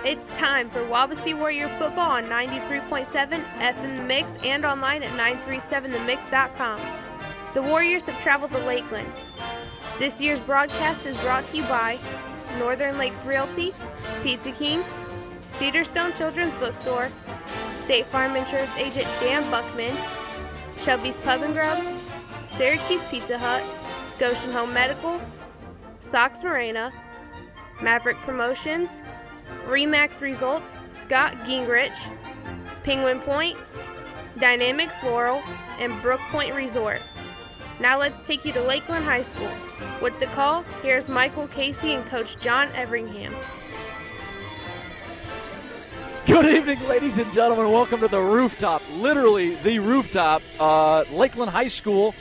It's time for Wawasee Warrior Football on 93.7 FM The Mix and online at 937themix.com. The Warriors have traveled to Lakeland. This year's broadcast is brought to you by Northern Lakes Realty, Pizza King, Cedarstone Children's Bookstore, State Farm Insurance Agent Dan Buckman, Chubby's Pub and Grub, Syracuse Pizza Hut, Goshen Home Medical, Sox Marina, Maverick Promotions, Remax Results, Scott Gingrich, Penguin Point, Dynamic Floral, and Brook Point Resort. Now let's take you to Lakeland High School. With the call, here's Michael Casey and Coach John Everingham. Good evening, ladies and gentlemen. Welcome to the rooftop, literally the rooftop, Lakeland High School.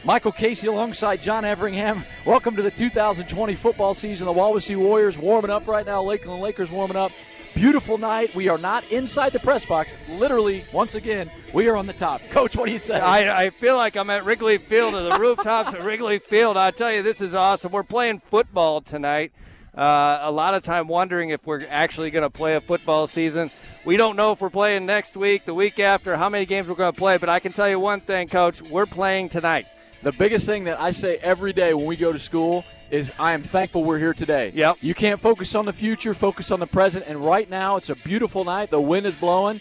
Michael Casey alongside John Everingham. Welcome to the 2020 football season. The Wawasee Warriors warming up right now. Lakeland Lakers warming up. Beautiful night. We are not inside the press box. Literally, once again, we are on the top. Coach, what do you say? I feel like I'm at Wrigley Field, or the rooftops at Wrigley Field. I tell you, this is awesome. We're playing football tonight. A lot of time wondering if we're actually going to play a football season. We don't know if we're playing next week, the week after, how many games we're going to play. But I can tell you one thing, Coach, we're playing tonight. The biggest thing that I say every day when we go to school is I am thankful we're here today. Yep. You can't focus on the future, focus on the present. And right now it's a beautiful night. The wind is blowing.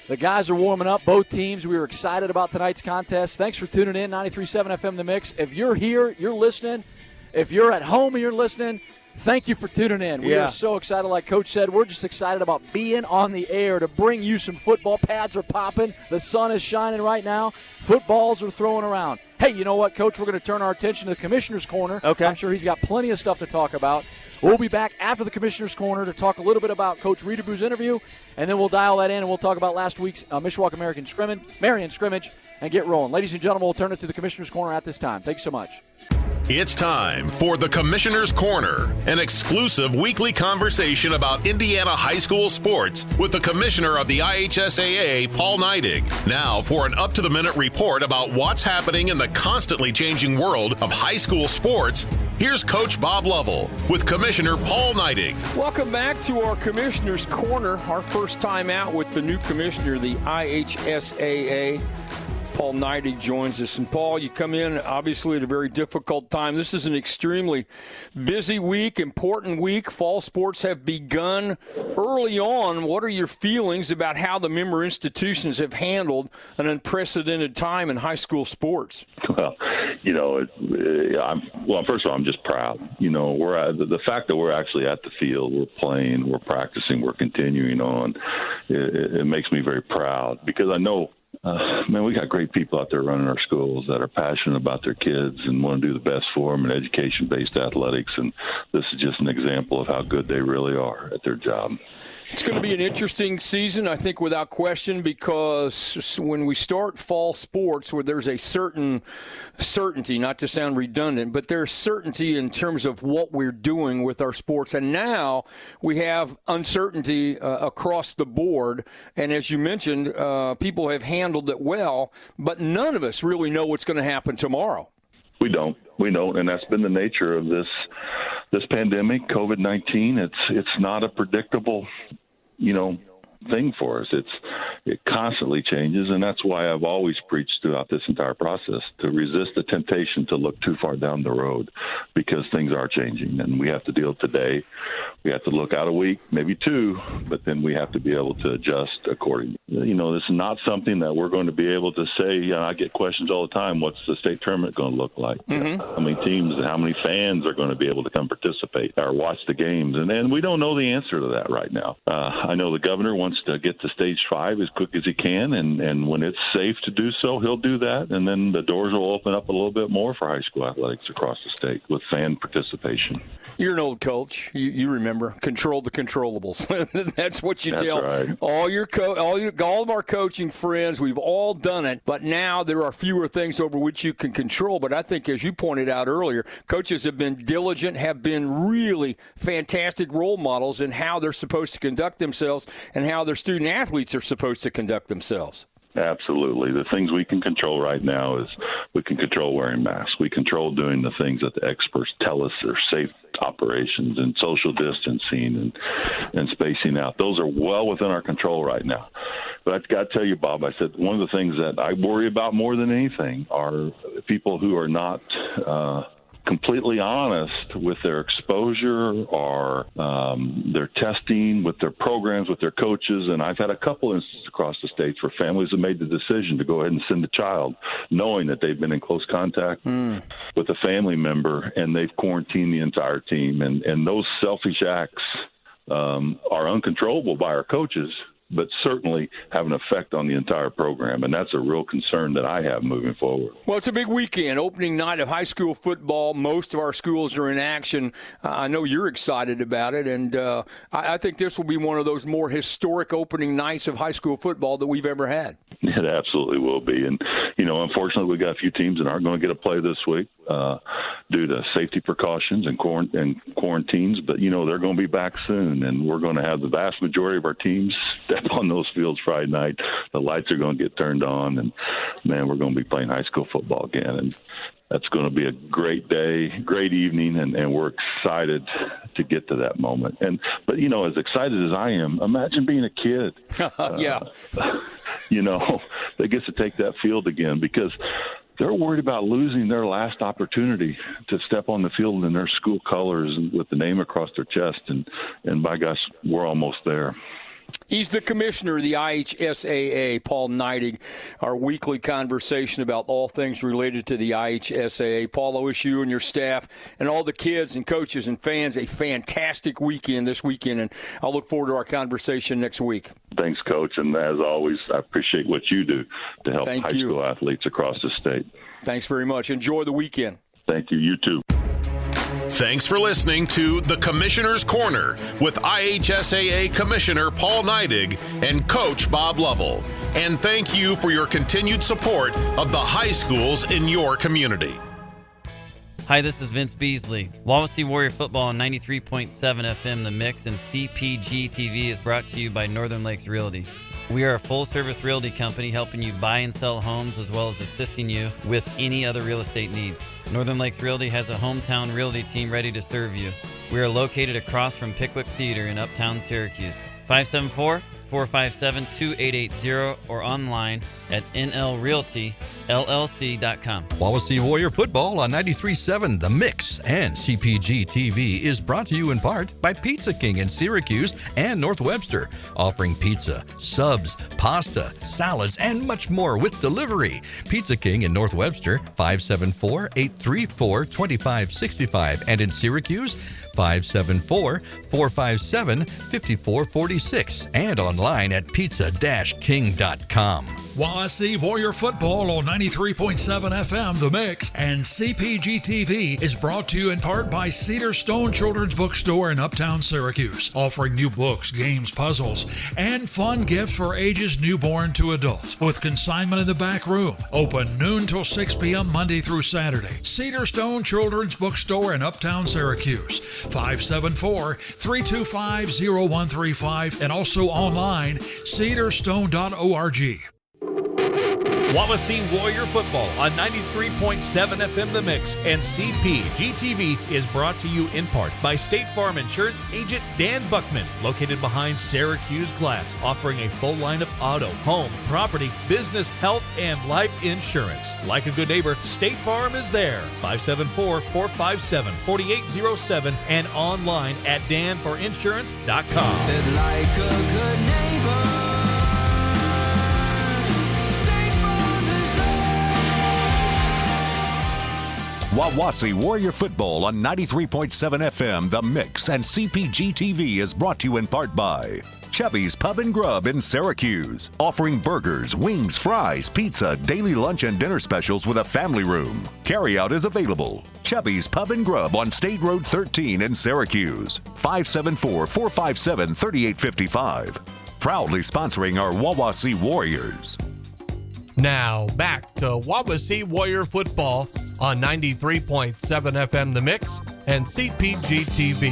The guys are warming up, both teams. We are excited about tonight's contest. Thanks for tuning in, 93.7 FM The Mix. If you're here, you're listening. If you're at home and you're listening, thank you for tuning in. We are so excited. Like Coach said, we're just excited about being on the air to bring you some football. Pads are popping. The sun is shining right now. Footballs are throwing around. Hey, you know what, Coach? We're going to turn our attention to the Commissioner's Corner. Okay. I'm sure he's got plenty of stuff to talk about. We'll be back after the Commissioner's Corner to talk a little bit about Coach Riedebou's interview, and then we'll dial that in and we'll talk about last week's Mishawaka Marion scrimmage and get rolling. Ladies and gentlemen, we'll turn it to the Commissioner's Corner at this time. Thanks so much. It's time for the Commissioner's Corner, an exclusive weekly conversation about Indiana high school sports with the Commissioner of the IHSAA, Paul Neidig. Now for an up-to-the-minute report about what's happening in the constantly changing world of high school sports, here's Coach Bob Lovell with Commissioner Paul Neidig. Welcome back to our Commissioner's Corner, our first time out with the new commissioner of the IHSAA. Paul Neidig joins us. And, Paul, you come in, obviously, at a very difficult time. This is an extremely busy week, important week. Fall sports have begun early on. What are your feelings about how the member institutions have handled an unprecedented time in high school sports? Well, first of all, I'm just proud. The fact that we're actually at the field, we're playing, we're practicing, we're continuing on, it makes me very proud because I know, we got great people out there running our schools that are passionate about their kids and want to do the best for them in education-based athletics, and this is just an example of how good they really are at their job. It's going to be an interesting season, I think, without question, because when we start fall sports where there's a certain certainty, not to sound redundant, but there's certainty in terms of what we're doing with our sports. And now we have uncertainty across the board. And as you mentioned, people have handled it well, but none of us really know what's going to happen tomorrow. We don't, and that's been the nature of this pandemic, COVID-19. It's not a predictable, thing for us. It constantly changes, and that's why I've always preached throughout this entire process to resist the temptation to look too far down the road, because things are changing, and we have to deal today. We have to look out a week, maybe two, but then we have to be able to adjust accordingly. This is not something that we're going to be able to say. I get questions all the time, what's the state tournament going to look like? Mm-hmm. How many teams and how many fans are going to be able to come participate or watch the games? And we don't know the answer to that right now. I know the governor wants to get to stage 5 as quick as he can, and when it's safe to do so, he'll do that, and then the doors will open up a little bit more for high school athletics across the state with fan participation. You're an old coach. You remember, control the controllables. That's what you tell right. all of our coaching friends. We've all done it, but now there are fewer things over which you can control. But I think, as you pointed out earlier, coaches have been diligent, have been really fantastic role models in how they're supposed to conduct themselves and how their student athletes are supposed to conduct themselves. Absolutely. The things we can control right now is we can control wearing masks. We control doing the things that the experts tell us are safe operations and social distancing and spacing out. Those are well within our control right now. But I've got to tell you, Bob, I said one of the things that I worry about more than anything are people who are not completely honest with their exposure or their testing, with their programs, with their coaches. And I've had a couple instances across the states where families have made the decision to go ahead and send a child knowing that they've been in close contact with a family member, and they've quarantined the entire team. And those selfish acts are uncontrollable by our coaches, but certainly have an effect on the entire program. And that's a real concern that I have moving forward. Well, it's a big weekend, opening night of high school football. Most of our schools are in action. I know you're excited about it, and I think this will be one of those more historic opening nights of high school football that we've ever had. It absolutely will be. And, unfortunately, we got a few teams that aren't going to get a play this week due to safety precautions and quarantines. But, they're going to be back soon, and we're going to have the vast majority of our teams step on those fields Friday night. The lights are going to get turned on, and, man, we're going to be playing high school football again. And that's going to be a great day, great evening, and we're excited to get to that moment. But as excited as I am, imagine being a kid. Yeah. That gets to take that field again, because they're worried about losing their last opportunity to step on the field in their school colors and with the name across their chest. And by gosh, we're almost there. He's the commissioner of the IHSAA, Paul Neidig, our weekly conversation about all things related to the IHSAA. Paul, I wish you and your staff and all the kids and coaches and fans a fantastic weekend this weekend, and I'll look forward to our conversation next week. Thanks, Coach, and as always, I appreciate what you do to help high school athletes across the state. Thanks very much. Enjoy the weekend. Thank you. You too. Thanks for listening to The Commissioner's Corner with IHSAA Commissioner Paul Neidig and Coach Bob Lovell. And thank you for your continued support of the high schools in your community. Hi, this is Vince Beasley. Wawasee Warrior Football on 93.7 FM The Mix and CPG-TV is brought to you by Northern Lakes Realty. We are a full-service realty company helping you buy and sell homes as well as assisting you with any other real estate needs. Northern Lakes Realty has a hometown realty team ready to serve you. We are located across from Pickwick Theater in Uptown Syracuse. 574-457-2880 or online at nlrealtyllc.com. Wawasee Warrior Football on 93.7 The Mix and CPG-TV is brought to you in part by Pizza King in Syracuse and North Webster, offering pizza, subs, pasta, salads, and much more with delivery. Pizza King in North Webster, 574-834-2565, and in Syracuse, 574-457-5446, and online at pizza-king.com. Wawasee Warrior Football on 93.7 FM The Mix and CPG-TV is brought to you in part by Cedar Stone Children's Bookstore in Uptown Syracuse, offering new books, games, puzzles, and fun gifts for ages newborn to adults, with consignment in the back room. Open noon till 6 p.m. Monday through Saturday. Cedar Stone Children's Bookstore in Uptown Syracuse, 574-325-0135, and also online, cedarstone.org. Wawasee Warrior Football on 93.7 FM The Mix and CPG-TV is brought to you in part by State Farm Insurance agent Dan Buckman, located behind Syracuse Glass, offering a full line of auto, home, property, business, health, and life insurance. Like a good neighbor, State Farm is there. 574-457-4807 and online at danforinsurance.com. Like a good neighbor. Wawasee Warrior Football on 93.7 FM The Mix and CPG-TV is brought to you in part by Chubby's Pub and Grub in Syracuse, offering burgers, wings, fries, pizza, daily lunch and dinner specials with a family room. Carryout is available. Chubby's Pub and Grub on State Road 13 in Syracuse, 574-457-3855. Proudly sponsoring our Wawasee Warriors. Now, back to Wawasee Warrior Football on 93.7 FM The Mix and CPG-TV.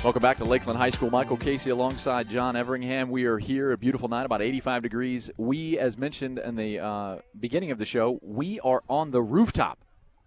Welcome back to Lakeland High School. Michael Casey alongside John Everingham. We are here, a beautiful night, about 85 degrees. We, as mentioned in the beginning of the show, we are on the rooftop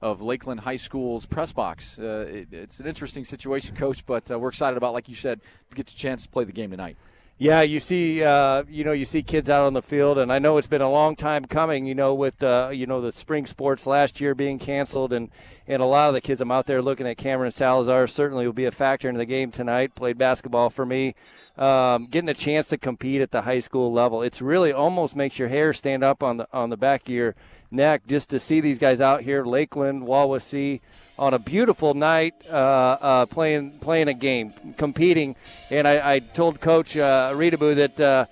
of Lakeland High School's press box. It's an interesting situation, Coach, but we're excited about, like you said, to get a chance to play the game tonight. Yeah, you see, you see kids out on the field, and I know it's been a long time coming. With the spring sports last year being canceled, and a lot of the kids I'm out there looking at. Cameron Salazar certainly will be a factor in the game tonight. Played basketball for me. Getting a chance to compete at the high school level, it's really almost makes your hair stand up on the back of your neck just to see these guys out here, Lakeland, Wawasee, on a beautiful night, playing a game, competing. And I told Coach Reedabu that,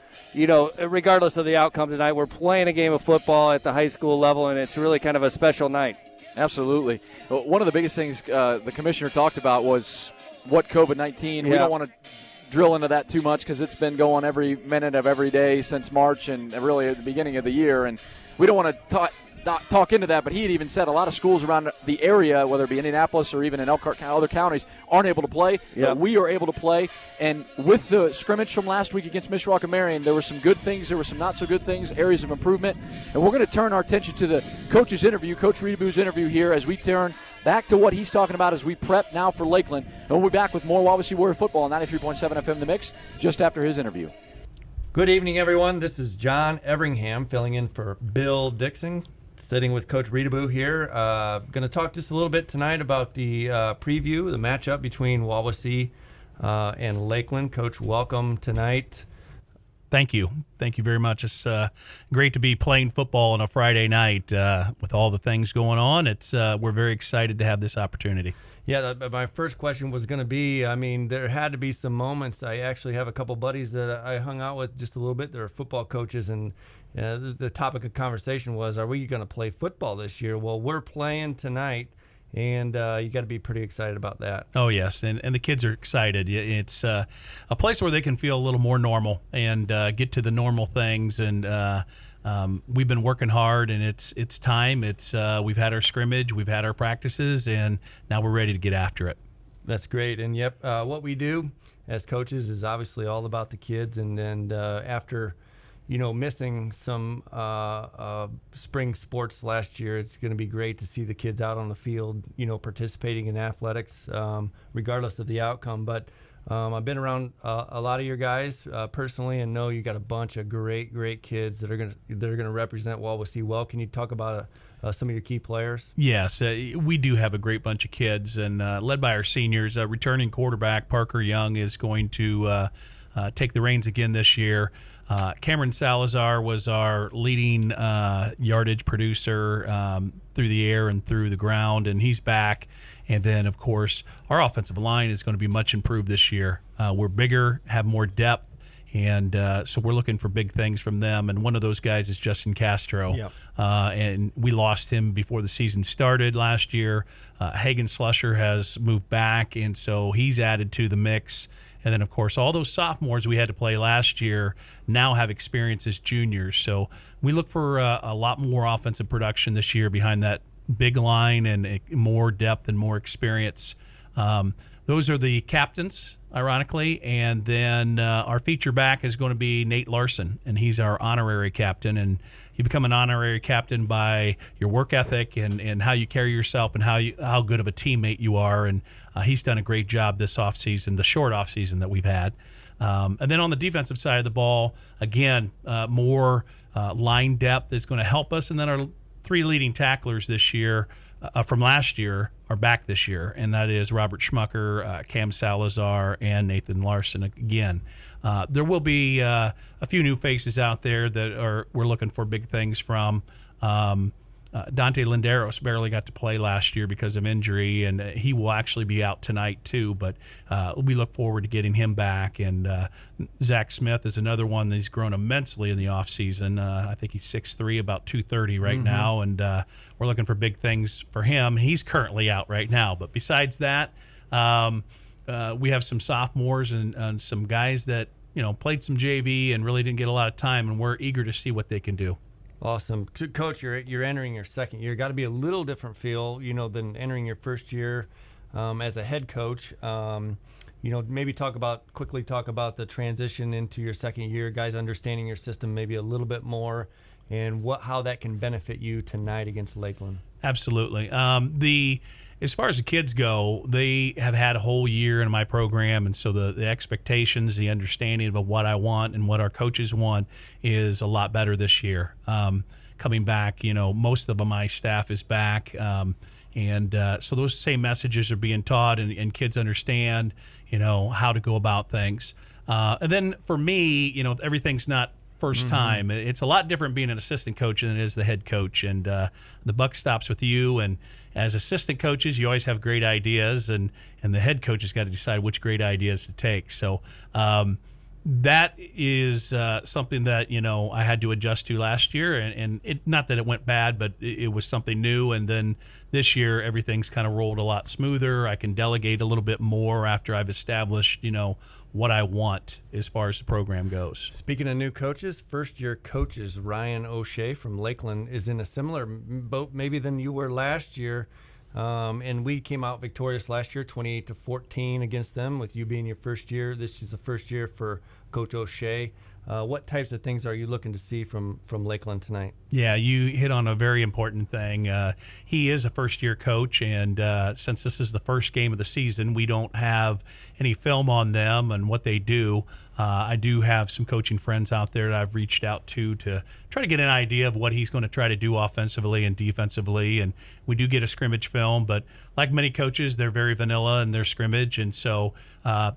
regardless of the outcome tonight, we're playing a game of football at the high school level, and it's really kind of a special night. Absolutely. Well, one of the biggest things the commissioner talked about was what COVID-19. We don't want to drill into that too much because it's been going every minute of every day since March and really at the beginning of the year. And we don't want to talk into that, but he had even said a lot of schools around the area, whether it be Indianapolis or even in Elkhart, other counties, aren't able to play. Yep. But we are able to play. And with the scrimmage from last week against Mishawaka Marion, there were some good things, there were some not so good things, areas of improvement. And we're going to turn our attention to the coach's interview, Coach Reedabu's interview here, as we turn back to what he's talking about as we prep now for Lakeland. And we'll be back with more Wawasee Warrior Football on 93.7 FM The Mix just after his interview. Good evening, everyone. This is John Everingham filling in for Bill Dixon, sitting with Coach Reedabu here. Going to talk just a little bit tonight about the preview, the matchup between Wawasee and Lakeland. Coach, welcome tonight. Thank you. Thank you very much. It's great to be playing football on a Friday night with all the things going on. We're very excited to have this opportunity. Yeah, my first question was going to be, there had to be some moments. I actually have a couple buddies that I hung out with just a little bit. They're football coaches, and the topic of conversation was, are we going to play football this year? Well, we're playing tonight, and you got to be pretty excited about that. Oh, yes, and the kids are excited. It's a place where they can feel a little more normal and get to the normal things, and we've been working hard, and it's time. We've had our scrimmage, we've had our practices, and now we're ready to get after it. That's great. And what we do as coaches is obviously all about the kids, and after missing some spring sports last year, it's going to be great to see the kids out on the field, participating in athletics, regardless of the outcome. But I've been around a lot of your guys personally, and know you got a bunch of great kids that are going to represent Wawasee well. Can you talk about some of your key players? Yes, we do have a great bunch of kids, and led by our seniors. Returning quarterback Parker Young is going to take the reins again this year. Cameron Salazar was our leading yardage producer through the air and through the ground, and he's back. And then, of course, our offensive line is going to be much improved this year. We're bigger, have more depth, and so we're looking for big things from them. And one of those guys is Justin Castro. Yep. And we lost him before the season started last year. Hagen Slusher has moved back, and so he's added to the mix. And then, of course, all those sophomores we had to play last year now have experience as juniors. So we look for a lot more offensive production this year behind that big line and more depth and more experience. Those are the captains, ironically. And then our feature back is going to be Nate Larson, and he's our honorary captain. And you become an honorary captain by your work ethic and how you carry yourself and how good of a teammate you are. And he's done a great job this offseason, the short offseason that we've had. And then on the defensive side of the ball, again, more line depth is going to help us. And then our three leading tacklers this year from last year are back this year, and that is Robert Schmucker, Cam Salazar, and Nathan Larson again. There will be a few new faces out there that we're looking for big things from. Dante Linderos barely got to play last year because of injury, and he will actually be out tonight too, but we look forward to getting him back. And Zach Smith is another one that's grown immensely in the offseason. I think he's 6'3", about 230 right now, and we're looking for big things for him. He's currently out right now, but besides that, we have some sophomores and some guys that played some JV and really didn't get a lot of time, and we're eager to see what they can do. Awesome. Coach, you're entering your second year. Got to be a little different feel, than entering your first year as a head coach, maybe quickly talk about the transition into your second year, guys understanding your system maybe a little bit more, and how that can benefit you tonight against Lakeland. Absolutely. As far as the kids go, they have had a whole year in my program, and so the expectations, the understanding of what I want and what our coaches want is a lot better this year. Coming back, most of my staff is back, and so those same messages are being taught, and kids understand, how to go about things. And then for me, everything's not first time. It's a lot different being an assistant coach than it is the head coach, and the buck stops with you. And as assistant coaches, you always have great ideas, and the head coach has got to decide which great ideas to take. So that is something that I had to adjust to last year, and it, not that it went bad, but it was something new. And then this year, everything's kind of rolled a lot smoother. I can delegate a little bit more after I've established what I want as far as the program goes. Speaking of new coaches, first-year coaches Ryan O'Shea from Lakeland is in a similar boat maybe than you were last year, and we came out victorious last year, 28-14 against them, with you being your first year. This is the first year for Coach O'Shea. What types of things are you looking to see from Lakeland tonight? Yeah, you hit on a very important thing. He is a first-year coach, and since this is the first game of the season, we don't have any film on them and what they do. I do have some coaching friends out there that I've reached out to try to get an idea of what he's going to try to do offensively and defensively, and we do get a scrimmage film, but like many coaches, they're very vanilla in their scrimmage, and so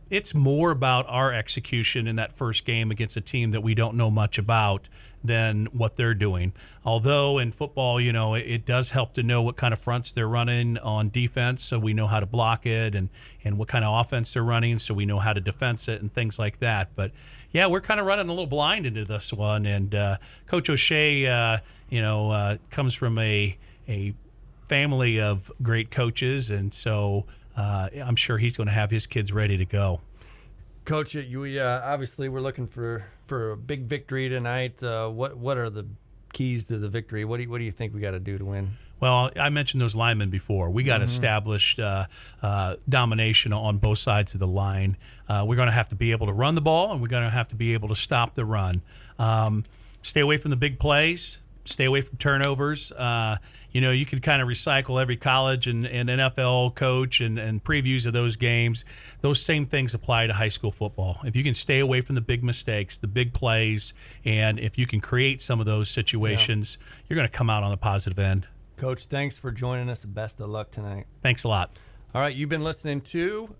it's more about our execution in that first game against a team that we don't know much about than what they're doing. Although in football, it does help to know what kind of fronts they're running on defense, so we know how to block it, and what kind of offense they're running, so we know how to defense it and things like that. But yeah, we're kind of running a little blind into this one, and Coach O'Shea, comes from a family of great coaches, and so I'm sure he's going to have his kids ready to go. Coach, you obviously we're looking for a big victory tonight. What are the keys to the victory? What do you think we got to do to win? Well, I mentioned those linemen before. We got established domination on both sides of the line. We're going to have to be able to run the ball, and we're going to have to be able to stop the run. Stay away from the big plays. Stay away from turnovers. You can kind of recycle every college and NFL coach and previews of those games. Those same things apply to high school football. If you can stay away from the big mistakes, the big plays, and if you can create some of those situations, you're going to come out on the positive end. Coach, thanks for joining us. Best of luck tonight. Thanks a lot. All right, you've been listening to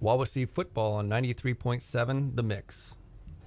Wawasee Football on 93.7 The Mix.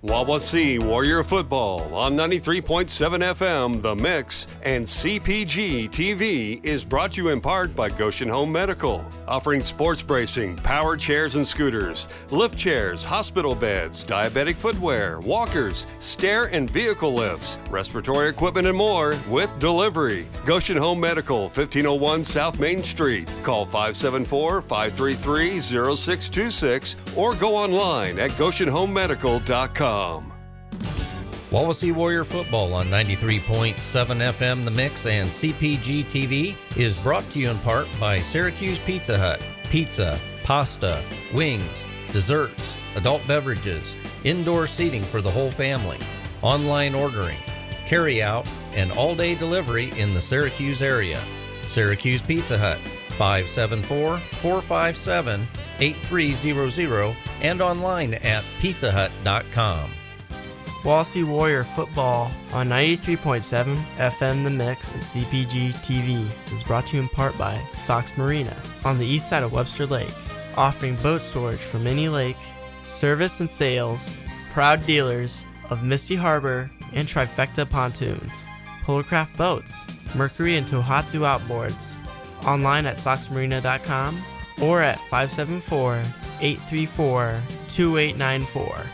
Wawasee Warrior Football on 93.7 FM, The Mix, and CPG-TV is brought to you in part by Goshen Home Medical, offering sports bracing, power chairs and scooters, lift chairs, hospital beds, diabetic footwear, walkers, stair and vehicle lifts, respiratory equipment, and more with delivery. Goshen Home Medical, 1501 South Main Street. Call 574-533-0626 or go online at GoshenHomeMedical.com. Wawasee Warrior Football on 93.7 FM The Mix and CPG-TV is brought to you in part by Syracuse Pizza Hut. Pizza, pasta, wings, desserts, adult beverages, indoor seating for the whole family, online ordering, carry-out, and all-day delivery in the Syracuse area. Syracuse Pizza Hut, 574-457-8300 and online at pizzahut.com. Wawasee Warrior Football on 93.7 FM The Mix and CPG-TV is brought to you in part by Sox Marina on the east side of Webster Lake, offering boat storage from any lake, service and sales, proud dealers of Misty Harbor and Trifecta pontoons, Polarcraft boats, Mercury and Tohatsu outboards, online at soxmarina.com or at 574-834-2894.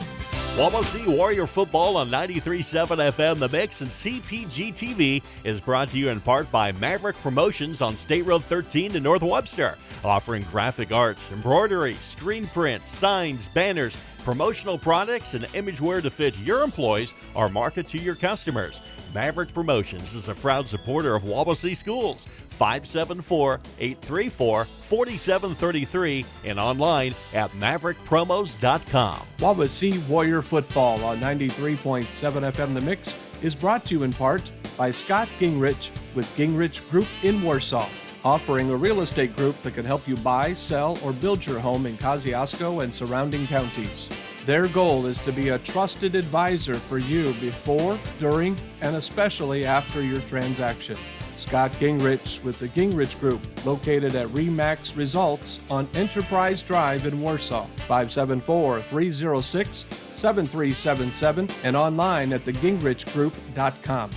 Wawasee Warrior Football on 93.7 FM The Mix and CPG-TV is brought to you in part by Maverick Promotions on State Road 13 to North Webster, offering graphic art, embroidery, screen print, signs, banners, promotional products, and image wear to fit your employees or market to your customers. Maverick Promotions is a proud supporter of Wawasee Schools. 574-834-4733 and online at maverickpromos.com. Wawasee Warrior Football on 93.7 FM The Mix is brought to you in part by Scott Gingrich with Gingrich Group in Warsaw, offering a real estate group that can help you buy, sell, or build your home in Kosciuszko and surrounding counties. Their goal is to be a trusted advisor for you before, during, and especially after your transaction. Scott Gingrich with the Gingrich Group, located at RE/MAX Results on Enterprise Drive in Warsaw, 574-306-7377, and online at thegingrichgroup.com.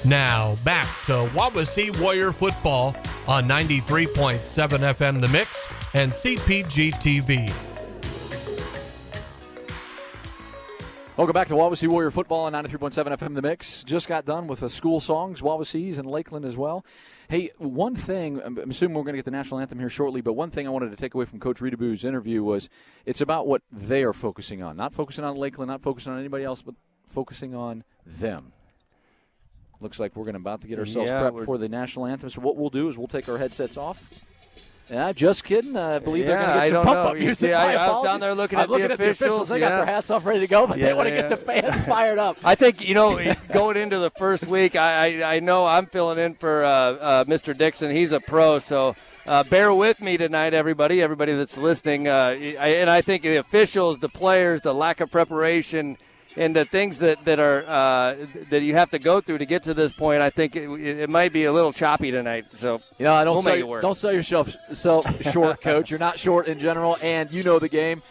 Now, back to Wawasee Warrior Football on 93.7 FM The Mix and CPG-TV. Welcome back to Wawasee Warrior Football on 93.7 FM The Mix. Just got done with the school songs, Wawasee's and Lakeland as well. Hey, one thing, I'm assuming we're going to get the national anthem here shortly, but one thing I wanted to take away from Coach Reedabu's interview was it's about what they are focusing on. Not focusing on Lakeland, not focusing on anybody else, but focusing on them. Looks like we're about to get ourselves prepped for the national anthem. So what we'll do is we'll take our headsets off. Yeah, just kidding. I believe they're going to get some pump-up music. I was down there looking at the officials. They got their hats off ready to go, but they want to get the fans fired up. I think, going into the first week, I know I'm filling in for Mr. Dixon. He's a pro, so bear with me tonight, everybody that's listening. And I think the officials, the players, the lack of preparation, and the things that you have to go through to get to this point, I think it might be a little choppy tonight. So don't sell yourself short, Coach. You're not short in general, and you know the game.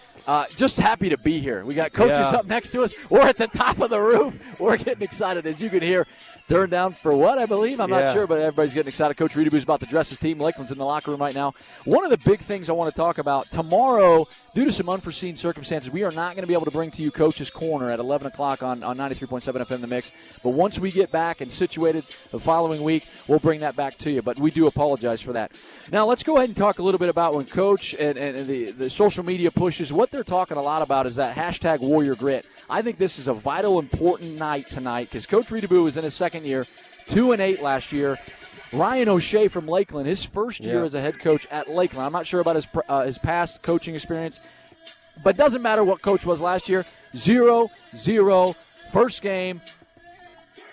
Just happy to be here. We got coaches up next to us. We're at the top of the roof. We're getting excited, as you can hear. Turned down for what, I believe? I'm not sure, but everybody's getting excited. Coach Reedabu's about to dress his team. Lakeland's in the locker room right now. One of the big things I want to talk about, tomorrow, due to some unforeseen circumstances, we are not going to be able to bring to you Coach's Corner at 11 o'clock on 93.7 FM The Mix. But once we get back and situated the following week, we'll bring that back to you. But we do apologize for that. Now, let's go ahead and talk a little bit about when Coach and the social media pushes. What they're talking a lot about is that hashtag Warrior Grit. I think this is a vital, important night tonight because Coach Reedabu is in his second year, 2-8 last year. Ryan O'Shea from Lakeland, his first year as a head coach at Lakeland. I'm not sure about his past coaching experience, but it doesn't matter what Coach was last year. 0-0, first game,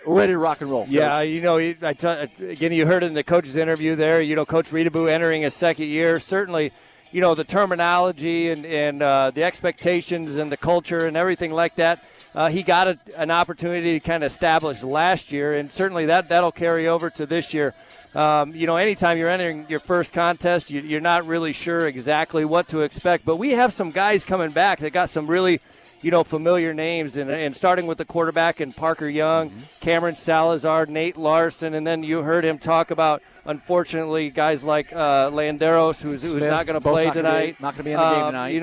ready to rock and roll. Coach. Yeah, again, you heard it in the coach's interview there. Coach Reedabu entering his second year, certainly. The terminology and the expectations and the culture and everything like that, he got an opportunity to kind of establish last year, and certainly that'll carry over to this year. Anytime you're entering your first contest, you're not really sure exactly what to expect. But we have some guys coming back that got some really, familiar names, and starting with the quarterback and Parker Young, Cameron Salazar, Nate Larson, and then you heard him talk about, unfortunately, guys like Landeros, who's not going to play tonight. Not going to be in the game tonight.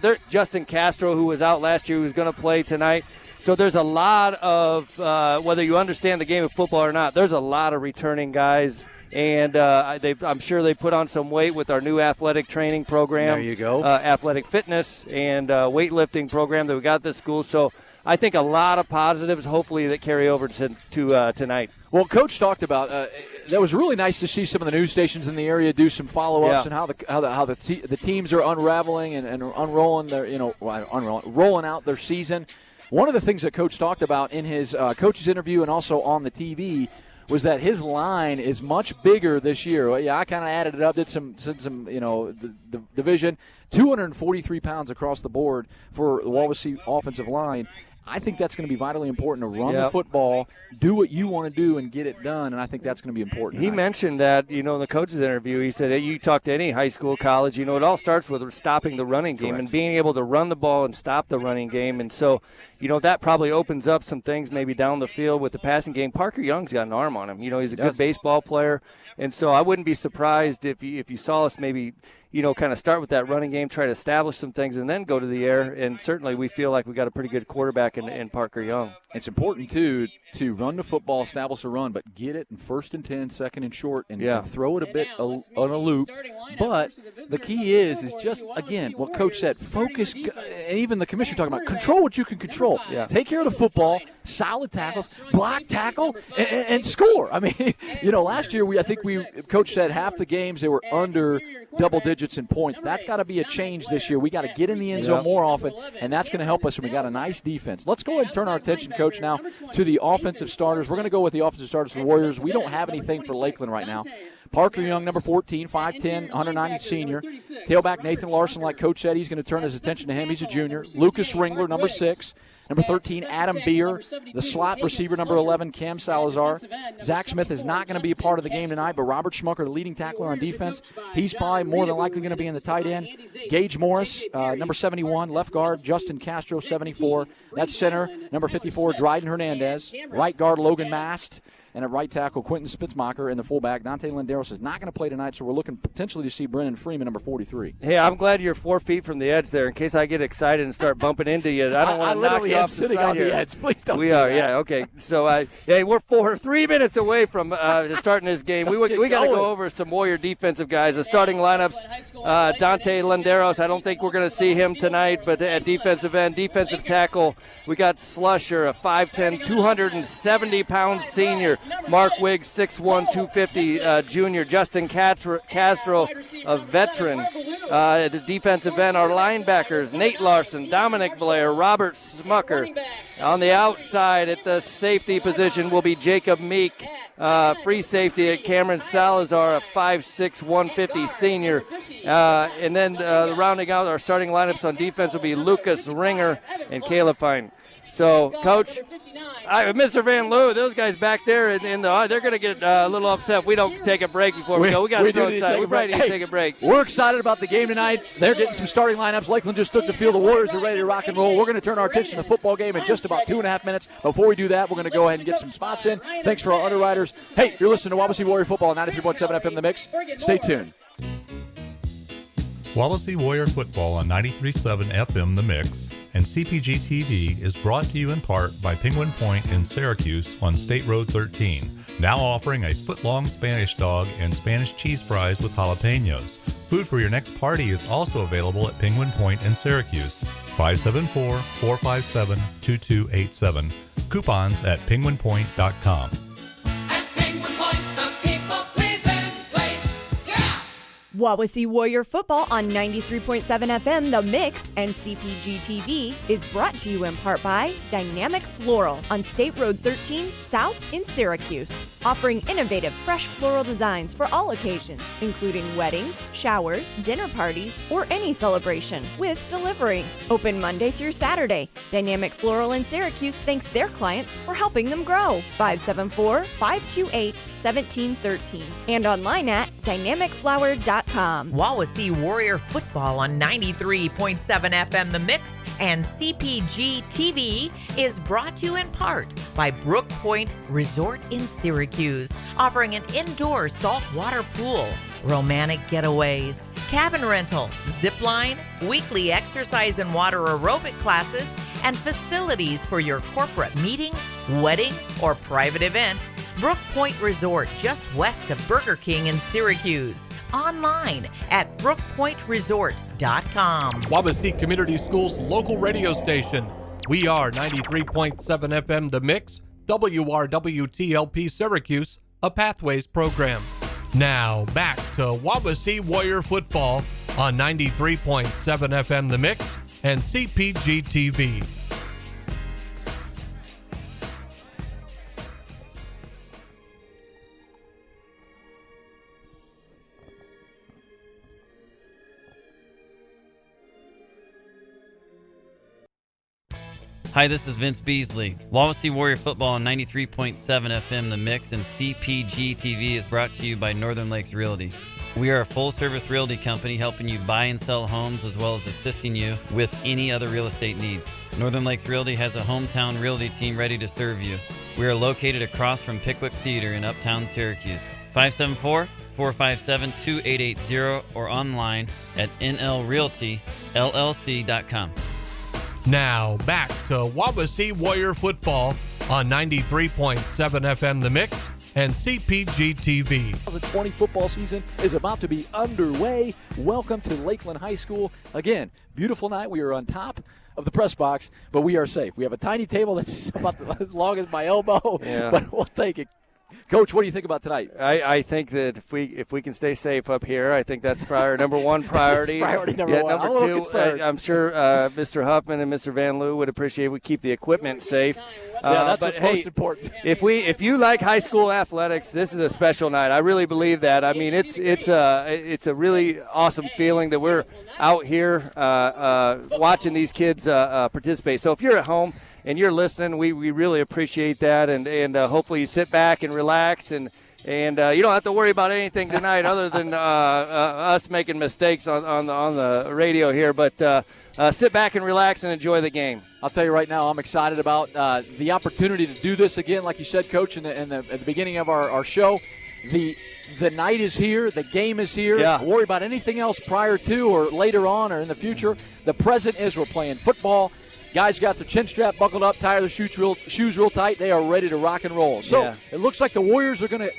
They're Justin Castro, who was out last year, who's going to play tonight. So there's a lot of, whether you understand the game of football or not, there's a lot of returning guys. And I'm sure they put on some weight with our new athletic training program. There you go. Athletic fitness and weightlifting program that we got at this school. So I think a lot of positives, hopefully, that carry over to tonight. Well, Coach talked about that was really nice to see some of the news stations in the area do some follow-ups and how the teams are unraveling and unrolling their rolling out their season. One of the things that Coach talked about in his coach's interview and also on the TV was that his line is much bigger this year. Well, I kind of added it up, did some the division, 243 pounds across the board for the Wawasee offensive line. I think that's going to be vitally important to run the football, do what you want to do, and get it done, and I think that's going to be important. He mentioned that, in the coach's interview, he said, hey, you talk to any high school, college, it all starts with stopping the running game and being able to run the ball and stop the running game. And so, that probably opens up some things maybe down the field with the passing game. Parker Young's got an arm on him. He's a good baseball player. And so I wouldn't be surprised if you saw us maybe, kind of start with that running game, try to establish some things, and then go to the air. And certainly we feel like we got a pretty good quarterback in Parker Young. It's important, too, to run the football, establish a run, but get it in 1st and 10, 2nd and short, and throw it a bit on a loop. But the key is just, again, what Coach said, focus, and even the commissioner talking about, control what you can control. Yeah. Take care of the football, solid tackles, block tackle, and score. I mean, last year Coach said half the games they were under double digits in points. That's got to be a change this year. We got to get in the end zone more often, and that's going to help us. And we got a nice defense. Let's go ahead and turn our attention, Coach, now to the offensive starters. We're going to go with the offensive starters for the Warriors. We don't have anything for Lakeland right now. Parker Young, number 14, 5'10", 190 senior. Tailback Nathan Larson, like Coach said, he's going to turn his attention to him. He's a junior. Lucas Ringler, number 6. Number 13, Adam Beer. The slot receiver, number 11, Cam Salazar. Zach Smith is not going to be a part of the game tonight, but Robert Schmucker, the leading tackler on defense, he's probably more than likely going to be in the tight end. Gage Morris, number 71, left guard. Justin Castro, 74. That's center, number 54, Dryden Hernandez. Right guard, Logan Mast. And at right tackle, Quentin Spitzmacher, and the fullback, Dante Landeros, is not going to play tonight, so we're looking potentially to see Brennan Freeman, number 43. Hey, I'm glad you're 4 feet from the edge there in case I get excited and start bumping into you. I don't want to knock you off the sitting side on here. the edge. Please don't We do are, that. yeah, okay. So, we're 3 minutes away from starting this game. We got to go over some Warrior defensive guys. The starting lineups, Dante Landeros, I don't think we're going to see him tonight, but at defensive end, defensive tackle, we got Slusher, a 5'10", 270-pound senior. Mark Wiggs, 6'1", 250 junior. Justin Castro, a veteran. At the defensive end, our linebackers, Nate Larson, Dominic Blair, Robert Smucker. On the outside at the safety position will be Jacob Meek. Free safety at Cameron Salazar, a 5'6", 150 senior. And then rounding out our starting lineups on defense will be Lucas Ringer and Caleb Fine. So, Coach, Mr. Van Loo, those guys back there, they're going to get a little upset if we don't take a break before we go. We got so excited. We probably need to take a break. We're excited about the game tonight. They're getting some starting lineups. Lakeland just took the field. The Warriors are ready to rock and roll. We're going to turn our attention to the football game in just about 2.5 minutes. Before we do that, we're going to go ahead and get some spots in. Thanks for our underwriters. Hey, you're listening to Wawasee Warrior Football on 93.7 FM The Mix. Stay tuned. Wawasee Warrior Football on 93.7 FM The Mix and CPG-TV is brought to you in part by Penguin Point in Syracuse on State Road 13, now offering a foot-long Spanish dog and Spanish cheese fries with jalapenos. Food for your next party is also available at Penguin Point in Syracuse, 574-457-2287. Coupons at penguinpoint.com. Wawasee Warrior Football on 93.7 FM The Mix and CPG-TV is brought to you in part by Dynamic Floral on State Road 13 South in Syracuse, offering innovative fresh floral designs for all occasions, including weddings, showers, dinner parties, or any celebration, with delivery. Open Monday through Saturday. Dynamic Floral in Syracuse thanks their clients for helping them grow. 574-528-1713 and online at dynamicflower.com. Wawasee Warrior Football on 93.7 FM The Mix and CPG-TV is brought to you in part by Brook Point Resort in Syracuse, offering an indoor saltwater pool, romantic getaways, cabin rental, zip line, weekly exercise and water aerobic classes, and facilities for your corporate meeting, wedding, or private event. Brook Point Resort, just west of Burger King in Syracuse. Online at brookpointresort.com. Wawasee Community Schools local radio station. We are 93.7 FM The Mix, WRWTLP Syracuse, a Pathways program. Now back to Wawasee Warrior Football on 93.7 FM The Mix and CPG-TV. Hi, this is Vince Beasley. Wawasee Warrior Football on 93.7 FM The Mix and CPG-TV is brought to you by Northern Lakes Realty. We are a full-service realty company helping you buy and sell homes as well as assisting you with any other real estate needs. Northern Lakes Realty has a hometown realty team ready to serve you. We are located across from Pickwick Theater in Uptown Syracuse. 457-2880 or online at nlrealtyllc.com. Now, back to Wawasee Warrior Football on 93.7 FM The Mix and CPG-TV. 2020 football season is about to be underway. Welcome to Lakeland High School. Again, beautiful night. We are on top of the press box, but we are safe. We have a tiny table that's about as long as my elbow, but we'll take it. Coach, what do you think about tonight? I think that if we can stay safe up here, I think that's probably number one priority. Priority number one. Number two, I'm sure Mr. Huffman and Mr. Van Loo would appreciate we keep the equipment safe. That's what's most important. If you like high school athletics, this is a special night. I really believe that. I mean, it's a really awesome feeling that we're out here watching these kids participate. So if you're at home and you're listening, we really appreciate that, and hopefully you sit back and relax, and you don't have to worry about anything tonight other than us making mistakes on the radio here. But sit back and relax and enjoy the game. I'll tell you right now, I'm excited about the opportunity to do this again, like you said, Coach, at the beginning of our show. The night is here. The game is here. Yeah. Don't worry about anything else prior to or later on or in the future. The present is we're playing football. Guys got their chin strap buckled up, tie their shoes real tight. They are ready to rock and roll. So It looks like the Warriors are going to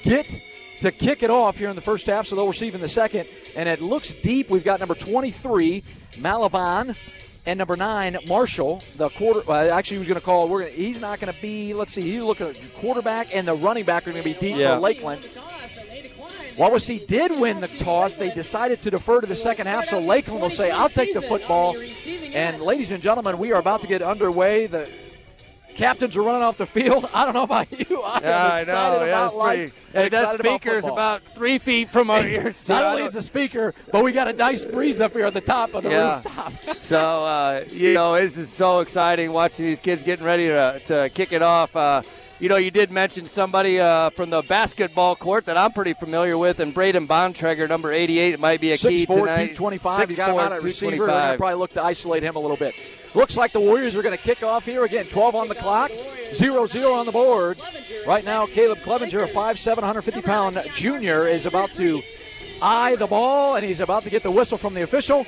get to kick it off here in the first half, so they'll receive in the second. And it looks deep. We've got number 23, Malavan, and number 9, Marshall. The quarter. Actually, he was going to call. He's not going to be. Let's see. He's looking at the quarterback and the running back are going to be deep for Lakeland. Wawasee did win the toss. They decided to defer to the second half, so Lakeland will say, I'll take the football. And, ladies and gentlemen, we are about to get underway. The captains are running off the field. I don't know about you. I'm excited about life. That speaker's about 3 feet from our ears. Not only is a speaker, but we got a nice breeze up here at the top of the rooftop. So, this is so exciting watching these kids getting ready to kick it off. You did mention somebody from the basketball court that I'm pretty familiar with, and Braden Bontrager, number 88, it might be a key 6'4", tonight. 225. You got him out at receiver. They're going to probably look to isolate him a little bit. Looks like the Warriors are going to kick off here. Again, 12 on the clock, 0-0 on the board. Right now, Caleb Clevenger, a 5'7", 150-pound junior, is about to eye the ball, and he's about to get the whistle from the official.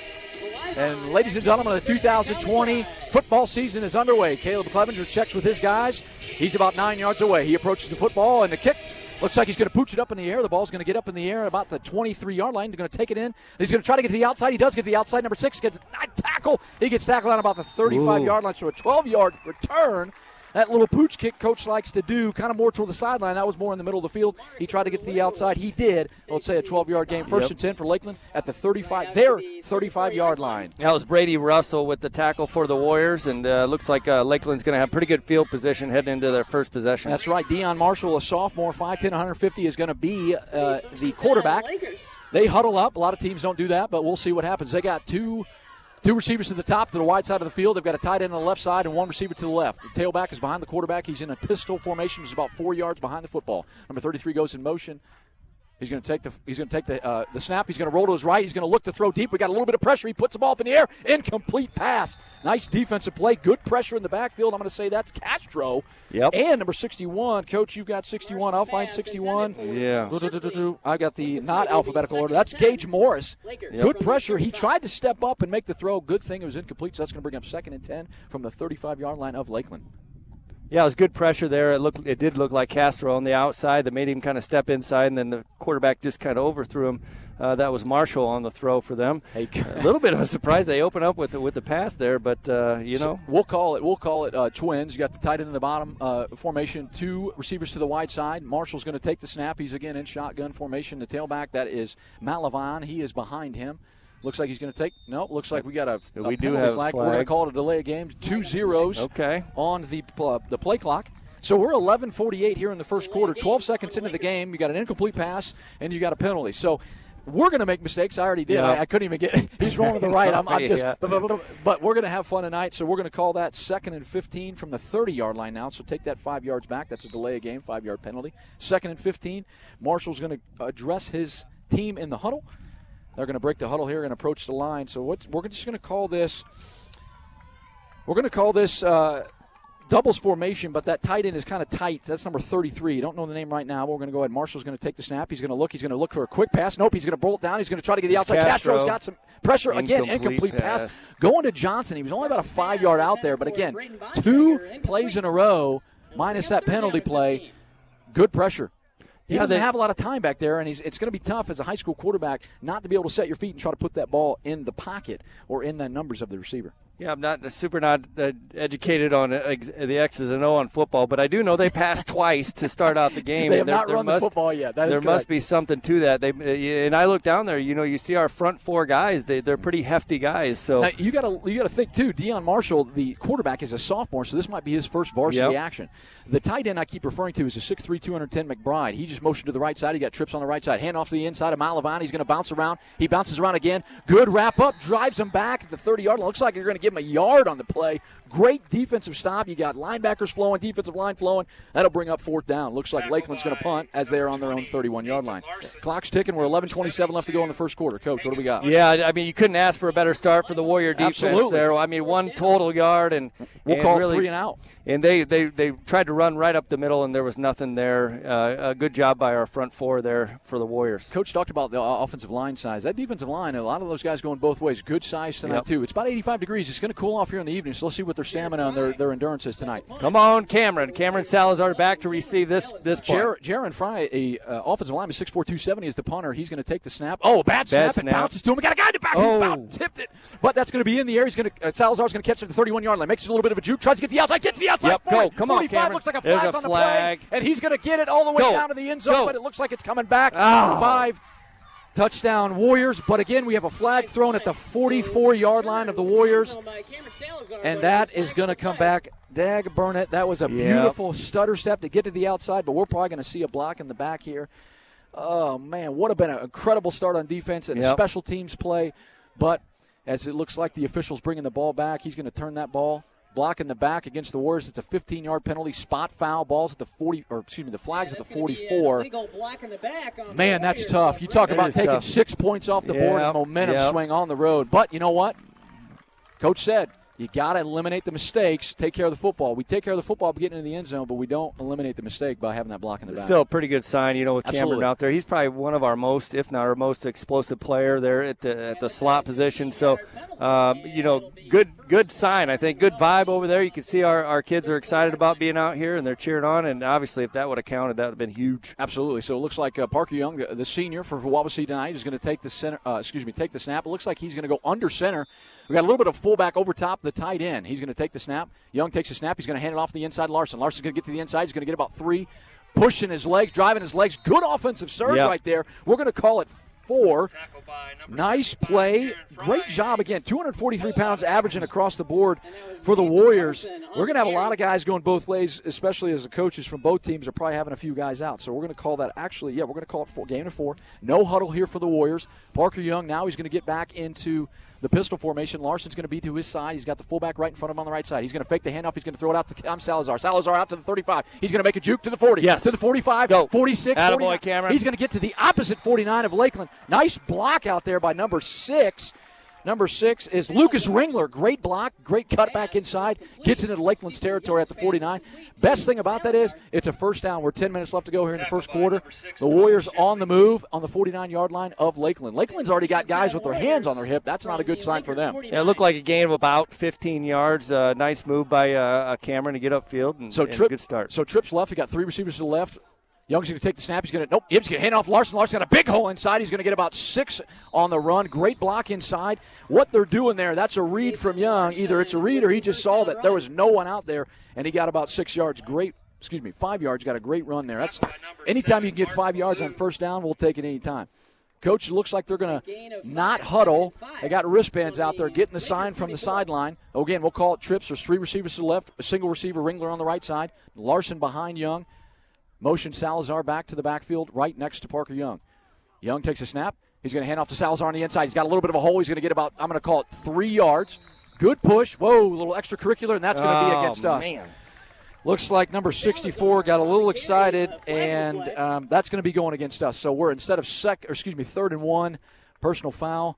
And, ladies and gentlemen, the 2020 football season is underway. Caleb Clevenger checks with his guys. He's about 9 yards away. He approaches the football, and the kick looks like he's going to pooch it up in the air. The ball's going to get up in the air about the 23-yard line. They're going to take it in. He's going to try to get to the outside. He does get to the outside. Number 6 gets a tackle. He gets tackled on about the 35-yard line, so a 12-yard return. That little pooch kick Coach likes to do, kind of more toward the sideline. That was more in the middle of the field. He tried to get to the outside. He did. Let's say a 12-yard game. First and 10 for Lakeland at the 35-yard line. That was Brady Russell with the tackle for the Warriors, and looks like Lakeland's going to have pretty good field position heading into their first possession. That's right. Deion Marshall, a sophomore, 5'10", 150, is going to be the quarterback. They huddle up. A lot of teams don't do that, but we'll see what happens. They got two receivers to the top, to the wide side of the field. They've got a tight end on the left side and one receiver to the left. The tailback is behind the quarterback. He's in a pistol formation. He's about 4 yards behind the football. Number 33 goes in motion. He's going to take the snap. He's going to roll to his right. He's going to look to throw deep. We got a little bit of pressure. He puts the ball up in the air. Incomplete pass. Nice defensive play. Good pressure in the backfield. I'm going to say that's Castro. Yep. And number 61. Coach, you've got 61. I'll find 61. Yeah. I got the not alphabetical order. That's Gage Morris. Yep. Good pressure. He tried to step up and make the throw. Good thing it was incomplete, so that's going to bring up 2nd and 10 from the 35-yard line of Lakeland. Yeah, it was good pressure there. It did look like Castro on the outside that made him kind of step inside, and then the quarterback just kind of overthrew him. That was Marshall on the throw for them. A little bit of a surprise. They open up with the pass there, but So we'll call it twins. You got the tight end in the bottom formation, 2 receivers to the wide side. Marshall's going to take the snap. He's again in shotgun formation. The tailback, that is Malavan. He is behind him. Looks like he's going to take. No, looks like we got a penalty flag. We're going to call it a delay of game. 2 zeros. Okay. On the play clock. So we're 11:48 here in the first quarter. 12 seconds into the game. You got an incomplete pass and you got a penalty. So we're going to make mistakes. I already did. Yeah. I couldn't even get. He's rolling to the right. I'm just. Yeah. But we're going to have fun tonight. So we're going to call that 2nd and 15 from the 30-yard line now. So take that 5 yards back. That's a delay of game. 5-yard penalty. 2nd and 15. Marshall's going to address his team in the huddle. They're going to break the huddle here and approach the line. So we're just going to call this. We're going to call this doubles formation, but that tight end is kind of tight. That's number 33. Don't know the name right now, but we're going to go ahead. Marshall's going to take the snap. He's going to look. He's going to look for a quick pass. Nope, he's going to roll it down. He's going to try to get the outside. Castro's got some pressure. Again, incomplete pass. Going to Johnson. He was only about a 5-yard out there, but again, 2 plays in a row, minus that penalty play. Good pressure. He doesn't have a lot of time back there, and it's going to be tough as a high school quarterback not to be able to set your feet and try to put that ball in the pocket or in the numbers of the receiver. Yeah, I'm not educated on the X's and O on football, but I do know they passed twice to start out the game. They have not run the football yet. That is correct. Must be something to that. And I look down there. You see our front 4 guys. They're pretty hefty guys. So now, you got to think too. Deion Marshall, the quarterback, is a sophomore, so this might be his first varsity action. The tight end I keep referring to is a 6'3", 210 McBride. He just motioned to the right side. He got trips on the right side. Hand off to the inside of Malavani. He's going to bounce around. He bounces around again. Good wrap up. Drives him back at the 30-yard line. Looks like you're going to give him a yard on the play. Great defensive stop. You got linebackers flowing, defensive line flowing. That'll bring up 4th down. Looks like Lakeland's going to punt as they're on their own 31-yard line. Clock's ticking. We're 11:27 left to go in the first quarter. Coach, what do we got? Yeah, I mean, you couldn't ask for a better start for the Warrior defense there. I mean, 1 total yard. And we'll call really, 3 and out. And they tried to run right up the middle, and there was nothing there. A good job by our front 4 there for the Warriors. Coach talked about the offensive line size. That defensive line, a lot of those guys going both ways. Good size tonight, too. It's about 85 degrees. It's going to cool off here in the evening, so let's see what their stamina and their endurance is tonight. Come on, Cameron. Cameron Salazar back to receive this punt. Jaron Fry, offensive lineman, 6'4", 270 is the punter. He's going to take the snap. Oh, bad snap. It bounces to him. We got a guy in the back. He tipped it. But that's going to be in the air. Salazar's going to catch it at the 31-yard line. Makes it a little bit of a juke. Tries to get to the outside. Gets to the outside. Yep, go. Come on, 45 Cameron. Looks like a flag's on the play. And he's going to get it all the way down to the end zone, but it looks like it's coming back. 5 touchdown Warriors. But again, we have a flag thrown at the 44-yard line of the Warriors. And that is going to come back. Dag burn it. That was a beautiful stutter step to get to the outside, but we're probably going to see a block in the back here. Oh, man, would have been an incredible start on defense and a special teams play. But as it looks like the official's bringing the ball back, he's going to turn that ball. Block in the back against the Warriors. It's a 15-yard penalty. Spot foul. Ball's at the 40, or excuse me, the flag's at the 44. Man, that's tough. You talk about taking 6 points off the board and momentum swing on the road. But you know what? Coach said, you got to eliminate the mistakes, take care of the football. We take care of the football by getting into the end zone, but we don't eliminate the mistake by having that block in the back. Still a pretty good sign, with Cameron out there. He's probably one of our most, if not our most explosive player there at the slot position. So, good sign, I think. Good vibe over there. You can see our kids are excited about being out here, and they're cheering on. And obviously, if that would have counted, that would have been huge. Absolutely. So it looks like Parker Young, the senior for Wawasee tonight, is going to take the snap. It looks like he's going to go under center. We got a little bit of fullback over top the tight end. He's going to take the snap. Young takes the snap. He's going to hand it off to the inside. Larson's going to get to the inside. He's going to get about 3, pushing his legs, driving his legs. Good offensive surge right there. We're going to call it 4. Nice play. Great job again. 243 pounds averaging across the board for the Warriors. We're going to have a lot of guys going both ways, especially as the coaches from both teams are probably having a few guys out. So we're going to call that we're going to call it 4, game of 4. No huddle here for the Warriors. Parker Young, now he's going to get back into the pistol formation. Larson's going to be to his side. He's got the fullback right in front of him on the right side. He's going to fake the handoff. He's going to throw it out to Salazar. Salazar out to the 35. He's going to make a juke to the 40. Yes. To the 45. Go. 46. Attaboy, Cameron. He's going to get to the opposite 49 of Lakeland. Nice block out there by number 6. Number 6 is Lucas Ringler. Great block, great cutback inside. Gets into Lakeland's territory at the 49. Best thing about that is it's a first down. We're 10 minutes left to go here in the first quarter. The Warriors on the move on the 49-yard line of Lakeland. Lakeland's already got guys with their hands on their hip. That's not a good sign for them. Yeah, it looked like a gain of about 15 yards. Nice move by Cameron to get upfield and good start. So Tripp's left. He got 3 receivers to the left. Young's going to take the snap. He's going to hand off Larson. Larson's got a big hole inside. He's going to get about 6 on the run. Great block inside. What they're doing there, that's a read from Young. Either it's a read or he just saw that there was no one out there, and he got about 6 yards. 5 yards. Got a great run there. That's anytime you can get 5 yards on first down, we'll take it anytime. Coach, looks like they're going to not huddle. They got wristbands out there, getting the sign from the sideline. Again, we'll call it trips. There's 3 receivers to the left, a single receiver, Ringler on the right side, Larson behind Young. Motion Salazar back to the backfield right next to Parker Young. Young takes a snap. He's going to hand off to Salazar on the inside. He's got a little bit of a hole. He's going to get about, I'm going to call it 3 yards. Good push. Whoa, a little extracurricular, and that's going to be against us. Man. Looks like number 64 got a little excited, and that's going to be going against us. So we're instead of 3rd and 1, personal foul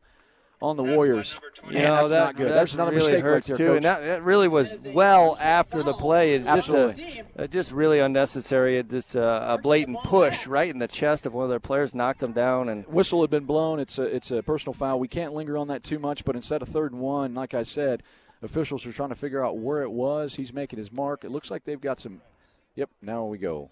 on the Warriors. You Man, know, that's not good. There's another really mistake right hurts there, too, Coach. and that really was well after the play. It's Absolutely. just really unnecessary. It's just a blatant push right in the chest of one of their players, knocked them down. And Whistle had been blown. It's a personal foul. We can't linger on that too much, but instead of 3rd and 1, like I said, officials are trying to figure out where it was. He's making his mark. It looks like they've got some. Yep, now we go.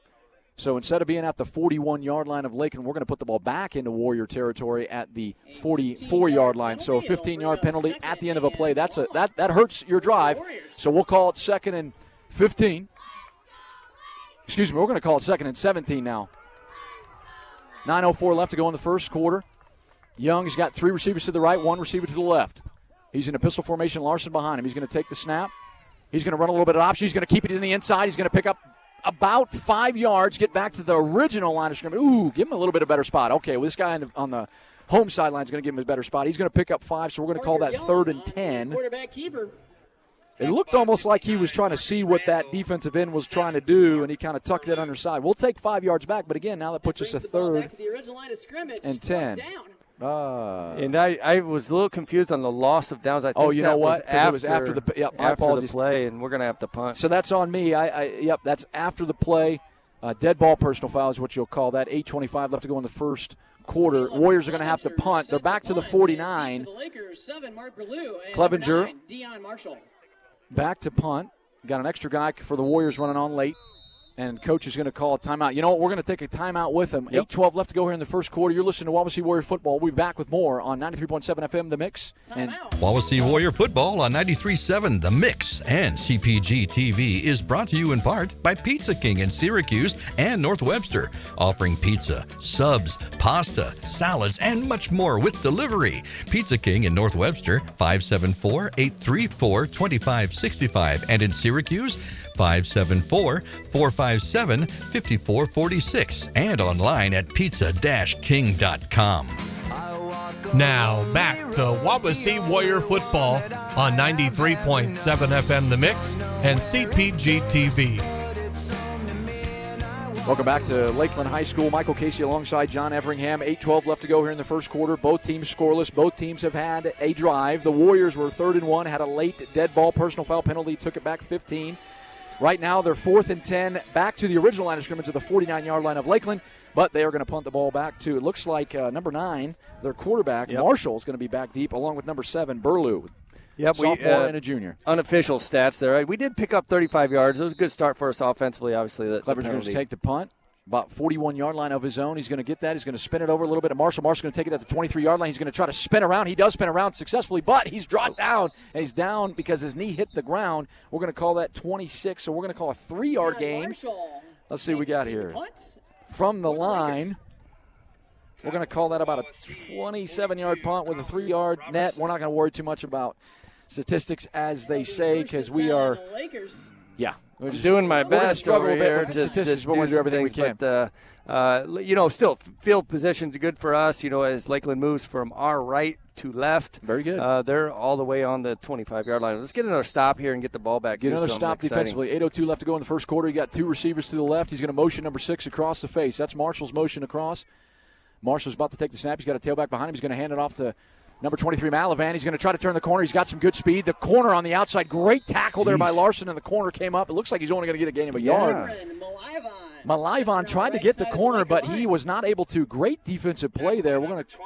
So instead of being at the 41-yard line of Lakeland, we're going to put the ball back into Warrior territory at the 44-yard line. So a 15-yard penalty at the end of a play. That hurts your drive. So we'll call it 2nd and 15. Excuse me, we're going to call it 2nd and 17 now. 9:04 left to go in the first quarter. Young's got 3 receivers to the right, 1 receiver to the left. He's in a pistol formation, Larson behind him. He's going to take the snap. He's going to run a little bit of option. He's going to keep it in the inside. He's going to pick up about 5 yards, get back to the original line of scrimmage. Ooh, give him a little bit of better spot. Okay, well, this guy on the home sideline is going to give him a better spot. He's going to pick up 5, so we're going to call that 3rd and 10. It looked almost like he was trying to see what that defensive end was trying to do, and he kind of tucked it underside. We'll take 5 yards back, but again, now that puts us a 3rd and 10. And I was a little confused on the loss of downs. I think you know what? Because it was after the my apologies. The play, and we're going to have to punt. So that's on me. That's after the play. Dead ball personal foul is what you'll call that. 8:25 left to go in the first quarter. Warriors are going to have to punt. They're back to the 49. Clevenger back to punt. Got an extra guy for the Warriors running on late. And Coach is going to call a timeout. You know what? We're going to take a timeout with him. 8:12 left to go here in the first quarter. You're listening to Wawasee Warrior Football. We'll be back with more on 93.7 FM, The Mix. And Wawasee Warrior Football on 93.7 The Mix and CPG-TV is brought to you in part by Pizza King in Syracuse and North Webster, offering pizza, subs, pasta, salads, and much more with delivery. Pizza King in North Webster, 574-834-2565, and in Syracuse, 574-457-5446, and online at pizza-king.com. Now back to Wawasee Warrior Football on 93.7 FM The Mix and CPG-TV. welcome back to Lakeland High School. Michael Casey alongside John Everingham. 8:12 left to go here in the first quarter. Both teams scoreless. Both teams have had a drive. The Warriors were 3rd and 1, had a late dead ball personal foul penalty, took it back 15. Right now, they're 4th and 10, back to the original line of scrimmage of the 49-yard line of Lakeland, but they are going to punt the ball back to, it looks like number 9, their quarterback, Marshall, is going to be back deep, along with number 7, Burlew. Yep, sophomore and a junior. Unofficial stats there. We did pick up 35 yards. It was a good start for us offensively, obviously. Clever's going to take the punt. About 41-yard line of his own. He's going to get that. He's going to spin it over a little bit to Marshall. Marshall's going to take it at the 23-yard line. He's going to try to spin around. He does spin around successfully, but he's dropped down. And he's down because his knee hit the ground. We're going to call that 26, so we're going to call a 3-yard gain. Let's see what we got here. From the line, we're going to call that about a 27-yard punt with a 3-yard net. We're not going to worry too much about statistics, as they say, because we are – yeah. We're doing my best over here with the statistics, but we're going to do everything we can. But, still field position good for us, as Lakeland moves from our right to left. Very good. They're all the way on the 25-yard line. Let's get another stop here and get the ball back. Get another stop defensively. 8:02 left to go in the first quarter. You got 2 receivers to the left. He's going to motion number 6 across the face. That's Marshall's motion across. Marshall's about to take the snap. He's got a tailback behind him. He's going to hand it off to number 23, Malavan. He's going to try to turn the corner. He's got some good speed. The corner on the outside. Great tackle there by Larson, and the corner came up. It looks like he's only going to get a gain of a yard. Malavon tried to get the corner, but he was not able to. Great defensive play there. We're going to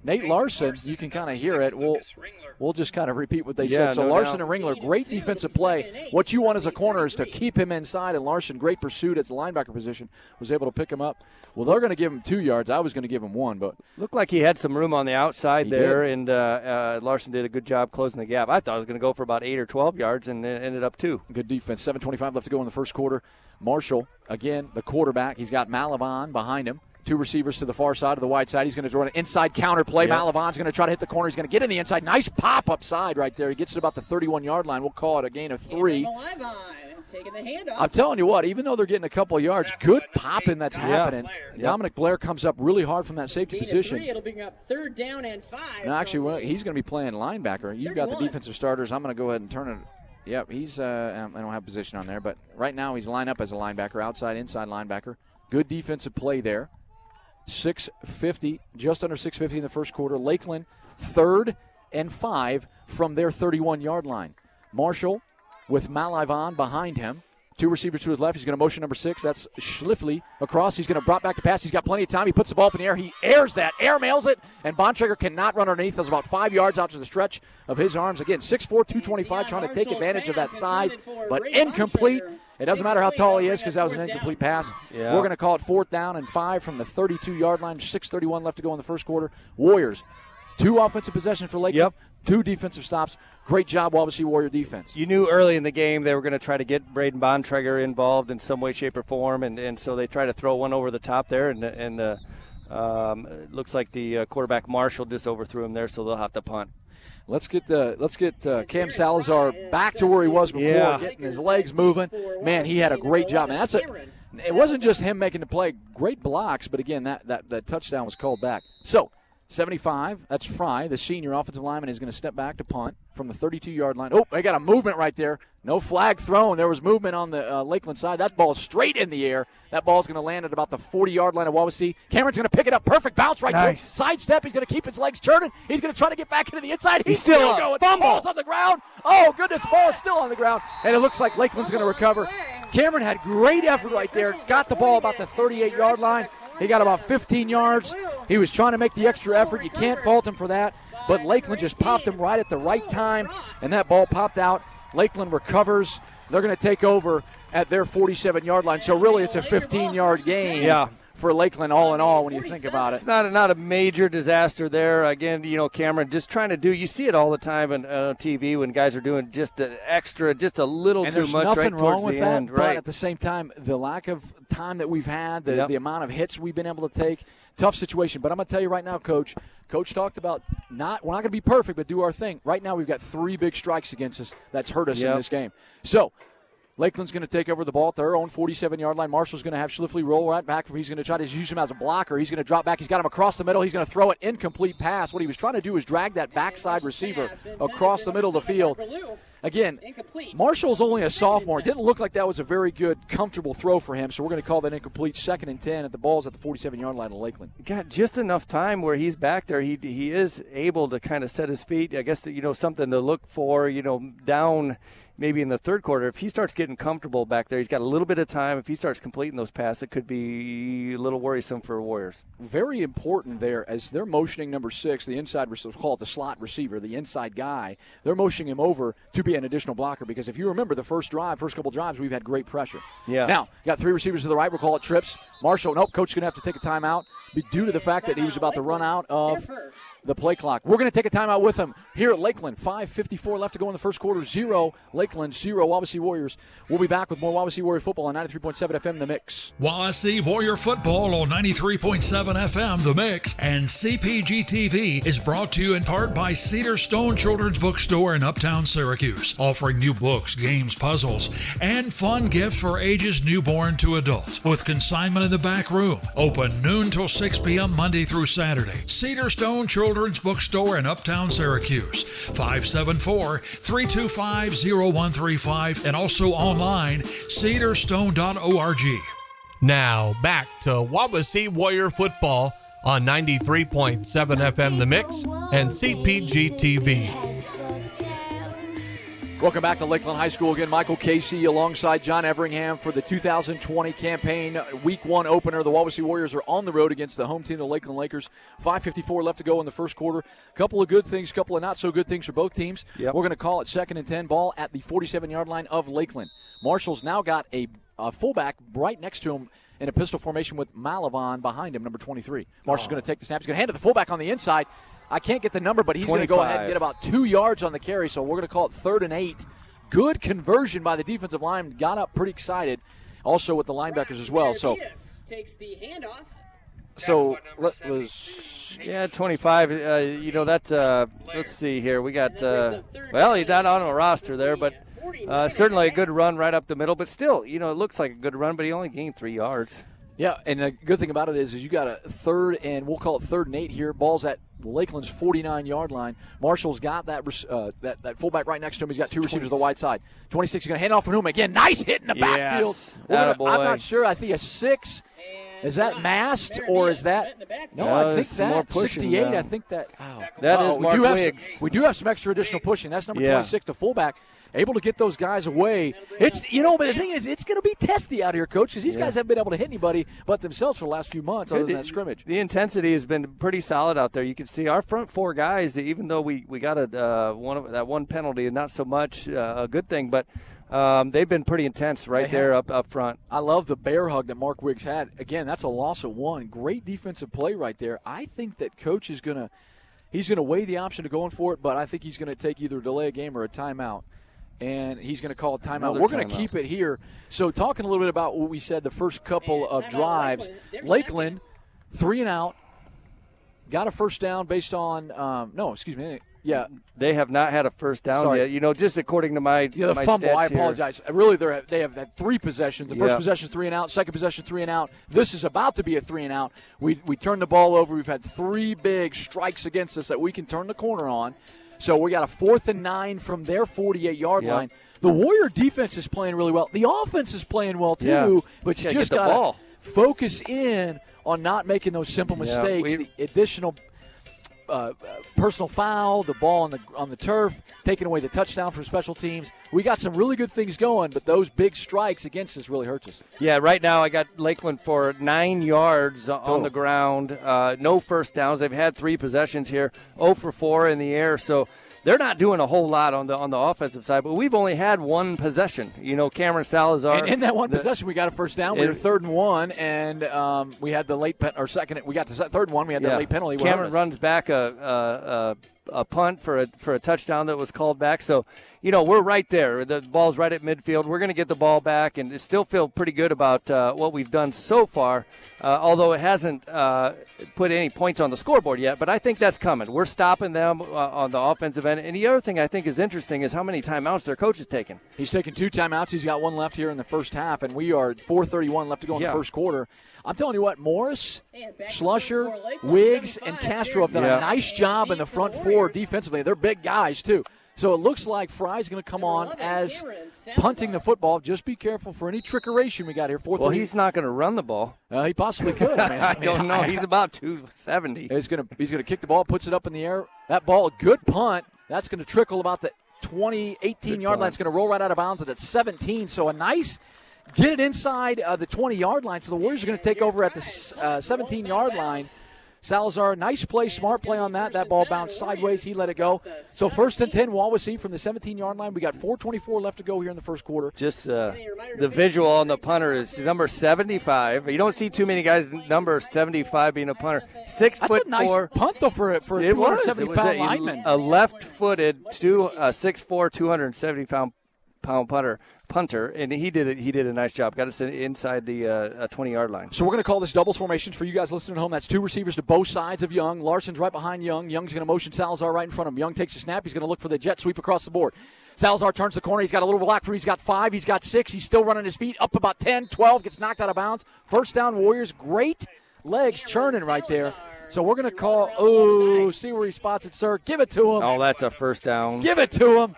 Nate Larson, you can kind of hear it. We'll just kind of repeat what they said. So Larson and Ringler, great defensive play. What you want as a corner is to keep him inside, and Larson, great pursuit at the linebacker position, was able to pick him up. Well, they're going to give him 2 yards. I was going to give him 1, but looked like he had some room on the outside there, and Larson did a good job closing the gap. I thought it was going to go for about 8 or 12 yards, and it ended up 2. Good defense. 7:25 left to go in the first quarter. Marshall, again, the quarterback. He's got Malavon behind him. 2 receivers to the far side of the wide side. He's going to run an inside counter play. Yep. Malavon's going to try to hit the corner. He's going to get in the inside. Nice pop upside right there. He gets to about the 31-yard line. We'll call it a gain of 3. Taking the handoff. I'm telling you what, even though they're getting a couple of yards, good popping that's happening. Yep. Dominic Blair comes up really hard from that safety position. 3, it'll bring up 3rd down and 5. No, actually, he's going to be playing linebacker. You've got the defensive starters. I'm going to go ahead and turn it. Yep, he's I don't have position on there, but right now he's lined up as a linebacker, outside, inside linebacker. Good defensive play there. 6:50, just under 6:50 in the first quarter. Lakeland 3rd and 5 from their 31-yard line. Marshall with Malivon behind him. 2 receivers to his left. He's going to motion number 6. That's Schlifly across. He's going to drop back to pass. He's got plenty of time. He puts the ball up in the air. He airs that. Air mails it. And Bontrager cannot run underneath. That's about 5 yards out to the stretch of his arms. Again, 6'4", 225, trying to take advantage of that size, but incomplete. It doesn't matter how tall he is because that was an incomplete pass. Yeah. We're going to call it 4th down and 5 from the 32-yard line. 6:31 left to go in the first quarter. Warriors, 2 offensive possessions for Lakeland. 2 defensive stops. Great job, Wawasee Warrior defense. You knew early in the game they were going to try to get Braden Bontrager involved in some way, shape, or form, and so they try to throw one over the top there, and it looks like the quarterback Marshall just overthrew him there, so they'll have to punt. Let's get Cam Salazar back to where he was before, getting his legs moving. Man, he had a great job. And it wasn't just him making the play. Great blocks, but again, that touchdown was called back. So 75, that's Fry, the senior offensive lineman, is going to step back to punt from the 32-yard line. Oh, they got a movement right there. No flag thrown. There was movement on the Lakeland side. That ball is straight in the air. That ball is going to land at about the 40-yard line of Wawasee. Cameron's going to pick it up. Perfect bounce right there. Sidestep. He's going to keep his legs turning. He's going to try to get back into the inside. He's still going. Ball's on the ground. Oh, goodness, ball is still on the ground. And it looks like Lakeland's going to recover. Cameron had great effort right there. Got the ball about the 38-yard line. He got about 15 yards. He was trying to make the extra effort. You can't fault him for that. But Lakeland just popped him right at the right time, and that ball popped out. Lakeland recovers. They're going to take over at their 47-yard line. So really it's a 15-yard gain for Lakeland all in all when you think about it. It's not a major disaster there. Again, Cameron just trying to do, you see it all the time on TV when guys are doing just an extra, just a little and too much right towards the end. But at the same time, the lack of time that we've had, the amount of hits we've been able to take, tough situation. But I'm going to tell you right now, Coach talked about we're not going to be perfect, but do our thing. Right now we've got 3 big strikes against us that's hurt us in this game. So Lakeland's going to take over the ball at their own 47-yard line. Marshall's going to have Schlifly roll right back. He's going to try to use him as a blocker. He's going to drop back. He's got him across the middle. He's going to throw an incomplete pass. What he was trying to do is drag that backside receiver across the middle of the field. Again, Marshall's only a sophomore. It didn't look like that was a very good, comfortable throw for him, so we're going to call that incomplete. 2nd and 10 at the ball's at the 47-yard line of Lakeland. Got just enough time where he's back there. He is able to kind of set his feet. I guess, something to look for, down maybe in the third quarter. If he starts getting comfortable back there, he's got a little bit of time. If he starts completing those passes, it could be a little worrisome for Warriors. Very important there as they're motioning number 6, the inside receiver, call it the slot receiver, the inside guy. They're motioning him over to be an additional blocker because if you remember the first couple drives, we've had great pressure. Yeah. Now, got 3 receivers to the right. We'll call it trips. Marshall, coach going to have to take a timeout due to the fact that he was about to run out of the play clock. We're going to take a timeout with him here at Lakeland. 5:54 left to go in the first quarter. 0 Lakeland, 0 Wawasee Warriors. We'll be back with more Wawasee Warrior Football on 93.7 FM The Mix. Wawasee Warrior Football on 93.7 FM The Mix and CPG-TV is brought to you in part by Cedar Stone Children's Bookstore in Uptown Syracuse, offering new books, games, puzzles, and fun gifts for ages newborn to adult. With consignment in the back room. Open noon till 6 p.m. Monday through Saturday. Cedar Stone Children's Bookstore in Uptown Syracuse. 574-325-0135 and also online, cedarstone.org. Now back to Wawasee Warrior Football on 93.7 FM The Mix and CPG-TV. Welcome back to Lakeland High School. Again, Michael Casey alongside John Everingham for the 2020 campaign Week 1 opener. The Wawasee Warriors are on the road against the home team, the Lakeland Lakers. 5:54 left to go in the first quarter. A couple of good things, a couple of not so good things for both teams. Yep. We're going to call it 2nd and 10, ball at the 47-yard line of Lakeland. Marshall's now got a fullback right next to him in a pistol formation with Malivon behind him, number 23. Marshall's going to take the snap. He's going to hand it to the fullback on the inside. I can't get the number, but he's going to go ahead and get about 2 yards on the carry, so we're going to call it 3rd and 8. Good conversion by the defensive line. Got up pretty excited. Also with the linebackers as well. So takes the handoff. So was 25. That's let's see here. We got he's not on a roster there, but certainly a good run right up the middle. But still, it looks like a good run, but he only gained 3 yards. Yeah, and the good thing about it is you got a 3rd and we'll call it 3rd and 8 here. Ball's at Lakeland's 49-yard line. Marshall's got that fullback right next to him. He's got 2 receivers to the wide side. 26 is going to hand off for him again. Nice hit in the backfield. I'm not sure. I think a 6. Is that masked or is that? No, I think that 68. I think that. Oh, that is Mark Wiggs. We do have some extra additional pushing. That's number 26, the fullback, able to get those guys away. It's but the thing is, it's going to be testy out here, Coach, because these guys haven't been able to hit anybody but themselves for the last few months, other than that scrimmage. The intensity has been pretty solid out there. You can see our front four guys, even though we got one penalty, and not so much a good thing, but. They've been pretty intense there up front. I love the bear hug that Mark Wiggs had. Again, that's a loss of 1. Great defensive play right there. I think that Coach is going to weigh the option of going for it, but I think he's going to take either a delay a game or a timeout. And he's going to call a timeout. We're going to keep it here. So talking a little bit about what we said, the first couple of drives, Lakeland, 3 and out, got a first down based on Yeah, they have not had a first down yet. Just according to my the my fumble. stats I apologize. Here. Really, they have had 3 possessions. The first possession 3 and out. Second possession 3 and out. This is about to be a 3 and out. We turned the ball over. We've had 3 big strikes against us that we can turn the corner on. So we got a 4th and 9 from their 48-yard line. The Warrior defense is playing really well. The offense is playing well too. But you just got to focus in on not making those simple mistakes. The additional. Personal foul, the ball on the turf, taking away the touchdown from special teams. We got some really good things going, but those big strikes against us really hurts us. Yeah, right now I got Lakeland for 9 yards on the ground, no first downs. They've had 3 possessions here, 0 for 4 in the air, so they're not doing a whole lot on the offensive side, but we've only had 1 possession. Cameron Salazar. And in that one possession, we got a first down. We were 3rd and 1, and we had the late second. We got the 3rd and 1. We had the late penalty. Cameron runs back a punt for a touchdown that was called back. So, we're right there. The ball's right at midfield. We're going to get the ball back and still feel pretty good about what we've done so far, although it hasn't put any points on the scoreboard yet. But I think that's coming. We're stopping them on the offensive end. And the other thing I think is interesting is how many timeouts their coach is taking. He's taken 2 timeouts. He's got 1 left here in the first half, and we are 4:31 left to go in the first quarter. I'm telling you what, Morris, Schlusher, Wiggs, and Castro have done a nice job in the front 4 defensively. They're big guys, too. So it looks like Fry's going to come on as punting the football. Just be careful for any trickeration we got here. Well, he's not going to run the ball. He possibly could. I don't know. He's about 270. He's going to kick the ball, puts it up in the air. That ball, a good punt. That's going to trickle about the 18-yard line. It's going to roll right out of bounds at 17. So a nice get it inside the 20-yard line. So the Warriors are going to take over at the 17-yard line. Salazar, nice play, smart play on that. That ball bounced sideways. He let it go. So 1st and 10, Wawasee from the 17-yard line. We got 4:24 left to go here in the first quarter. Just the visual on the punter is number 75. You don't see too many guys number 75 being a punter. 6'4". That's a nice punt, though, for a 270-pound lineman. A left-footed, 6'4", 270-pound punter, and he did a nice job. Got us inside the 20-yard line. So we're going to call this doubles formations for you guys listening at home. That's 2 receivers to both sides of Young. Larson's right behind Young. Young's going to motion Salazar right in front of him. Young takes a snap. He's going to look for the jet sweep across the board. Salazar turns the corner. He's got a little block for. He's got 5. He's got 6. He's still running his feet. Up about 10, 12. Gets knocked out of bounds. First down, Warriors. Great legs churning right there. So we're going to call, see where he spots it, sir. Give it to him. Oh, that's a first down. Give it to him.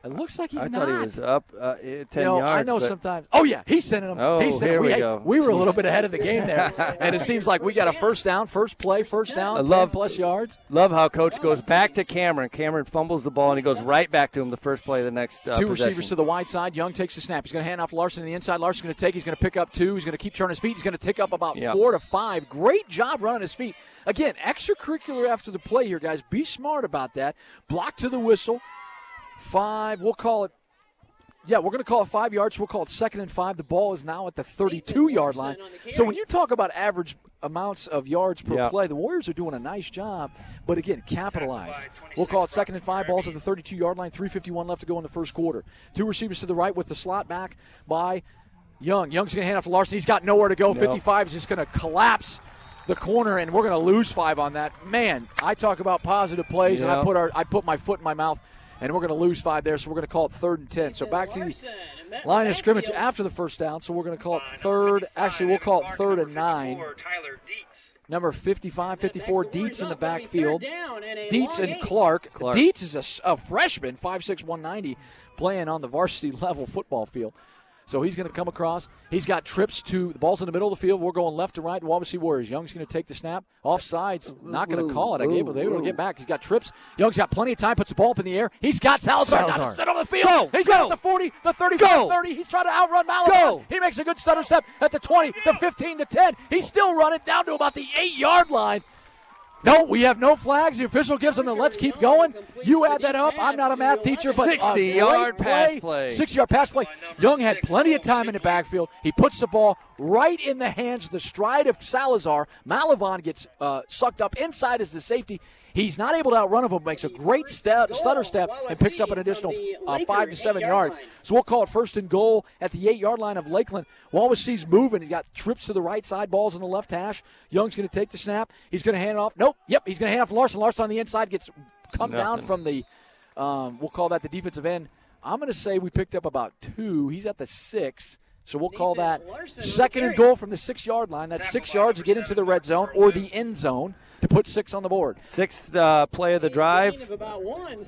It looks like he's not. I thought he was up 10 yards. I know sometimes. Oh, yeah, he's sending them. Oh, here we go. We were a little bit ahead of the game there, and it seems like we got a first down, first play, first down, 10-plus yards. Love how Coach goes back to Cameron. Cameron fumbles the ball, and he goes right back to him the first play of the next 2 receivers to the wide side. Young takes the snap. He's going to hand off to Larson on the inside. Larson's going to take. He's going to pick up 2. He's going to keep turning his feet. He's going to tick up about 4 to 5. Great job running his feet. Again, extracurricular after the play here, guys. Be smart about that. Block to the whistle. 5. We'll call it. Yeah, we're going to call it 5 yards. We'll call it 2nd and 5. The ball is now at the 32-yard line. So when you talk about average amounts of yards per play, the Warriors are doing a nice job. But, again, capitalize. We'll call it 2nd and 5. Ball's at the 32-yard line. 3:51 left to go in the first quarter. 2 receivers to the right with the slot back by Young. Young's going to hand off to Larson. He's got nowhere to go. 55 is just going to collapse the corner, and we're going to lose 5 on that. Man, I talk about positive plays, and I put my foot in my mouth. And we're going to lose 5 there, so we're going to call it 3rd and 10. So back to the line of scrimmage after the first down. So we're going to call it 3rd. Actually, we'll call it 3rd and 9. Number 55, 54, Dietz in the backfield. Dietz and Clark. Dietz is a freshman, 5'6", 190, playing on the varsity level football field. So he's going to come across. He's got trips to the ball's in the middle of the field. We're going left to right. Wawasee Warriors. Young's going to take the snap. Offsides. Not going to call it. They able to get back. He's got trips. Young's got plenty of time. Puts the ball up in the air. He's got Salazar down the center of the field. He's got it at the 40, the 35, 30. He's trying to outrun Malavan. He makes a good stutter step at the 20, the 15, the 10. He's still running down to about the 8-yard line. No, we have no flags. The official gives them the let's keep going. You add that up. I'm not a math teacher, but 60-yard pass play. 60-yard pass play. Young had plenty of time in the backfield. He puts the ball right in the hands of the stride of Salazar. Malavan gets sucked up inside as the safety. He's not able to outrun him, but makes a great stutter step and picks up an additional 5 to 7 yards. So we'll call it 1st and goal at the 8-yard line of Lakeland. Wawasee's moving. He's got trips to the right side, balls on the left hash. Young's going to take the snap. He's going to hand it off. Nope. Yep, he's going to hand it off to Larson. Larson on the inside gets come down from the, we'll call that the defensive end. I'm going to say we picked up about 2. He's at the 6. So we'll call that 2nd and goal from the 6-yard line. That's 6 yards to get into the red zone or the end zone to put 6 on the board. 6th play of the drive.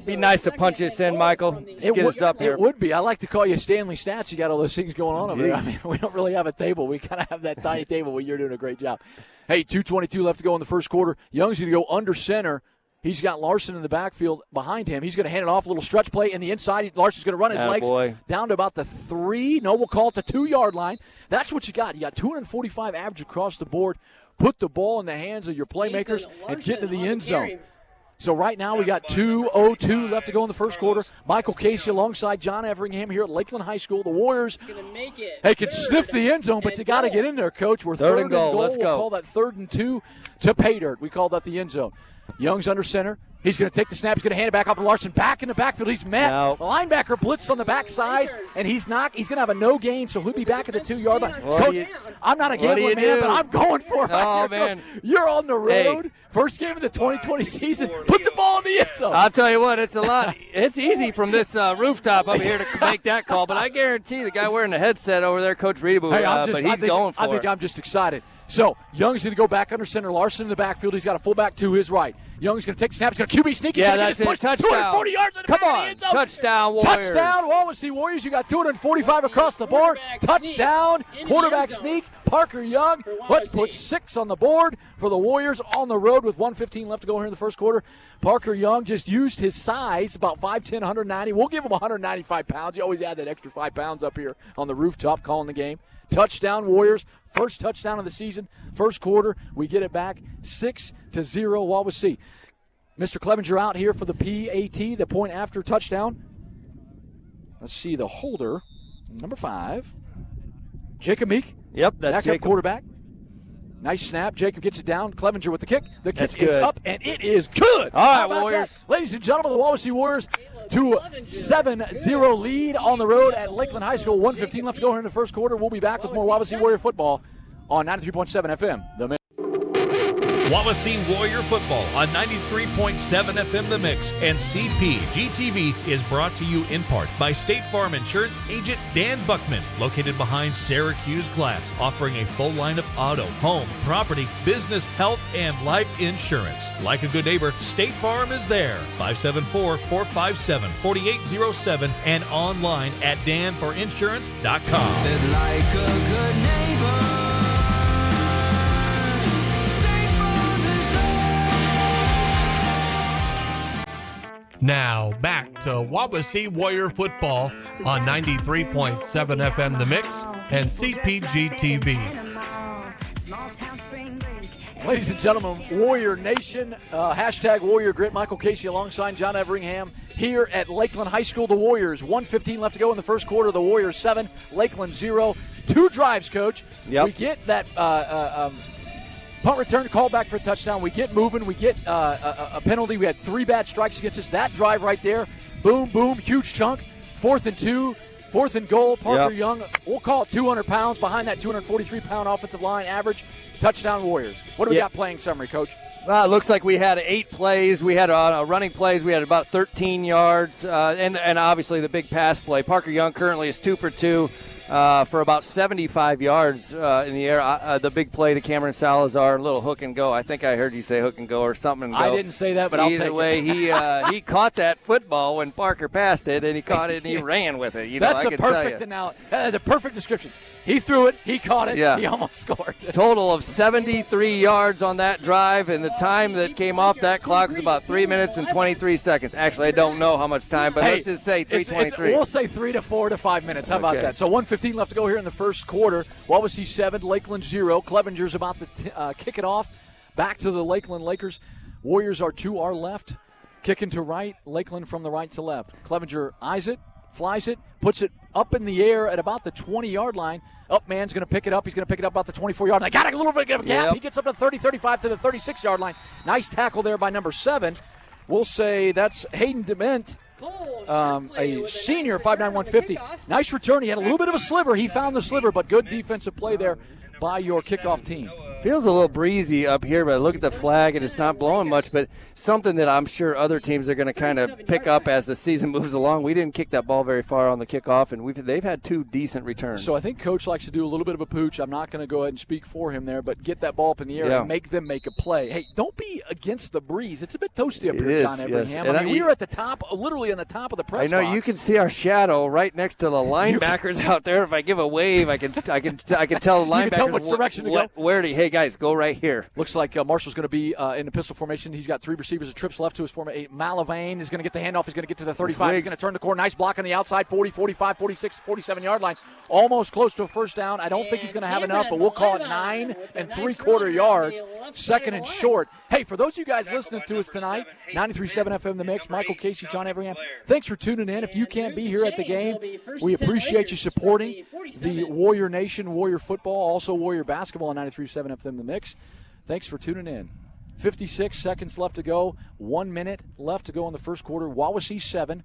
Be nice to punch this in, Michael. Get us up here. It would be. I like to call you Stanley Stats. You got all those things going on over there. I mean, we don't really have a table. We kind of have that tiny table where you're doing a great job. Hey, 2:22 left to go in the first quarter. Young's going to go under center. He's got Larson in the backfield behind him. He's going to hand it off, a little stretch play in the inside. Larson's going to run his legs down to about the 3. No, we'll call it the 2-yard line. That's what you got. You got 245 average across the board. Put the ball in the hands of your playmakers and get into the end zone. So right now we got 2:02 left to go in the first quarter. Michael Casey alongside John Everingham here at Lakeland High School. The Warriors, they can sniff the end zone, but you got to get in there, Coach. We're third and goal. Let's go. We'll call that 3rd and 2 to pay dirt. We call that the end zone. Young's under center. He's going to take the snap. He's going to hand it back off to Larson. Back in the backfield. He's met. The linebacker blitzed on the backside, and he's going to have a no gain, so he'll be back at the 2-yard line. Coach, I'm not a gambling man, but I'm going for it. Oh, man. You're on the road. Hey. First game of the 2020 season. Put the ball in the end zone. I'll tell you what, it's a lot. It's easy from this rooftop up here to make that call, but I guarantee the guy wearing the headset over there, Coach Rebo, but he's going for it. I think I'm just excited. So, Young's going to go back under center. Larson in the backfield. He's got a fullback to his right. Young's going to take snaps. He's going to QB sneak. He's going to get his push. Touchdown. 240 yards in the back of the end zone. Touchdown, Warriors. Touchdown, Wawasee Warriors. You got 245 across the board. Touchdown, quarterback sneak. Parker Young. Let's put 6 on the board for the Warriors on the road with 1:15 left to go here in the first quarter. Parker Young just used his size, about 5'10", 190. We'll give him 195 pounds. You always add that extra 5 pounds up here on the rooftop calling the game. Touchdown, Warriors. First touchdown of the season. First quarter, we get it back 6-0 Wawasee. Mr. Clevenger out here for the PAT, the point after touchdown. Let's see the holder, number 5. Jacob Meek. Yep, that's Jacob. Quarterback. Nice snap. Jacob gets it down. Clevenger with the kick. The kick is up, and it is good. All right, Warriors. That? Ladies and gentlemen, the Wawasee Warriors to 7-0 lead on the road at Lakeland High School. 1:15 left to go here in the first quarter. We'll be back with more Wawasee Warrior football on 93.7 FM. The Wawasee Warrior Football on 93.7 FM The Mix and CPG-TV is brought to you in part by State Farm Insurance agent Dan Buckman, located behind Syracuse Glass, offering a full line of auto, home, property, business, health, and life insurance. Like a good neighbor, State Farm is there. 574-457-4807 and online at danforinsurance.com. Like a good neighbor. Now, back to Wawasee Warrior Football on 93.7 FM The Mix and CPG-TV. Ladies and gentlemen, Warrior Nation, hashtag Warrior Grit. Michael Casey alongside John Everingham here at Lakeland High School. The Warriors, 1:15 left to go in the first quarter. The Warriors 7, Lakeland 0. 2 drives, Coach. Yep. We get that punt return, call back for a touchdown. We get moving. We get a penalty. We had 3 bad strikes against us. That drive right there, boom, boom, huge chunk. 4th and 2, 4th and goal. Parker Young, we'll call it 200 pounds behind that 243-pound offensive line average. Touchdown Warriors. What do we got playing summary, Coach? Well, it looks like we had 8 plays. We had running plays. We had about 13 yards, and obviously the big pass play. Parker Young currently is 2 for 2. for about 75 yards in the air. The big play to Cameron Salazar, a little hook and go. I think I heard you say hook and go or something and go. I didn't say that, but I'll take it. Either way, he caught that football when Parker passed it, and he caught it and he ran with it. That's a perfect analogy. That's a perfect description. He threw it, he caught it, he almost scored. Total of 73 yards on that drive, and the time that came off that clock was about 3 minutes and 23 seconds. Actually, I don't know how much time, but let's just say 3:23. We'll say 3 to 4 to 5 minutes. How about that? So 1:15 left to go here in the first quarter. Wawasee 7, Lakeland 0. Clevenger's about to kick it off. Back to the Lakeland Lakers. Warriors are to our left, kicking to right. Lakeland from the right to left. Clevenger eyes it, flies it, puts it up in the air at about the 20-yard line. Man's going to pick it up. He's going to pick it up about the 24-yard line. Got a little bit of a gap. Yep. He gets up to 30, 35 to the 36-yard line. Nice tackle there by number 7. We'll say that's Hayden Dement, a senior, 5'9", 150. Nice return. He had a little bit of a sliver. He found the sliver, but good defensive play there by your kickoff team. Feels a little breezy up here, but I look at the flag and it's not blowing much, but something that I'm sure other teams are going to kind of pick up as the season moves along. We didn't kick that ball very far on the kickoff, and they've had 2 decent returns. So I think Coach likes to do a little bit of a pooch. I'm not going to go ahead and speak for him there, but get that ball up in the air and make them make a play. Hey, don't be against the breeze. It's a bit toasty up here, John Everingham. Yes. We are at the top, literally on the top of the press box. box. You can see our shadow right next to the linebackers out there. If I give a wave, I can tell the linebackers you can tell which direction to go. Hey, guys, go right here. Looks like Marshall's going to be in the pistol formation. He's got 3 receivers. Trips left to his formation. Malavane is going to get the handoff. He's going to get to the 35. He's going to turn the corner. Nice block on the outside. 40, 45, 46, 47-yard line. Almost close to a first down. I don't think he's going to have enough, but we'll call it 9 3/4 yards. Second and short. Hey, for those of you guys listening to us tonight, 93.7 FM The Mix, Michael Casey, John Everingham, thanks for tuning in. If you can't be here at the game, we appreciate you supporting the Warrior Nation, Warrior Football, also Warrior Basketball on 93.7 FM The Mix. Thanks for tuning in. 56 seconds left to go. 1 minute left to go in the first quarter. Wawasee 7,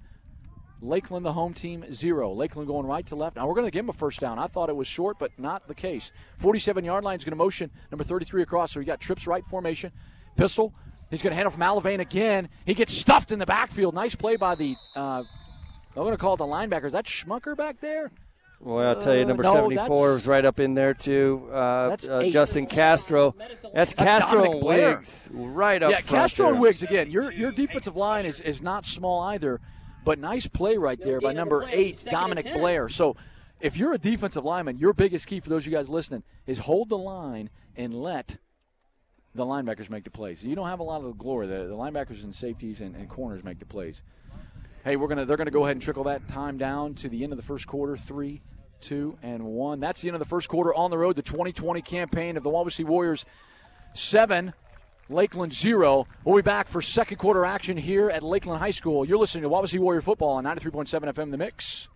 Lakeland, the home team, 0. Lakeland going right to left. Now, we're going to give him a first down. I thought it was short, but not the case. 47-yard line is going to motion number 33 across, so he got trips right formation. Pistol. He's going to hand off Malavane again. He gets stuffed in the backfield. Nice play by the, I'm going to call it the linebacker. Is that Schmucker back there? Well, I'll tell you, number 74 was right up in there, too. Justin Castro. That's Castro and Wiggs right up front. Yeah, Castro there. and Wiggs, again, your defensive line is not small either, but nice play right there by number 8, Dominic Blair. So if you're a defensive lineman, your biggest key for those of you guys listening is hold the line and let the linebackers make the plays. You don't have a lot of the glory. The linebackers and safeties and corners make the plays. Hey, they're gonna go ahead and trickle that time down to the end of the first quarter. 3, 2, and 1. That's the end of the first quarter on the road. The 2020 campaign of the Wawasee Warriors 7, Lakeland 0. We'll be back for second quarter action here at Lakeland High School. You're listening to Wawasee Warrior Football on 93.7 FM The Mix.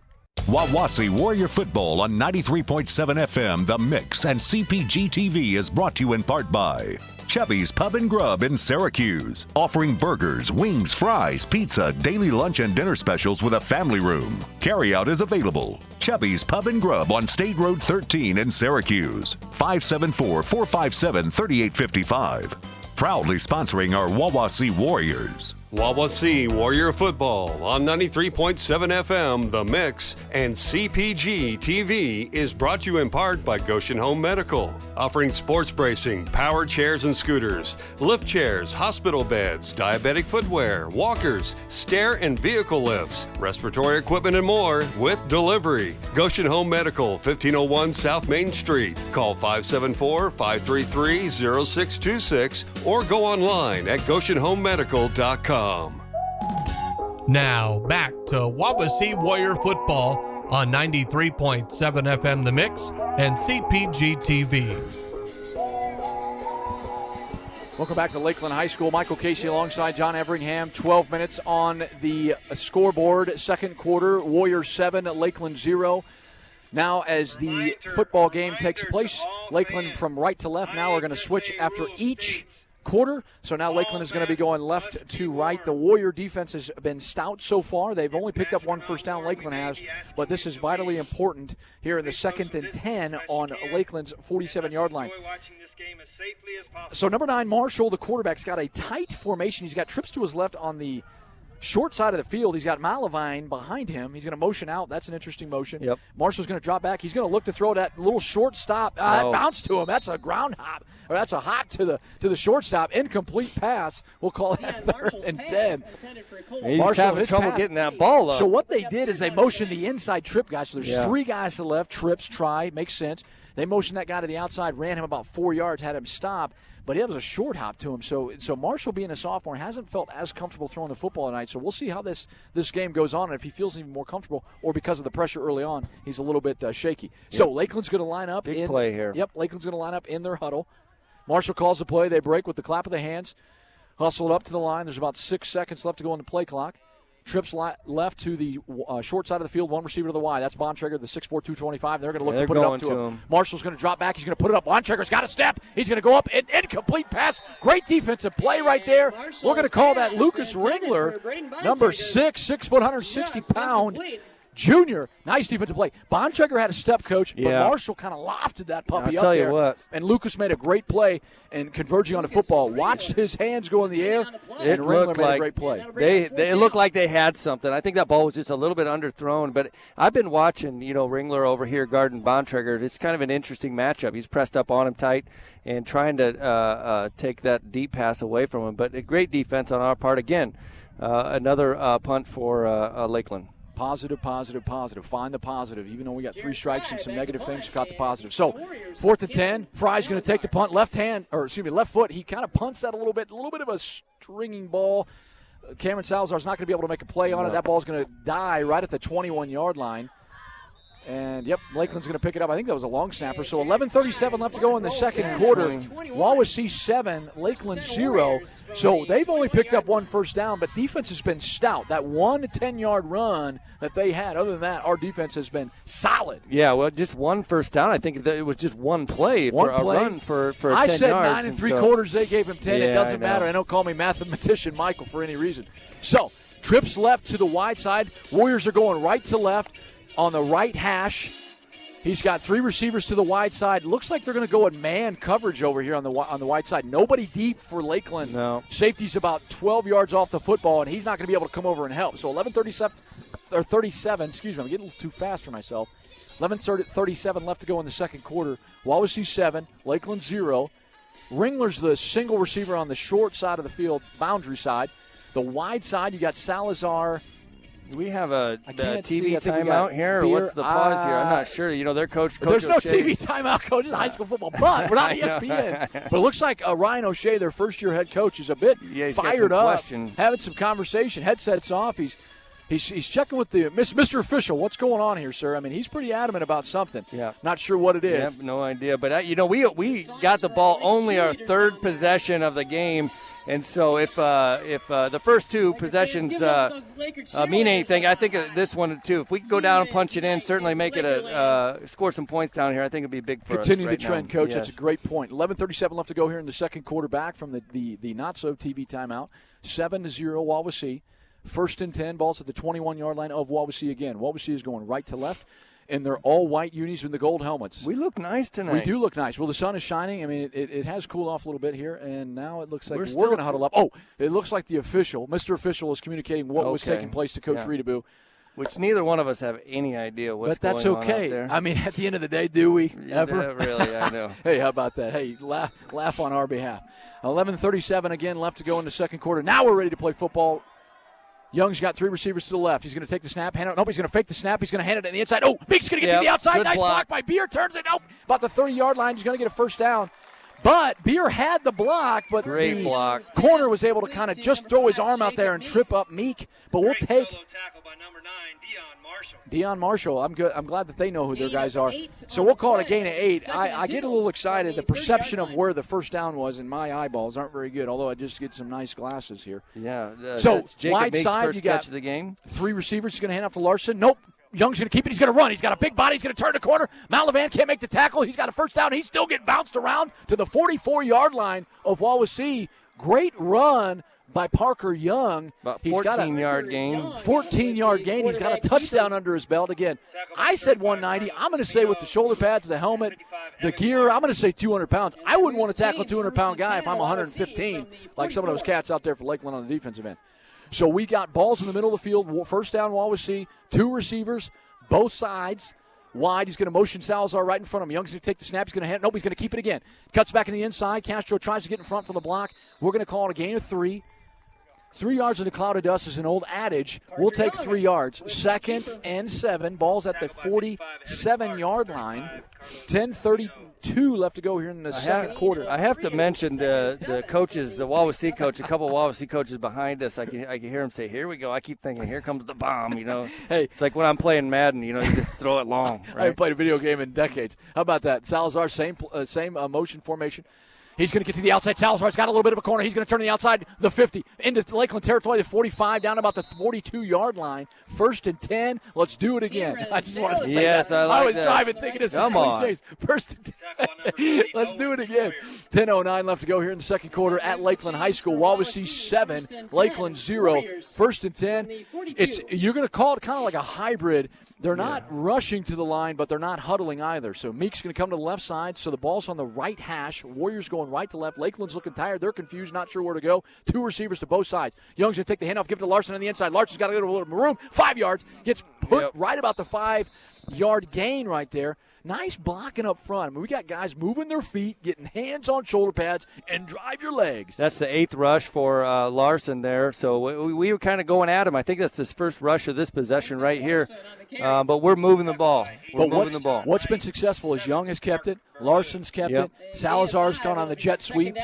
Wawasee Warrior Football on 93.7 FM The Mix and CPG-TV is brought to you in part by Chubby's Pub and Grub in Syracuse, offering burgers, wings, fries, pizza, daily lunch and dinner specials with a family room. Carryout is available. Chubby's Pub and Grub on State Road 13 in Syracuse, 574-457-3855. Proudly sponsoring our Wawasee Warriors. Wawasee Warrior Football on 93.7 FM The Mix and CPG-TV is brought to you in part by Goshen Home Medical, offering sports bracing, power chairs and scooters, lift chairs, hospital beds, diabetic footwear, walkers, stair and vehicle lifts, respiratory equipment and more with delivery. Goshen Home Medical, 1501 South Main Street. Call 574-533-0626 or go online at GoshenHomeMedical.com. Now, back to Wawasee Warrior Football on 93.7 FM The Mix and CPG-TV. Welcome back to Lakeland High School. Michael Casey alongside John Everingham. 12 minutes on the scoreboard. Second quarter, Warriors 7, Lakeland 0. Now, as the football game takes place, Lakeland from right to left. Now we're going to switch after each quarter. So now Lakeland is going to be going left to right. The Warrior defense has been stout so far. They've only picked up 1 first down, Lakeland has, but this is vitally important here in the 2nd and 10 on Lakeland's 47-yard line. So number 9, Marshall, the quarterback's got a tight formation. He's got trips to his left on the short side of the field. He's got Malavine behind him. He's going to motion out. That's an interesting motion. Yep. Marshall's going to drop back. He's going to look to throw that little shortstop. That bounce to him. That's a ground hop. Or that's a hop to the shortstop. Incomplete pass. We'll call that 3rd and 10. He's having trouble getting that ball up. So what they did is they motioned the inside trip guy. So there's 3 guys to the left. Trips, try, makes sense. They motioned that guy to the outside, ran him about 4 yards, had him stop. But it was a short hop to him. So Marshall, being a sophomore, hasn't felt as comfortable throwing the football tonight. So we'll see how this game goes on, and if he feels even more comfortable, or because of the pressure early on, he's a little bit shaky. Yep. So Lakeland's going to line up. Big play here. Yep, Lakeland's going to line up in their huddle. Marshall calls the play. They break with the clap of the hands. Hustled up to the line. There's about 6 seconds left to go on the play clock. Trips left to the short side of the field, one receiver to the Y. That's Bontrager, the 6'4", 225. They're going to look to put it up to him. Marshall's going to drop back. He's going to put it up. Bontrager's got a step. He's going to go up. An incomplete pass. Great defensive play right there. We're going to call that Lucas Ringler, number 6 foot, 160-pound. Junior, nice defensive play. Bontrager had a step, coach, but Marshall kind of lofted that puppy up there. I'll tell you what. And Lucas made a great play and converging on the football. Watched his hands go in the air, and Ringler made a great play. They looked like they had something. I think that ball was just a little bit underthrown, but I've been watching, Ringler over here guarding Bontrager. It's kind of an interesting matchup. He's pressed up on him tight and trying to take that deep pass away from him. But a great defense on our part. Again, another punt for Lakeland. Positive. Find the positive. Even though we got 3 strikes and some negative things, caught the positive. So 4th and 10. Fry's going to take the punt. Left foot. He kind of punts that a little bit of a stringing ball. Cameron Salazar's not going to be able to make a play on it. That ball's going to die right at the 21-yard line. And, Lakeland's going to pick it up. I think that was a long snapper. So 11:37 left to go in the second quarter. Wawasee 7, Lakeland 0. So they've only picked up 1 first down, but defense has been stout. That 1 to 10-yard run that they had, other than that, our defense has been solid. Yeah, well, just 1 first down. I think it was just one play for a run for 10 yards. I said 9 3/4. They gave him 10. It doesn't matter. I don't call me mathematician Michael for any reason. So trips left to the wide side. Warriors are going right to left. On the right hash, he's got 3 receivers to the wide side. Looks like they're going to go in man coverage over here on the wide side. Nobody deep for Lakeland. No. Safety's about 12 yards off the football, and he's not going to be able to come over and help. So 37, excuse me, I'm getting a little too fast for myself. 11:37 left to go in the second quarter. Wawasee 7, Lakeland 0. Ringler's the single receiver on the short side of the field, boundary side. The wide side, you got Salazar. Do we have a TV timeout here, or what's the pause here? I'm not sure. Their coach There's no O'Shea. TV timeout, coach. It's high school football, but we're not ESPN. But it looks like Ryan O'Shea, their first-year head coach, is a bit fired up, having some conversation. Headsets off. He's checking with the Mr. Official. What's going on here, sir? I mean, he's pretty adamant about something. Yeah. Not sure what it is. Yeah, no idea. But, we got the ball only our 3rd possession of the game. And so if the first 2 possessions mean anything, I think this one too. If we can go down and punch it in, certainly make it score some points down here, I think it'd be big for us. Continue the trend, Coach. Yes. That's a great point. 11:37 left to go here in the second quarter. Back from the not so TV timeout. 7-0 Wawasee. 1st and 10. Balls at the 21-yard line of Wawasee again. Wawasee is going right to left. And they're all white unis with the gold helmets. We look nice tonight. We do look nice. Well, the sun is shining. I mean, it has cooled off a little bit here, and now it looks like we're going to huddle up. Oh, it looks like the official, Mr. Official, is communicating what was taking place to Coach Reedaboo. Which neither one of us have any idea what's going on out there. But that's okay. I mean, at the end of the day, do we ever? Yeah, really, I know. Hey, how about that? Hey, laugh on our behalf. 11:37 again left to go in the second quarter. Now we're ready to play football. Young's got 3 receivers to the left. He's going to take the snap, hand it. Nope, he's going to fake the snap. He's going to hand it on the inside. Oh, Meek's going to get to the outside. Nice block by Beer. Turns it. Nope. About the 30-yard line. He's going to get a first down. But Beer had the block, but great block. Corner was able to kind of just throw his arm out there and trip up Meek. But we'll take Deion Marshall. I'm good. I'm glad that they know who their guys are. So we'll call it a gain of 8. I get a little excited. The perception of where the first down was in my eyeballs aren't very good, although I just get some nice glasses here. Yeah. So Jacob wide Meek's side, first you got catch of the game. 3 receivers. He's going to hand off to Larson. Nope. Young's going to keep it. He's going to run. He's got a big body. He's going to turn the corner. Malavan can't make the tackle. He's got a first down. He's still getting bounced around to the 44-yard line of Wawasee. Great run by Parker Young. About 14-yard gain. 14-yard gain. He's got a touchdown under his belt. Again, I said 190. I'm going to say with the shoulder pads, the helmet, the gear, I'm going to say 200 pounds. I wouldn't want to tackle a 200-pound guy if I'm 115, like some of those cats out there for Lakeland on the defensive end. So we got balls in the middle of the field, first down Wawasee, 2 receivers, both sides. Wide, he's going to motion Salazar right in front of him. Young's going to take the snap. He's going to hand. Nope, he's going to keep it again. Cuts back in the inside. Castro tries to get in front from the block. We're going to call it a gain of 3. 3 yards in a cloud of dust is an old adage. We'll take 3 yards. 2nd and 7. Ball's at the 47-yard line. 10:32 left to go here in the second quarter. I have to mention the coaches, the Wawasee coach, a couple of Wawasee coaches behind us. I can hear them say, "Here we go." I keep thinking, "Here comes the bomb." Hey, it's like when I'm playing Madden. You just throw it long. Right? I haven't played a video game in decades. How about that? Salazar, same motion formation. He's going to get to the outside. Salazar's got a little bit of a corner. He's going to turn to the outside, the 50, into Lakeland territory, the 45, down about the 42-yard line. 1st and 10. Let's do it again. I just wanted to say that. I was driving thinking of some cliches. 1st and 10. Let's do it again. 10:09 left to go here in the second quarter at Lakeland High School. Wawasee 7, Lakeland 0. 1st and 10. You're going to call it kind of like a hybrid. They're not rushing to the line, but they're not huddling either. So Meek's going to come to the left side. So the ball's on the right hash. Warriors going right to left. Lakeland's looking tired. They're confused, not sure where to go. 2 receivers to both sides. Young's going to take the handoff, give it to Larson on the inside. Larson's got a little room. 5 yards. Gets put right about the 5-yard gain right there. Nice blocking up front. I mean, we got guys moving their feet, getting hands on shoulder pads, and drive your legs. That's the 8th rush for Larson there. So we were kind of going at him. I think that's his first rush of this possession right here. But we're moving the ball. What's been successful is Young has kept it. Larson's kept it. Salazar's gone on the jet sweep.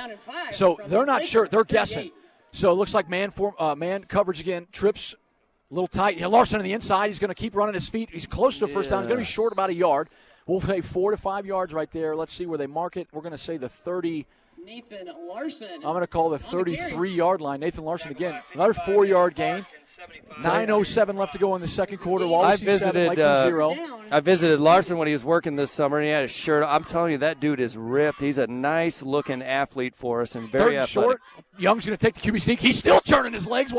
So they're not sure. They're guessing. So it looks like man coverage again. Trips a little tight. Larson on the inside. He's going to keep running his feet. He's close to a first down. He's going to be short about a yard. We'll say 4 to 5 yards right there. Let's see where they mark it. We're going to say the 30. Nathan Larson. I'm going to call the 33-yard line. Nathan Larson again. Another 4-yard gain. 9:07 left to go in the second quarter. Wawasee 7, Lakeland 0. I visited Larson when he was working this summer, and he had a shirt. I'm telling you, that dude is ripped. He's a nice-looking athlete for us and very athletic. Short. Young's going to take the QB sneak. He's still turning his legs.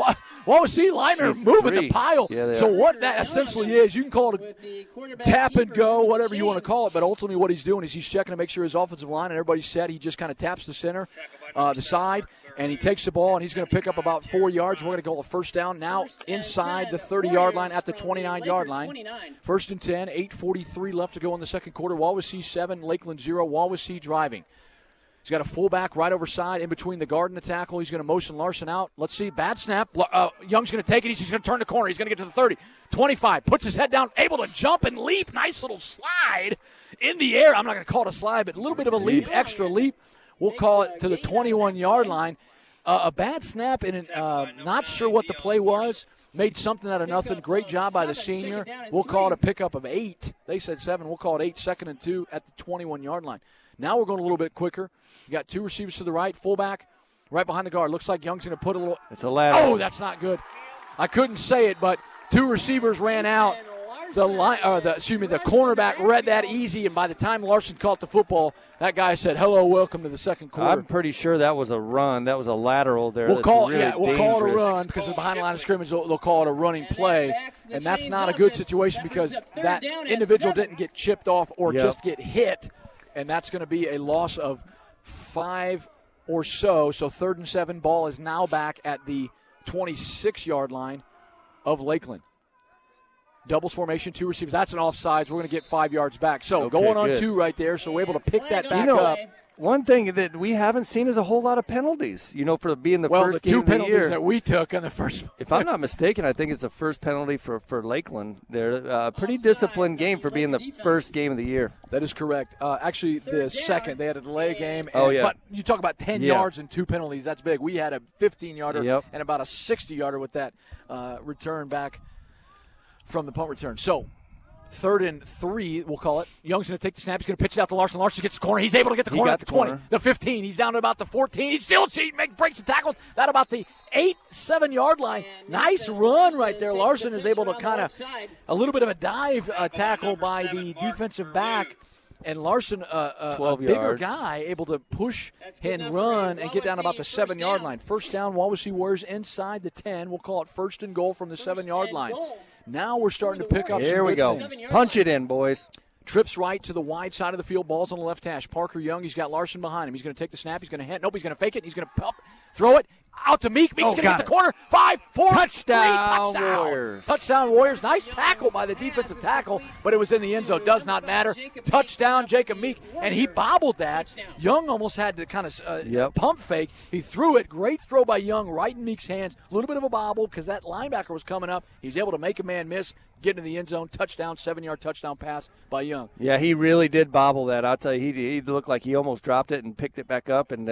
Wawasee linemen moving the pile. Yeah, so what that essentially is, you can call it a tap and go, whatever you want to call it, but ultimately what he's doing is he's checking to make sure his offensive line and everybody's set. He just kind of taps the center, the side, and he takes the ball, and he's going to pick up about 4 yards. We're going to call a first down now inside the 30-yard line at the 29-yard line. 1st and 10, 8:43 left to go in the second quarter. Wawasee 7, Lakeland 0. Wawasee driving. He's got a fullback right over side in between the guard and the tackle. He's going to motion Larson out. Let's see. Bad snap. Young's going to take it. He's just going to turn the corner. He's going to get to the 30. 25. Puts his head down. Able to jump and leap. Nice little slide in the air. I'm not going to call it a slide, but a little bit of a leap, extra leap. We'll call it to the 21-yard line. A bad snap, and not sure what the play was. Made something out of nothing. Great job by the senior. We'll call it a pickup of 8. They said 7. We'll call it 8. 2nd and 2 at the 21-yard line. Now we're going a little bit quicker. You got 2 receivers to the right, fullback right behind the guard. Looks like Young's going to put a little. It's a lateral. Oh, that's not good. I couldn't say it, but 2 receivers ran out. The cornerback read that easy, and by the time Larson caught the football, that guy said, "Hello, welcome to the second quarter." I'm pretty sure that was a run. That was a lateral there. We'll call it a run because they're behind the line of scrimmage. They'll call it a running play, and that's not a good situation because that individual didn't get chipped off or just get hit, and that's going to be a loss of 5 or so. So 3rd and 7, ball is now back at the 26-yard line of Lakeland. Doubles formation, 2 receivers. That's an offsides. We're going to get 5 yards back. So going on 2 right there. So we're able to pick that back up. One thing that we haven't seen is a whole lot of penalties, for being the first game of the year. The 2 penalties that we took on the first. If I'm not mistaken, I think it's the first penalty for Lakeland. They're a pretty disciplined game for being the first game of the year. That is correct. Actually, the second. They had a delay game. But you talk about 10 yards and 2 penalties. That's big. We had a 15-yarder and about a 60-yarder with that return back from the punt return. So 3rd and 3, we'll call it. Young's going to take the snap. He's going to pitch it out to Larson. Larson gets the corner. He's able to get the corner at the 20, the 15. He's down to about the 14. He's still cheating, breaks the tackle. That about the 7-yard line. Nice run right there. Larson is able to kind of a little bit of a dive tackle by the defensive back. And Larson, a bigger guy, able to push and run and get down about the 7-yard line. First down, Wawasee Warriors inside the 10. We'll call it 1st and goal from the 7-yard line. Now we're starting to pick up Here some we go. things. Punch it in, boys. Trips right to the wide side of the field. Ball's on the left hash. Parker Young, he's got Larson behind him. He's going to take the snap. He's going to hit. Nope, he's going to fake it. He's going to throw it. Out to Meek. Meek's going to hit the corner. 5, 4, Touchdown, 3, touchdown. Warriors. Touchdown, Warriors. Nice tackle by the defensive tackle, but it was in the end zone. Does not matter. Touchdown, Jacob Meek. And he bobbled that. Young almost had to kind of pump fake. He threw it. Great throw by Young right in Meek's hands. A little bit of a bobble because that linebacker was coming up. He's able to make a man miss, get in the end zone. Touchdown, 7-yard touchdown pass by Young. Yeah, he really did bobble that. I'll tell you, he looked like he almost dropped it and picked it back up and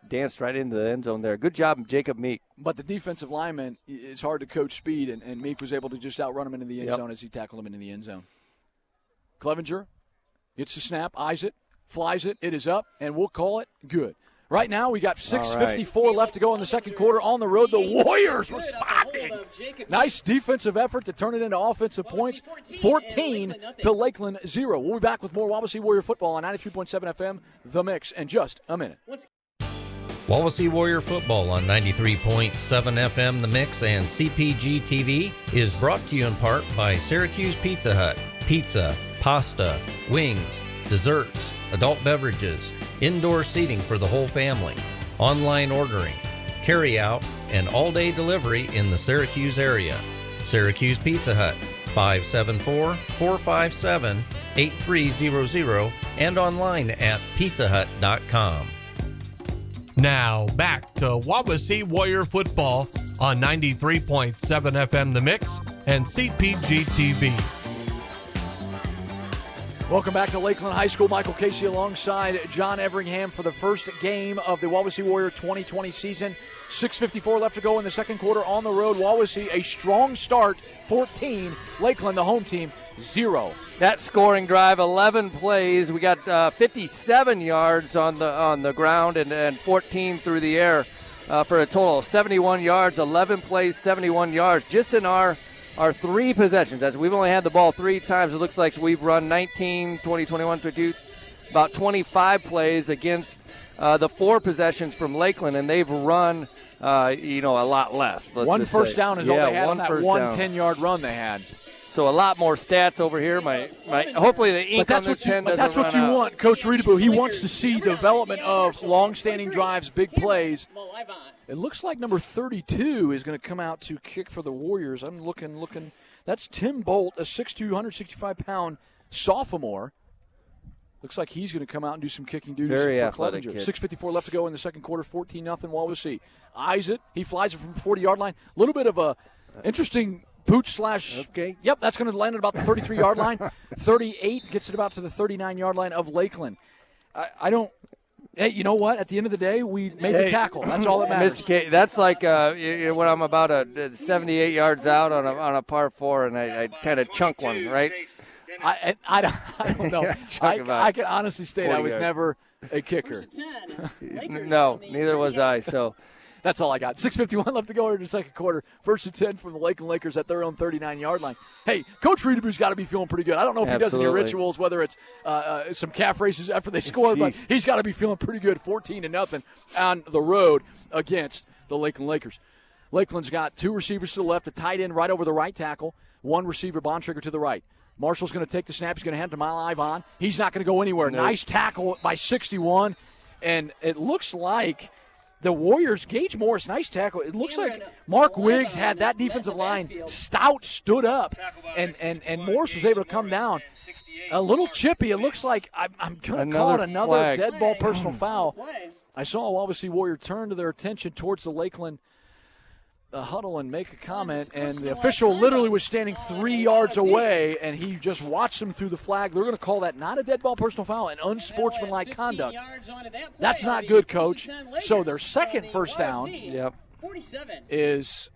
danced right into the end zone there. Good job, Jacob Meek. But the defensive lineman, it's hard to coach speed, and Meek was able to just outrun him into the end zone as he tackled him into the end zone. Clevenger gets the snap, eyes it, flies it. It is up, and we'll call it good. Right now, we got 6:54 left to go in the second quarter on the road. The Warriors responding. Nice defensive effort to turn it into offensive points. 14 to Lakeland 0. We'll be back with more Wawasee Warrior football on 93.7 FM, The Mix, in just a minute. Wawasee Warrior Football on 93.7 FM The Mix and CPG-TV is brought to you in part by Syracuse Pizza Hut. Pizza, pasta, wings, desserts, adult beverages, indoor seating for the whole family, online ordering, carry-out, and all-day delivery in the Syracuse area. Syracuse Pizza Hut, 574-457-8300 and online at pizzahut.com. Now, back to Wawasee Warrior Football on 93.7 FM The Mix and CPG-TV. Welcome back to Lakeland High School. Michael Casey alongside John Everingham for the first game of the Wawasee Warrior 2020 season. 6:54 left to go in the second quarter on the road. Wawasee, a strong start, 14. Lakeland, the home team, 0. That scoring drive, 11 plays. We got 57 yards on the ground and 14 through the air for a total of 71 yards, 11 plays, 71 yards. Just in our 3 possessions, as we've only had the ball 3 times, it looks like we've run 19, 20, 21, 22, about 25 plays against the 4 possessions from Lakeland, and they've run, a lot less. One first down is all they had on that 10-yard run they had. So a lot more stats over here. Hopefully the ink on this pen doesn't run out. But that's what you want, Coach Reedaboo. He wants to see development of long-standing drives, big plays. It looks like number 32 is going to come out to kick for the Warriors. I'm looking. That's Tim Bolt, a 6'2", 165-pound sophomore. Looks like he's going to come out and do some kicking duties for Clevenger. 6:54 left to go in the second quarter, 14-0 Wawasee. Eyes it. He flies it from the 40-yard line. A little bit of a interesting pooch slash. Okay. Yep, that's going to land at about the 33-yard line. 38 gets it about to the 39-yard line of Lakeland. I don't. Hey, you know what? At the end of the day, we made the tackle. That's all that matters. Mr. K, that's like when I'm about 78 yards out on a par 4, and I kind of chunk one, right? I don't know. I can honestly state I was never a kicker. No, neither was I. So that's all I got. 6:51 left to go in the second quarter. 1st and 10 from the Lakeland Lakers at their own 39-yard line. Hey, Coach Reedaboo's got to be feeling pretty good. I don't know if he does any rituals, whether it's some calf races after they score, but he's got to be feeling pretty good. 14-0 on the road against the Lakeland Lakers. Lakeland's got 2 receivers to the left, a tight end right over the right tackle, 1 receiver, Bontrager, to the right. Marshall's going to take the snap. He's going to hand it to Mile Ivan. He's not going to go anywhere. No. Nice tackle by 61, and it looks like the Warriors, Gage Morris, nice tackle. It looks like Mark Wiggs had that defensive line stout, stood up, and Morris was able to come down. A little chippy. It looks like I'm going to call it another dead ball personal foul. I saw a Wawasee Warrior turn to their attention towards the Lakeland huddle and make a comment, and the official literally was standing 3 yards away, and he just watched him through the flag. They're going to call that not a dead ball personal foul, an unsportsmanlike conduct. That's not good, Coach. So their second first down is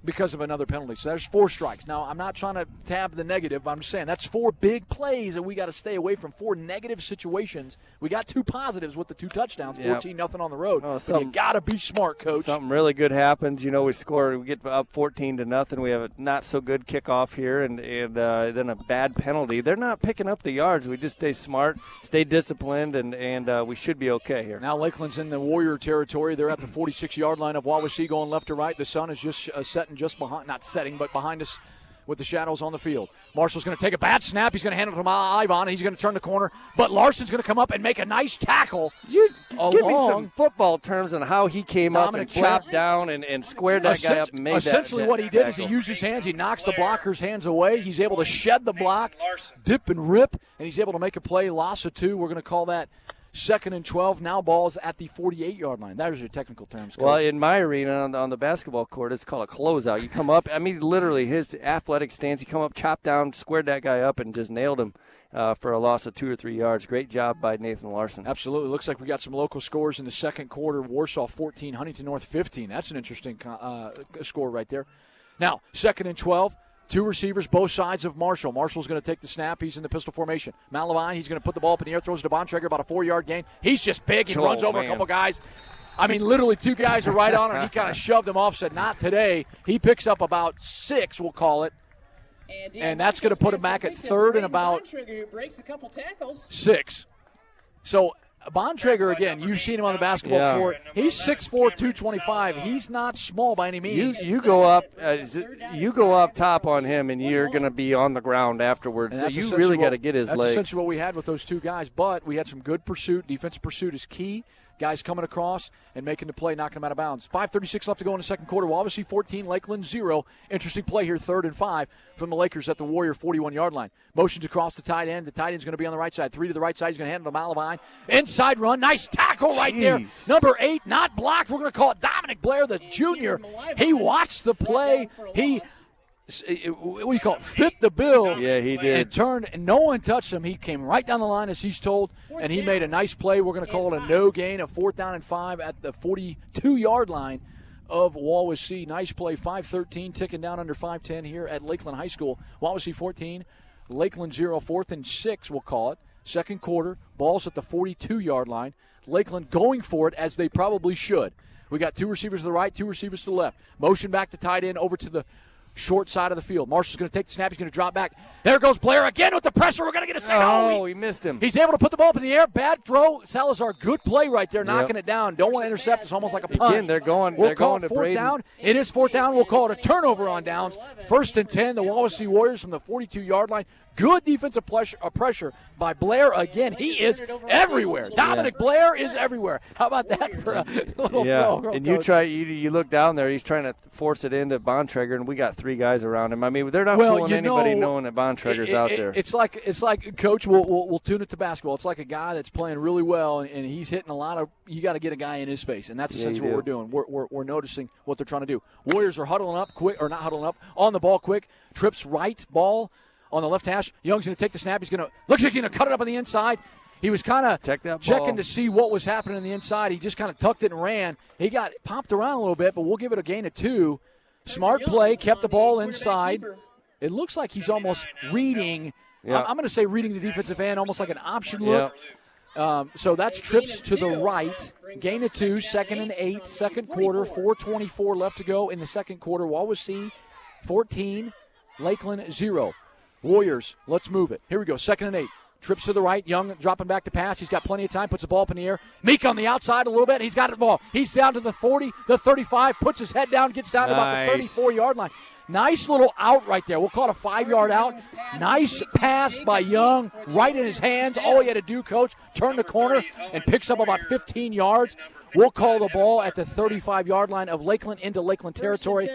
because of another penalty. So there's 4 strikes. Now, I'm not trying to tab the negative, but I'm just saying that's 4 big plays that we got to stay away from, 4 negative situations. We got 2 positives with the 2 touchdowns, 14-0 on the road. But you got to be smart, Coach. Something really good happens. We we get up 14-0. We have a not so good kickoff here, and then a bad penalty. They're not picking up the yards. We just stay smart, stay disciplined, and we should be okay here. Now Lakeland's in the Warrior territory. They're at the 46-yard line of Wawasee, going left to right. The sun is just setting just behind, not setting, but behind us with the shadows on the field. Marshall's going to take a bad snap. He's going to hand it to Ivan. He's going to turn the corner. But Larson's going to come up and make a nice tackle. Give me some football terms on how he came up and chopped down and squared that guy up and made essentially what he did is he used his hands. He knocks the blocker's hands away. He's able to shed the block, dip and rip, and he's able to make a play. Loss of 2. We're going to call that 2nd and 12. Now ball's at the 48-yard line. That is your technical terms, Coach. Well, in my arena on the basketball court, it's called a closeout. You come up, I mean, literally his athletic stance, he come up, chopped down, squared that guy up, and just nailed him for a loss of 2 or 3 yards. Great job by Nathan Larson. Absolutely. Looks like we got some local scores in the second quarter. Warsaw 14, Huntington North 15. That's an interesting score right there. Now, 2nd and 12. 2 receivers, both sides of Marshall. Marshall's going to take the snap. He's in the pistol formation. Malavine, he's going to put the ball up in the air, throws it to Bontrager, about a 4-yard gain. He's just big. He runs over a couple guys. I mean, literally 2 guys are right on him. He kind of shoved him off, said, not today. He picks up about 6, we'll call it. And that's going to put him back at 3rd and about 6. So Bontrager, again, you've seen him on the basketball court. He's 6'4", 225. He's not small by any means. You go up top on him, and you're going to be on the ground afterwards. So you really got to get his legs. That's essentially what we had with those 2 guys. But we had some good pursuit. Defensive pursuit is key. Guys coming across and making the play, knocking them out of bounds. 5:36 left to go in the second quarter. Wawasee 14, Lakeland 0. Interesting play here, 3rd and 5 from the Lakers at the Warrior 41-yard line. Motions across the tight end. The tight end's going to be on the right side. 3 to the right side. He's going to hand it to Malavine. Inside run. Nice tackle right there. Number 8, not blocked. We're going to call it Dominic Blair, the junior. He watched the play. He, what do you call it, fit the bill. Yeah, he did. And turned, and no one touched him. He came right down the line as he's told, and he made a nice play. We're going to call it a no gain, a 4th down and 5 at the 42-yard line of Wawasee. Nice play, 5:13, ticking down under 5:10 here at Lakeland High School. Wawasee 14, Lakeland 0, 4th and 6, we'll call it. Second quarter, ball's at the 42-yard line. Lakeland going for it as they probably should. We got 2 receivers to the right, 2 receivers to the left. Motion back to tight end over to the short side of the field. Marshall's going to take the snap. He's going to drop back. There goes Blair again with the pressure. We're going to get a second. Oh, he missed him. He's able to put the ball up in the air. Bad throw. Salazar, good play right there, knocking it down. Don't want to intercept. It's almost like a punt. Again, they're going we'll call it to 4th down. It is 4th down. We'll call it a turnover on downs. 1st and 10. The Wawasee Warriors from the 42-yard line. Good defensive pressure by Blair again. He is everywhere. Dominic Blair is everywhere. How about that for a little throw? And you look down there. He's trying to force it into Bontrager, and we got 3 guys around him. I mean, they're not fooling anybody knowing that Bontrager's out there. It's like Coach will tune it to basketball. It's like a guy that's playing really well, and he's hitting a lot of. You got to get a guy in his face, and that's essentially what we're doing. We're noticing what they're trying to do. Warriors are huddling up quick, or not huddling up, on the ball quick. Trips right, ball on the left hash. Young's going to take the snap. Looks like he's going to cut it up on the inside. He was kind of checking to see what was happening on the inside. He just kind of tucked it and ran. He got popped around a little bit, but we'll give it a gain of 2. Smart play, kept the ball inside. It looks like he's almost reading. I'm going to say reading the defensive end, almost like an option look. So that's trips to the right. Gain of 2, 2nd and 8, second quarter, 4:24 left to go in the second quarter. Wawasee 14, Lakeland 0. Warriors, let's move it. Here we go, 2nd and 8. Trips to the right. Young dropping back to pass. He's got plenty of time. Puts the ball up in the air. Meek on the outside a little bit. He's got the ball. He's down to the 40, the 35. Puts his head down. Gets down to about the 34-yard line. Nice little out right there. We'll call it a 5-yard out. Nice pass by Young. Right in his hands. All he had to do, Coach, turn the corner and picks up about 15 yards. We'll call the ball at the 35-yard line of Lakeland into Lakeland territory.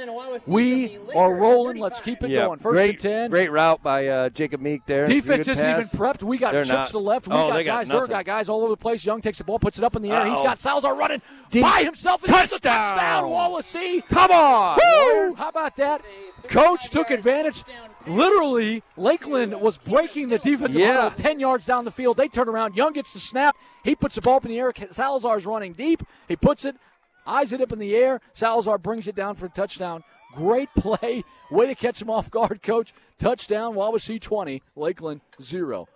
We are rolling. Let's keep it going. First and 10. Great route by Jacob Meek there. Defense isn't even prepped. We got trips to the left. We got guys all over the place. Young takes the ball, puts it up in the air. He's got Salazar running by himself. Touchdown, Wawasee. Come on. Woo! How about that? Coach took advantage. Literally, Lakeland was breaking the defensive huddle 10 yards down the field. They turn around. Young gets the snap. He puts the ball up in the air. Salazar's running deep. He puts it, eyes it up in the air. Salazar brings it down for a touchdown. Great play. Way to catch him off guard, Coach. Touchdown, Wawasee 20, Lakeland 0.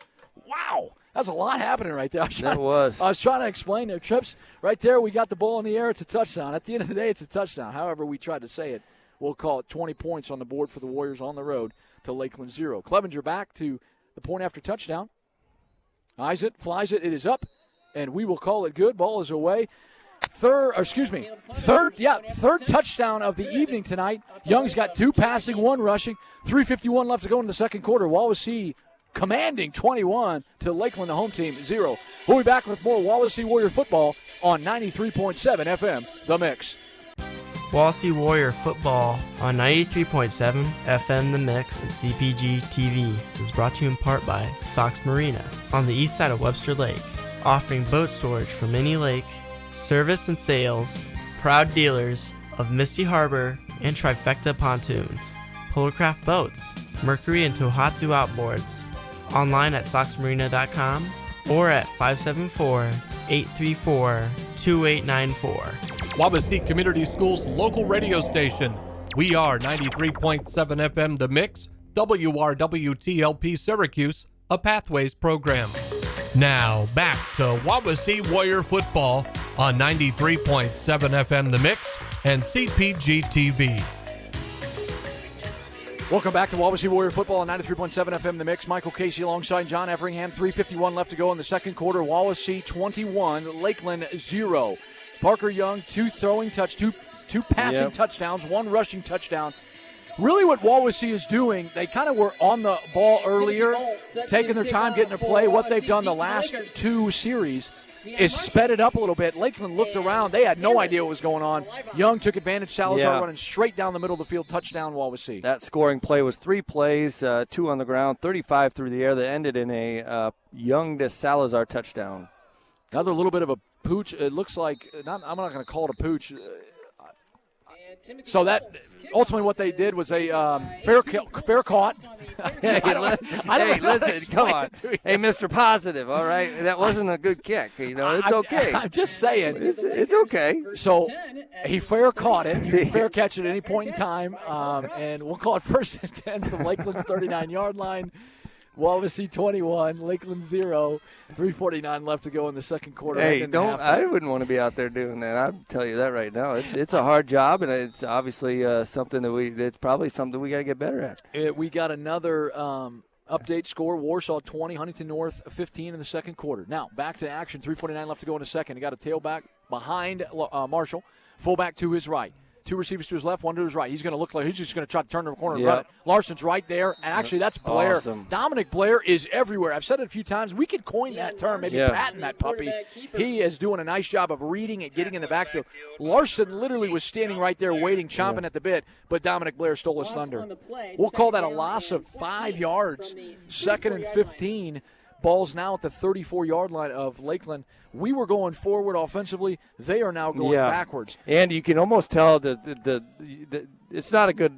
Wow. That's a lot happening right there. I was trying to explain the trips. Right there, we got the ball in the air. It's a touchdown. At the end of the day, it's a touchdown. However we tried to say it, we'll call it 20 points on the board for the Warriors on the road to Lakeland 0. Clevenger back to the point after touchdown. Eyes it, flies it. It is up, and we will call it good. Ball is away. third touchdown of the evening tonight. Young's got 2 passing, 1 rushing, 3:51 left to go in the second quarter. Wawasee commanding 21 to Lakeland, the home team, 0. We'll be back with more Wawasee Warrior football on 93.7 FM, The Mix. Wawasee Warrior Football on 93.7 FM The Mix and CPG-TV is brought to you in part by Sox Marina on the east side of Webster Lake, offering boat storage from any lake, service and sales, proud dealers of Misty Harbor and Trifecta Pontoons, Polarcraft Boats, Mercury and Tohatsu Outboards, online at soxmarina.com or at 574-834-2894. Wawasee Community Schools local radio station. We are 93.7 FM The Mix, WRWTLP Syracuse, a Pathways program. Now back to Wawasee Warrior Football on 93.7 FM The Mix and CPG-TV. Welcome back to Wawasee Warrior Football on 93.7 FM The Mix. Michael Casey alongside John Everingham. 3:51 left to go in the second quarter. Wawasee 21, Lakeland 0. Parker Young, 2 passing touchdowns, 1 rushing touchdown. Really what Wawasee is doing, they kind of were on the ball earlier, taking their time, getting their play. What they've done the last 2 series is sped it up a little bit. Lakeland looked around. They had no idea what was going on. Young took advantage. Salazar running straight down the middle of the field. Touchdown, Wawasee. That scoring play was 3 plays, 2 on the ground, 35 through the air that ended in a Young to Salazar touchdown. Another little bit of a pooch. It looks like, I'm not going to call it a pooch. So that ultimately what they did was a fair caught. Hey, listen, come on. Hey, Mr. Positive, all right? That wasn't a good kick. It's okay. I'm just saying. It's okay. So he fair caught it. You can fair catch it at any point in time. And we'll call it 1st and 10 from Lakeland's 39-yard line. Wawasee 21, Lakeland 0, 3:49 left to go in the second quarter. Hey, I wouldn't want to be out there doing that. I'll tell you that right now. It's a hard job, and it's obviously something it's probably something we got to get better at. We got another update score. Warsaw 20, Huntington North 15 in the second quarter. Now, back to action. 3:49 left to go in the second. He got a tailback behind Marshall, fullback to his right. 2 receivers to his left, 1 to his right. He's going to look like he's just going to try to turn the corner and run it. Larson's right there, and actually that's Blair. Awesome. Dominic Blair is everywhere. I've said it a few times. We could coin that term, maybe patent that puppy. He is doing a nice job of reading and getting in the backfield. Larson literally was standing right there waiting, chomping at the bit, but Dominic Blair stole his thunder. We'll call that a loss of 5 yards. 2nd and 15. Ball's now at the 34-yard line of Lakeland. We were going forward offensively. They are now going backwards. And you can almost tell that it's not a good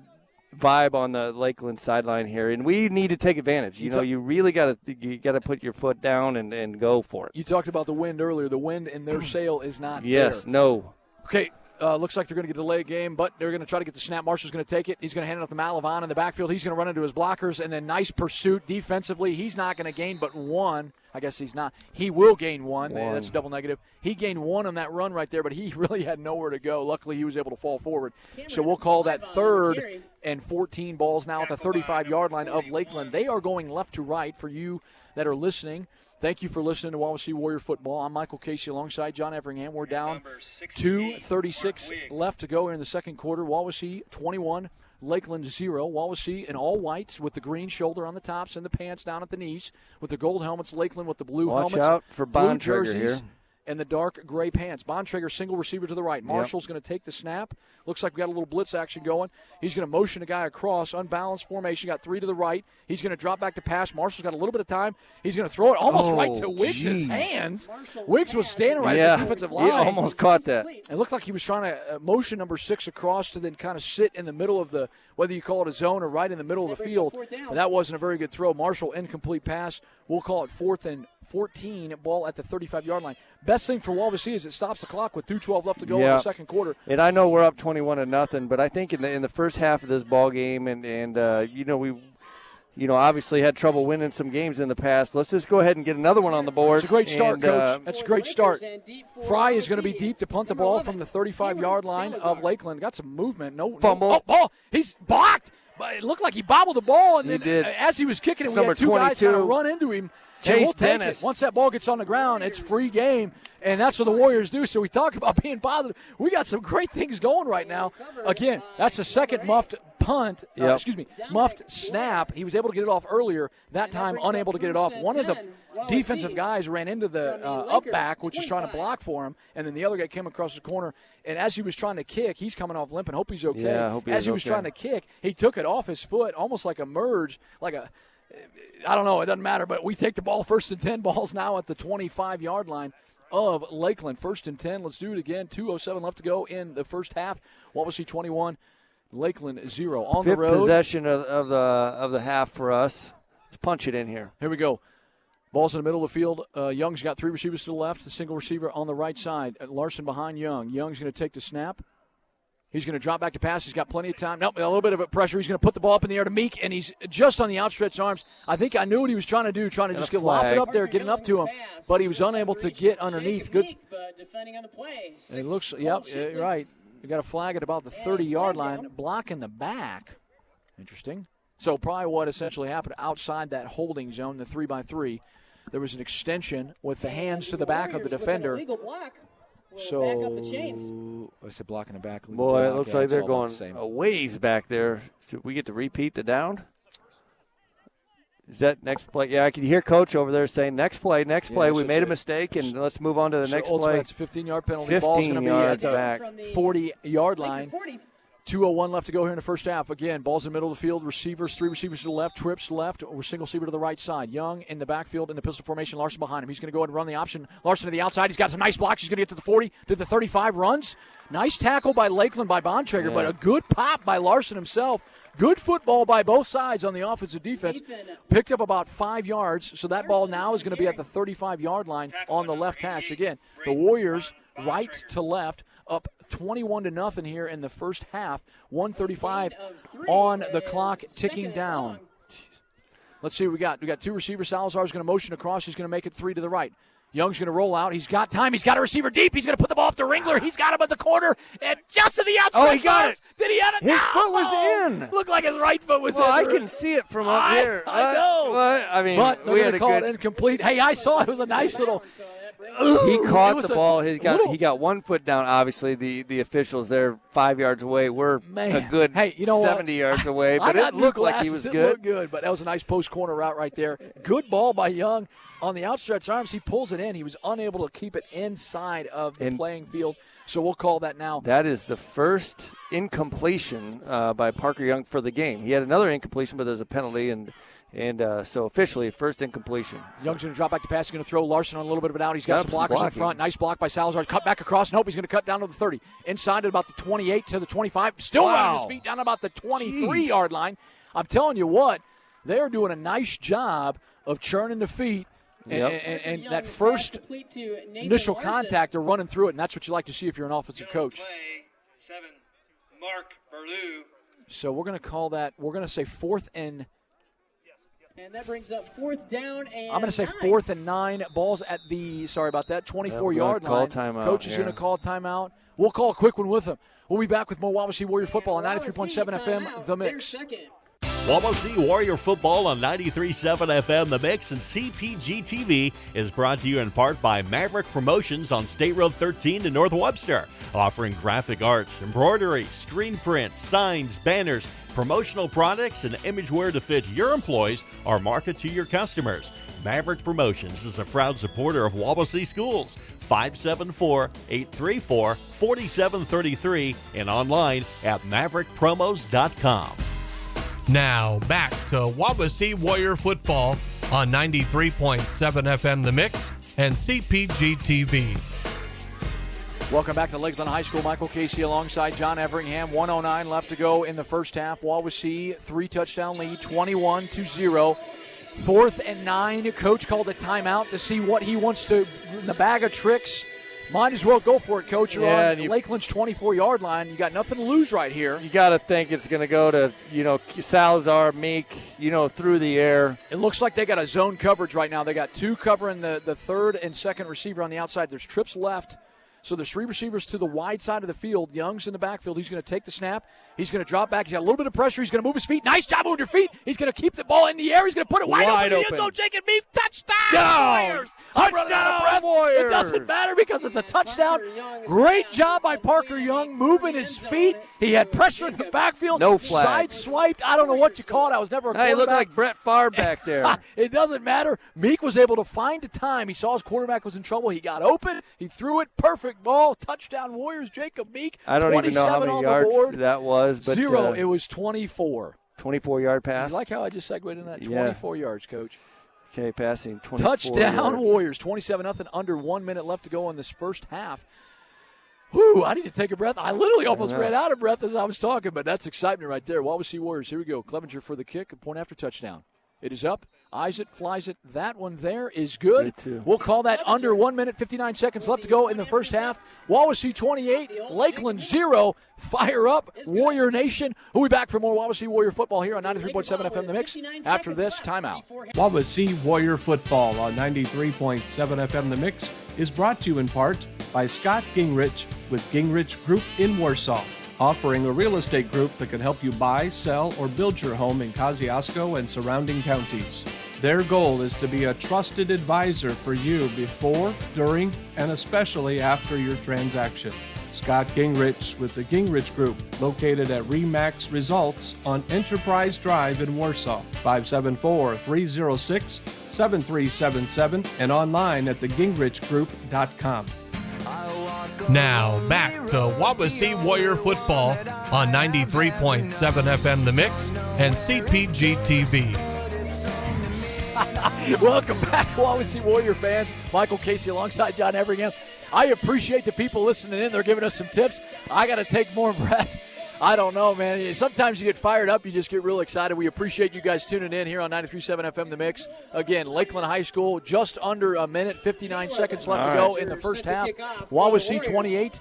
vibe on the Lakeland sideline here, and we need to take advantage. You really got to put your foot down and go for it. You talked about the wind earlier. The wind in their sail is not there. Yes, no. Okay. Looks like they're going to get a delay game, but they're going to try to get the snap. Marshall's going to take it. He's going to hand it off to Malavon in the backfield. He's going to run into his blockers, and then nice pursuit defensively. He's not going to gain but 1. I guess he's not. He will gain 1. That's a double negative. He gained 1 on that run right there, but he really had nowhere to go. Luckily, he was able to fall forward. So we'll call that 3rd and 14. Balls now at the 35-yard line of Lakeland. They are going left to right for you that are listening. Thank you for listening to Wawasee Warrior Football. I'm Michael Casey alongside John Everingham. We're down 2:36 left to go here in the second quarter. Wawasee 21, Lakeland 0. Wawasee in all whites with the green shoulder on the tops and the pants down at the knees with the gold helmets. Lakeland with the blue helmets. Watch out for blue Bontrager jerseys here. And the dark gray pants. Bontrager single receiver to the right. Marshall's going to take the snap. Looks like we got a little blitz action going. He's going to motion a guy across. Unbalanced formation. Got 3 to the right. He's going to drop back to pass. Marshall's got a little bit of time. He's going to throw it almost right to Wiggs' hands. Wiggs was standing right at the defensive line. He almost caught that. It looked like he was trying to motion number 6 across to then kind of sit in the middle of the, whether you call it a zone or right in the middle of the field. But that wasn't a very good throw. Marshall, incomplete pass. We'll call it 4th and 14. Ball at the 35-yard line. Best thing for Wawasee is it stops the clock with 2:12 left to go in the second quarter. And I know we're up 21-0, but I think in the first half of this ball game, and we obviously had trouble winning some games in the past. Let's just go ahead and get another one on the board. It's a great start, Coach. That's a great start. Fry is going to be deep to punt the ball from the 35-yard line of Lakeland. Got some movement. No fumble. Oh, ball. He's blocked But it looked like he bobbled the ball, and He then did. as he was kicking it, we Number had two guys kind 22. of run into him. Chase And we'll take Dennis. it. Once that ball gets on the ground, it's free game, and that's what the Warriors do. So we talk about being positive. We got some great things going right now. Again, that's the second muffed punt. Yep. Muffed snap. He was able to get it off earlier. That time, unable to get it off. One of the defensive guys ran into the up back, which is trying to block for him, and then the other guy came across the corner. And as he was trying to kick, he's coming off limp, and hope he's okay. Yeah, I hope he as is he was okay. trying to kick, he took it off his foot, almost like a merge, like a. I don't know. It doesn't matter, but we take the ball 1st and 10. Ball's now at the 25-yard line of Lakeland. 1st and 10. Let's do it again. 2:07 left to go in the first half. Wawasee 21, Lakeland 0. On Fifth the road. possession of the half for us. Let's punch it in here. Here we go. Ball's in the middle of the field. Young's got 3 receivers to the left, a single receiver on the right side. Larson behind Young. Young's going to take the snap. He's going to drop back to pass. He's got plenty of time. Nope, a little bit of a pressure. He's going to put the ball up in the air to Meek, and he's just on the outstretched arms. I think I knew what he was trying to do, trying to just get loft it up there, getting up to him, but he was unable to get underneath. Good. Defending on the play. It looks, yep, right. We got a flag at about the 30-yard line, blocking the back. Interesting. So probably what essentially happened outside that holding zone, the 3x3, there was an extension with the hands to the back of the defender. So, I said blocking the back. Boy, it looks like they're going the a ways back there. So we get to repeat the down? Is that next play? Yeah, I can hear Coach over there saying, next play. We made a mistake, and let's move on to the next play. It's a 15-yard penalty. Ball's going to be at the 40-yard line. 2:01 left to go here in the first half. Again, ball's in the middle of the field. Receivers, 3 receivers to the left. Trips left. Or single receiver to the right side. Young in the backfield in the pistol formation. Larson behind him. He's going to go ahead and run the option. Larson to the outside. He's got some nice blocks. He's going to get to the 40, to the 35. Runs. Nice tackle by Lakeland by Bontrager, but a good pop by Larson himself. Good football by both sides on the offensive defense. Picked up about 5 yards, so that ball now is going to be at the 35-yard line on the left hash. Again, the Warriors right to left, up 21-0 here in the first half. 1:35 on the clock, ticking down. Let's see what we got. We got 2 receivers. Salazar's going to motion across. He's going to make it 3 to the right. Young's going to roll out. He's got time. He's got a receiver deep. He's going to put the ball off to Ringler. He's got him at the corner. And just to the outside. Oh, he got it. Did he have it? His foot was in. Looked like his right foot was in. I can see it from up here. I know. What? I mean, but we had a call good. it incomplete. Hey, I saw it. It was a nice little. He caught the ball. He got 1 foot down. Obviously, the officials there 5 yards away. We're a good 70 yards away, but it looked like he was good. It looked good, but that was a nice post corner route right there. Good ball by Young on the outstretched arms. He pulls it in. He was unable to keep it inside of the playing field, so we'll call that now. That is the first incompletion by Parker Young for the game. He had another incompletion, but there's a penalty, and so officially first incompletion. Young's going to drop back to pass. He's going to throw Larson on a little bit of it out. He's got some blockers in front. Nice block by Salazar. Cut back across. Nope, he's going to cut down to the 30. Inside at about the 28 to the 25. Still running his feet down about the 23-yard line. I'm telling you what, they're doing a nice job of churning the feet. And that first initial contact, they're running through it, and that's what you like to see if you're an offensive coach. 7, Mark Berlew. So we're going to call that, we're going to say 4th and that brings up 4th down and I'm going to say 4th and 9. Ball's at the, 24-yard line. Coach is going to call timeout. We'll call a quick one with him. We'll be back with more Wawasee Warrior Football on 93.7 FM, The Mix. Wawasee Warrior Football on 93.7 FM The Mix and CPG-TV is brought to you in part by Maverick Promotions on State Road 13 to North Webster, offering graphic art, embroidery, screen print, signs, banners, promotional products, and image wear to fit your employees or market to your customers. Maverick Promotions is a proud supporter of Wawasee Schools. 574-834-4733 and online at maverickpromos.com. Now back to Wawasee Warrior Football on 93.7 FM The Mix and CPG-TV. Welcome back to Lakeland High School. Michael Casey alongside John Everingham. 1:09 left to go in the first half. Wawasee 3-touchdown lead, 21-0. 4th and 9. Coach called a timeout to see what he wants to, in the bag of tricks. Might as well go for it, Coach. You're on Lakeland's 24-yard line. You got nothing to lose right here. You got to think it's going to go to, Salazar, Meek, through the air. It looks like they got a zone coverage right now. They got 2 covering the 3rd and 2nd receiver on the outside. There's trips left So there's 3 receivers to the wide side of the field. Young's in the backfield. He's going to take the snap. He's going to drop back. He's got a little bit of pressure. He's going to move his feet. Nice job moving your feet. He's going to keep the ball in the air. He's going to put it wide open in the end zone. Jacob Meef, touchdown! Warriors! I'm running out of breath. Warriors! It doesn't matter because it's a touchdown. Great job by Parker Young moving his feet. He had pressure in the backfield. No flag. Side-swiped. I don't know what you call it. I was never a quarterback. He looked like Brett Favre back there. It doesn't matter. Meek was able to find the time. He saw his quarterback was in trouble. He got open. He threw it. Perfect ball. Touchdown Warriors. Jacob Meek. I don't even know how many yards that was. But 0. It was 24. 24-yard pass. You like how I just segued into that? 24 yards, Coach. Okay, passing 24 Touchdown yards. Warriors. 27-0. Under 1 minute left to go in this first half. Whew, I need to take a breath. I literally almost ran out of breath as I was talking, but that's excitement right there. Wawasee Warriors, here we go. Clevenger for the kick, a point after touchdown. It is up, eyes it, flies it. That one there is good. We'll call that under 1 minute, 59 seconds left to go in the first half. Wawasee 28, Lakeland 0. Fire up, Warrior Nation. We'll be back for more Wawasee Warrior Football here on 93.7 FM The Mix after this timeout. Wawasee Warrior Football on 93.7 FM The Mix is brought to you in part by Scott Gingrich with Gingrich Group in Warsaw, offering a real estate group that can help you buy, sell, or build your home in Kosciuszko and surrounding counties. Their goal is to be a trusted advisor for you before, during, and especially after your transaction. Scott Gingrich with the Gingrich Group, located at RE/MAX Results on Enterprise Drive in Warsaw, 574-306-7377, and online at thegingrichgroup.com. Now, back to Wawasee Warrior Football on 93.7 FM The Mix and CPG-TV. Welcome back, Wawasee Warrior fans. Michael Casey alongside John Everingham. I appreciate the people listening in. They're giving us some tips. I got to take more breath. I don't know, man. Sometimes you get fired up. You just get real excited. We appreciate you guys tuning in here on 93.7 FM The Mix. Again, Lakeland High School, just under a minute, 59 seconds left to go in the first half. Wawasee 28.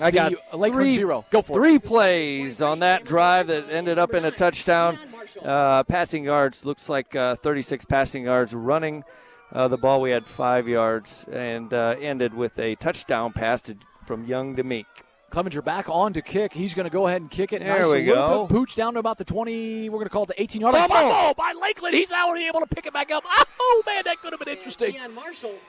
I got Lakeland 0. Go for it. 3 plays on that drive that ended up in a touchdown. Passing yards, looks like 36 passing yards. Running the ball, we had 5 yards and ended with a touchdown pass from Young to Meek. Clevenger back on to kick. He's going to go ahead and kick it. There we go. Pooch down to about the 20. We're going to call it the 18-yard line. Fumble by Lakeland. He's already able to pick it back up. Oh, man, that could have been interesting.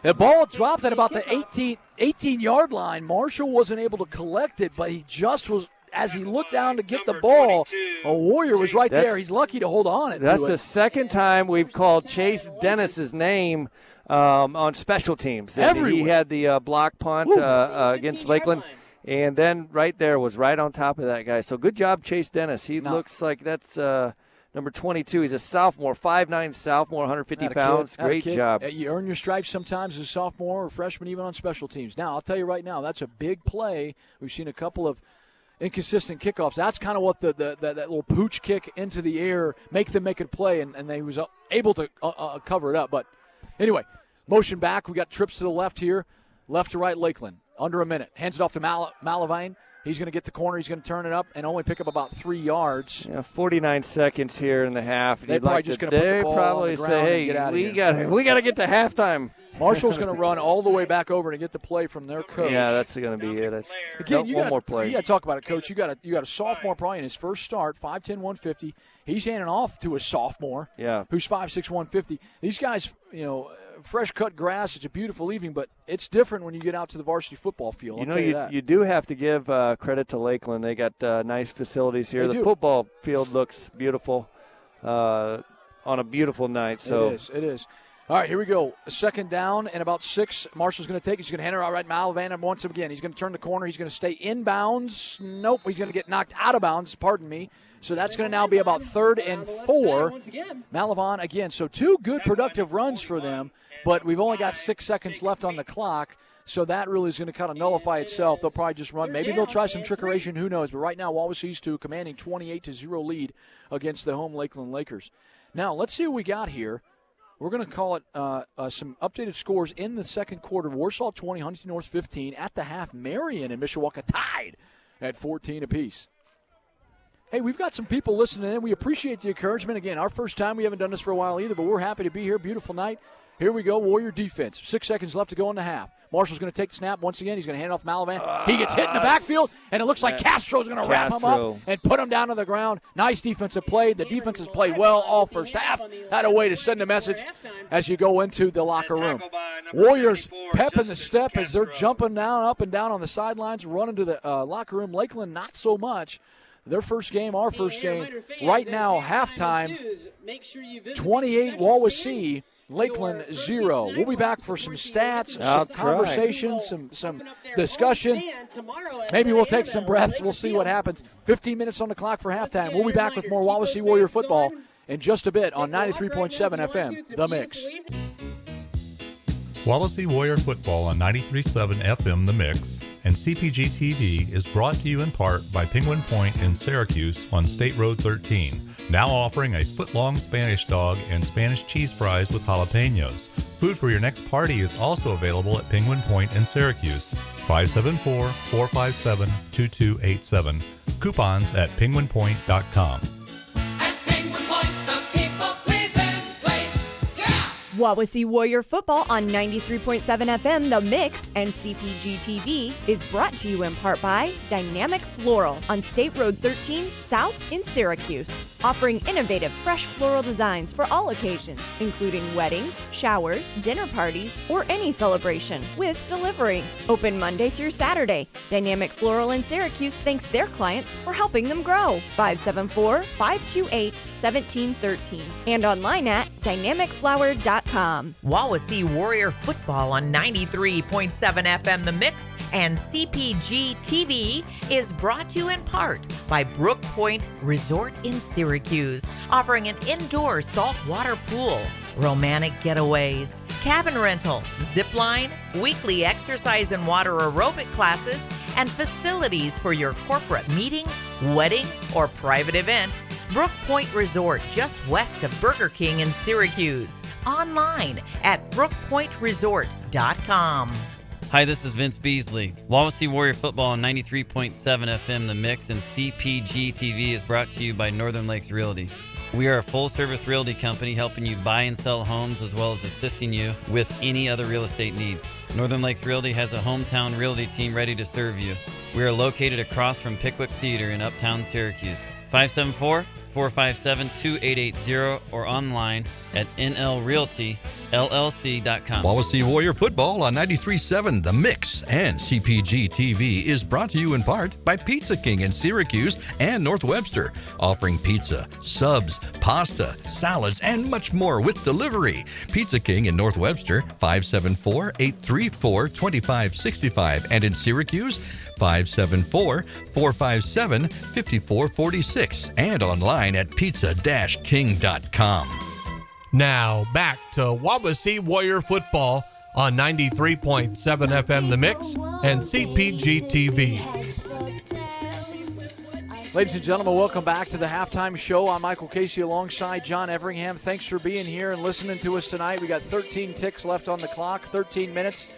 The ball dropped at about the 18-yard line. Marshall wasn't able to collect it, but he just was, as he looked down to get the ball, a Warrior was right there. He's lucky to hold on. That's the second time we've called Chase Dennis's name on special teams. He had the block punt against Lakeland. And then right there was right on top of that guy. So good job, Chase Dennis. He looks like that's number 22. He's a sophomore, 5'9", sophomore, 150 pounds. Great job. You earn your stripes sometimes as a sophomore or freshman, even on special teams. Now, I'll tell you right now, that's a big play. We've seen a couple of inconsistent kickoffs. That's kind of what that little pooch kick into the air, make them make it a play, and they was able to cover it up. But anyway, motion back. We got trips to the left here, left to right Lakeland. Under a minute. Hands it off to Malavine. He's going to get the corner. He's going to turn it up and only pick up about 3 yards. 49 seconds here in the half. They're probably just going to put the ball on the ground and get out of here. We got to get to halftime. Marshall's going to run all the way back over to get the play from their coach. Yeah, that's going to be it. Again, one more play. You got to talk about it, Coach. You got a sophomore probably in his first start, 5'10", 150. He's handing off to a sophomore who's 5'6", 150. These guys, fresh cut grass. It's a beautiful evening, but it's different when you get out to the varsity football field. I'll tell you that. You do have to give credit to Lakeland. They got nice facilities here. The football field looks beautiful on a beautiful night. So it is. All right, here we go. A second down and about 6. Marshall's going to take it. He's going to hand it out right to Malavan once again. He's going to turn the corner. He's going to stay inbounds. Nope, he's going to get knocked out of bounds. Pardon me. So that's going to now be about 3rd and 4. Malavan again. So 2 good productive runs for them, but we've only got 6 seconds left on the clock. So that really is going to kind of nullify itself. They'll probably just run. Maybe they'll try some trickeration. Who knows? But right now, Wawasee's 2 commanding 28-0 lead against the home Lakeland Lakers. Now, let's see what we got here. We're going to call it some updated scores in the second quarter. Warsaw 20, Huntington North 15. At the half, Marion and Mishawaka tied at 14 apiece. Hey, we've got some people listening in. We appreciate the encouragement. Again, our first time. We haven't done this for a while either, but we're happy to be here. Beautiful night. Here we go, Warrior defense. 6 seconds left to go in the half. Marshall's going to take the snap once again. He's going to hand it off Malavan. He gets hit in the backfield, and it looks like Castro's going to wrap him up and put him down to the ground. Nice defensive play. The defense has played well all first half. Had a way to send a message as you go into the locker room. Warriors pepping the step as they're jumping down, up and down on the sidelines, running to the locker room. Lakeland, not so much. Their first game, our first game. Right now, halftime, 28 Wawasee, Lakeland 0. We'll be back for some stats, some conversation, some discussion. Maybe we'll take some breaths. We'll see what happens. 15 minutes on the clock for halftime. We'll be back with more Wawasee Warrior football in just a bit on 93.7 FM, The Mix. Wawasee Warrior Football on 93.7 FM The Mix and CPG-TV is brought to you in part by Penguin Point in Syracuse on State Road 13. Now offering a foot-long Spanish dog and Spanish cheese fries with jalapenos. Food for your next party is also available at Penguin Point in Syracuse. 574-457-2287. Coupons at penguinpoint.com. Wawasee Warrior Football on 93.7 FM The Mix and CPG-TV is brought to you in part by Dynamic Floral on State Road 13 South in Syracuse. Offering innovative fresh floral designs for all occasions, including weddings, showers, dinner parties, or any celebration with delivery. Open Monday through Saturday. Dynamic Floral in Syracuse thanks their clients for helping them grow. 574-528-1713 and online at dynamicflower.com. Wawasee Warrior Football on 93.7 FM The Mix and CPG-TV is brought to you in part by Brook Point Resort in Syracuse, offering an indoor saltwater pool, romantic getaways, cabin rental, zip line, weekly exercise and water aerobic classes, and facilities for your corporate meeting, wedding, or private event. Brook Point Resort, just west of Burger King in Syracuse. Online at brookpointresort.com. Hi, this is Vince Beasley. Wawasee Warrior Football on 93.7 FM The Mix and CPG-TV is brought to you by Northern Lakes Realty. We are a full-service realty company helping you buy and sell homes as well as assisting you with any other real estate needs. Northern Lakes Realty has a hometown realty team ready to serve you. We are located across from Pickwick Theater in Uptown Syracuse. 574-457-2880 or online at nlrealtyllc.com. Wawasee Warrior Football on 93.7 The Mix and CPG-TV is brought to you in part by Pizza King in Syracuse and North Webster, offering pizza, subs, pasta, salads, and much more with delivery. Pizza King in North Webster, 574-834-2565, and in Syracuse, 574-457-5446, and online at pizza-king.com. Now, back to Wawasee Warrior Football on 93.7 FM The Mix and CPG-TV. Ladies and gentlemen, welcome back to the halftime show. I'm Michael Casey alongside John Everingham. Thanks for being here and listening to us tonight. We got 13 ticks left on the clock, 13 minutes.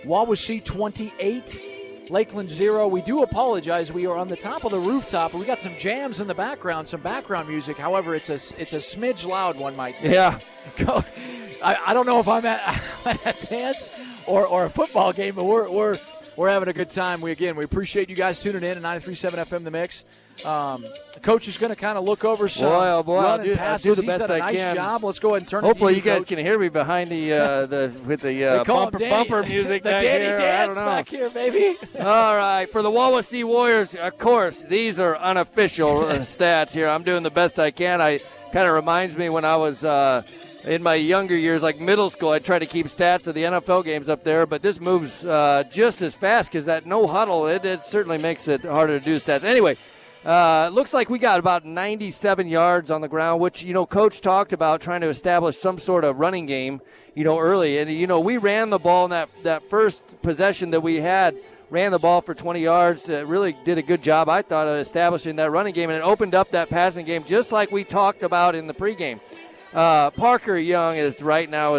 Wawasee 28, Lakeland 0. We do apologize. We are on the top of the rooftop. We got some jams in the background, some background music. However, it's a smidge loud, one might say. Yeah. I don't know if I'm at a dance or a football game, but we're having a good time. We appreciate you guys tuning in at 93.7 FM The Mix. Coach is going to kind of look over some running passes. I'll do the best He's done a nice I can. job. Let's go ahead and turn Hopefully it to you guys can hear me behind the bumper music the back Danny here. Dance I don't know. back here, baby. All right, for the Wawasee Warriors, of course, these are unofficial stats here. I'm doing the best I can. I kind of reminds me when I was in my younger years, like middle school, I'd try to keep stats of the NFL games up there, but this moves just as fast because that no huddle, it certainly makes it harder to do stats. Anyway, looks like we got about 97 yards on the ground, which, Coach talked about trying to establish some sort of running game, early. And, we ran the ball in that first possession that we had, ran the ball for 20 yards. Really did a good job, I thought, of establishing that running game, and it opened up that passing game just like we talked about in the pregame. Parker Young is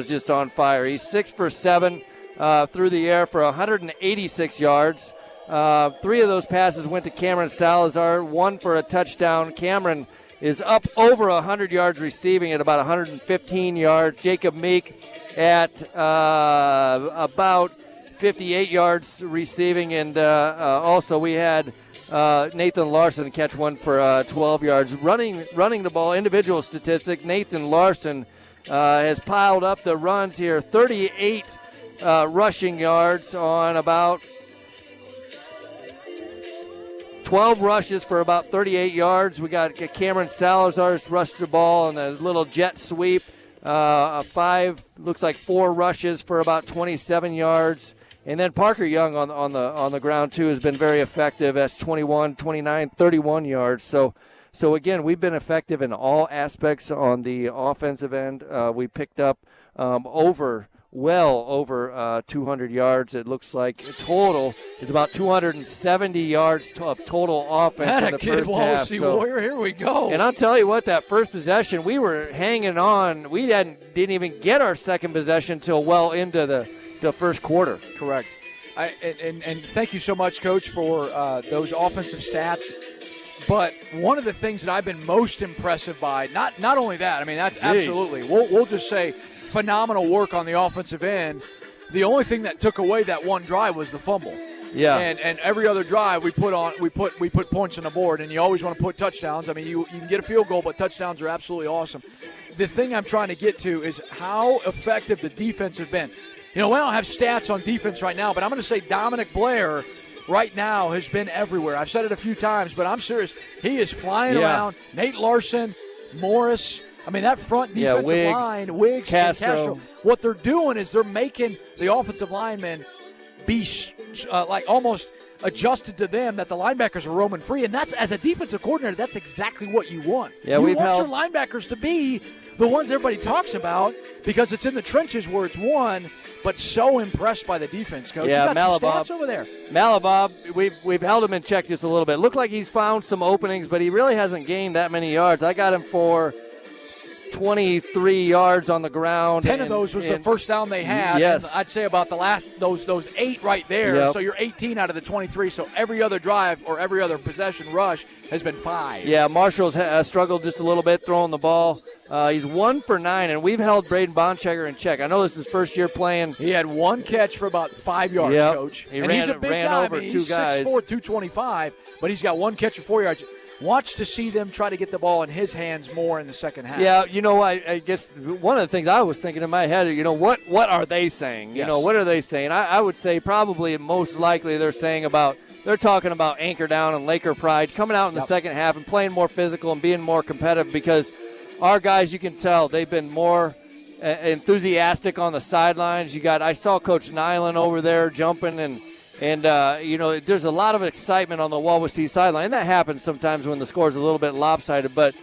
just on fire. He's 6 for 7 through the air for 186 yards. 3 of those passes went to Cameron Salazar, 1 for a touchdown. Cameron is up over 100 yards receiving at about 115 yards. Jacob Meek at about 58 yards receiving. And also we had Nathan Larson catch 1 for 12 yards. Running the ball, individual statistic, Nathan Larson has piled up the runs here. 38 rushing yards on about 12 rushes for about 38 yards. We got Cameron Salazar's rushed the ball on a little jet sweep. 4 rushes for about 27 yards. And then Parker Young on the ground too has been very effective. That's 21, 29, 31 yards. So again, we've been effective in all aspects on the offensive end. We picked up over 200 yards. It looks like total is about 270 yards of total offense in the first half. Warrior, here we go. And I'll tell you what, that first possession, we were hanging on. We didn't even get our second possession until well into the first quarter. Correct. And thank you so much, Coach, for those offensive stats. But one of the things that I've been most impressive by, not only that, I mean, that's absolutely, we'll just say phenomenal work on the offensive end. The only thing that took away that one drive was the fumble. Yeah. And every other drive we put points on the board, and you always want to put touchdowns. I mean, you can get a field goal, but touchdowns are absolutely awesome. The thing I'm trying to get to is how effective the defense has been. You know, we don't have stats on defense right now, but I'm going to say Dominic Blair right now has been everywhere. I've said it a few times, but I'm serious. He is flying around. Nate Larson, Morris. I mean, that front defensive line, Wiggs, Castro. What they're doing is they're making the offensive linemen be like almost adjusted to them, that the linebackers are roaming free. And that's, as a defensive coordinator, that's exactly what you want. Yeah, you want your linebackers to be the ones everybody talks about because it's in the trenches where it's won. But so impressed by the defense, Coach. Yeah, you got some stats over there. Malabob, we've held him in check just a little bit. Looked like he's found some openings, but he really hasn't gained that many yards. I got him for 23 yards on the ground. 10 of those was the first down they had. Yes. And I'd say about the last, those 8 right there. Yep. So you're 18 out of the 23. So every other drive or every other possession rush has been 5. Yeah, Marshall's struggled just a little bit throwing the ball. He's 1 for 9, and we've held Braden Bonchecker in check. I know this is his first year playing. He had 1 catch for about 5 yards, Coach. He's a big guy. Over he's 2 guys. 6'4", 225, but he's got 1 catch for 4 yards. Watch to see them try to get the ball in his hands more in the second half. Yeah, you know, I guess one of the things I was thinking in my head, you know, what are they saying? You know, what are they saying? I would say probably most likely they're talking about anchor down and Laker pride, coming out in the second half and playing more physical and being more competitive, because our guys, you can tell, they've been more enthusiastic on the sidelines. I saw Coach Nyland over there jumping and you know, there's a lot of excitement on the Wawasee sideline. And that happens sometimes when the score's a little bit lopsided. But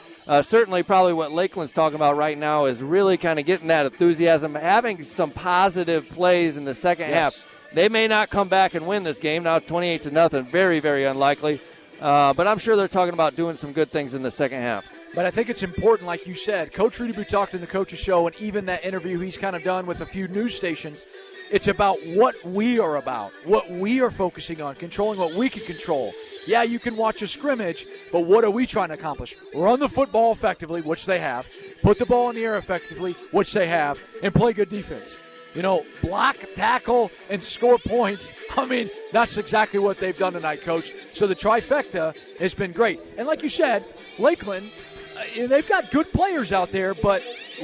certainly probably what Lakeland's talking about right now is really kind of getting that enthusiasm, having some positive plays in the second half. They may not come back and win this game. Now 28-0, very, very unlikely. But I'm sure they're talking about doing some good things in the second half. But I think it's important, like you said, Coach Rudy talked in the Coach's Show, and even that interview he's kind of done with a few news stations. It's about what we are about, what we are focusing on, controlling what we can control. Yeah, you can watch a scrimmage, but what are we trying to accomplish? Run the football effectively, which they have, put the ball in the air effectively, which they have, and play good defense. You know, block, tackle, and score points. I mean, that's exactly what they've done tonight, Coach. So the trifecta has been great. And like you said, Lakeland, they've got good players out there, but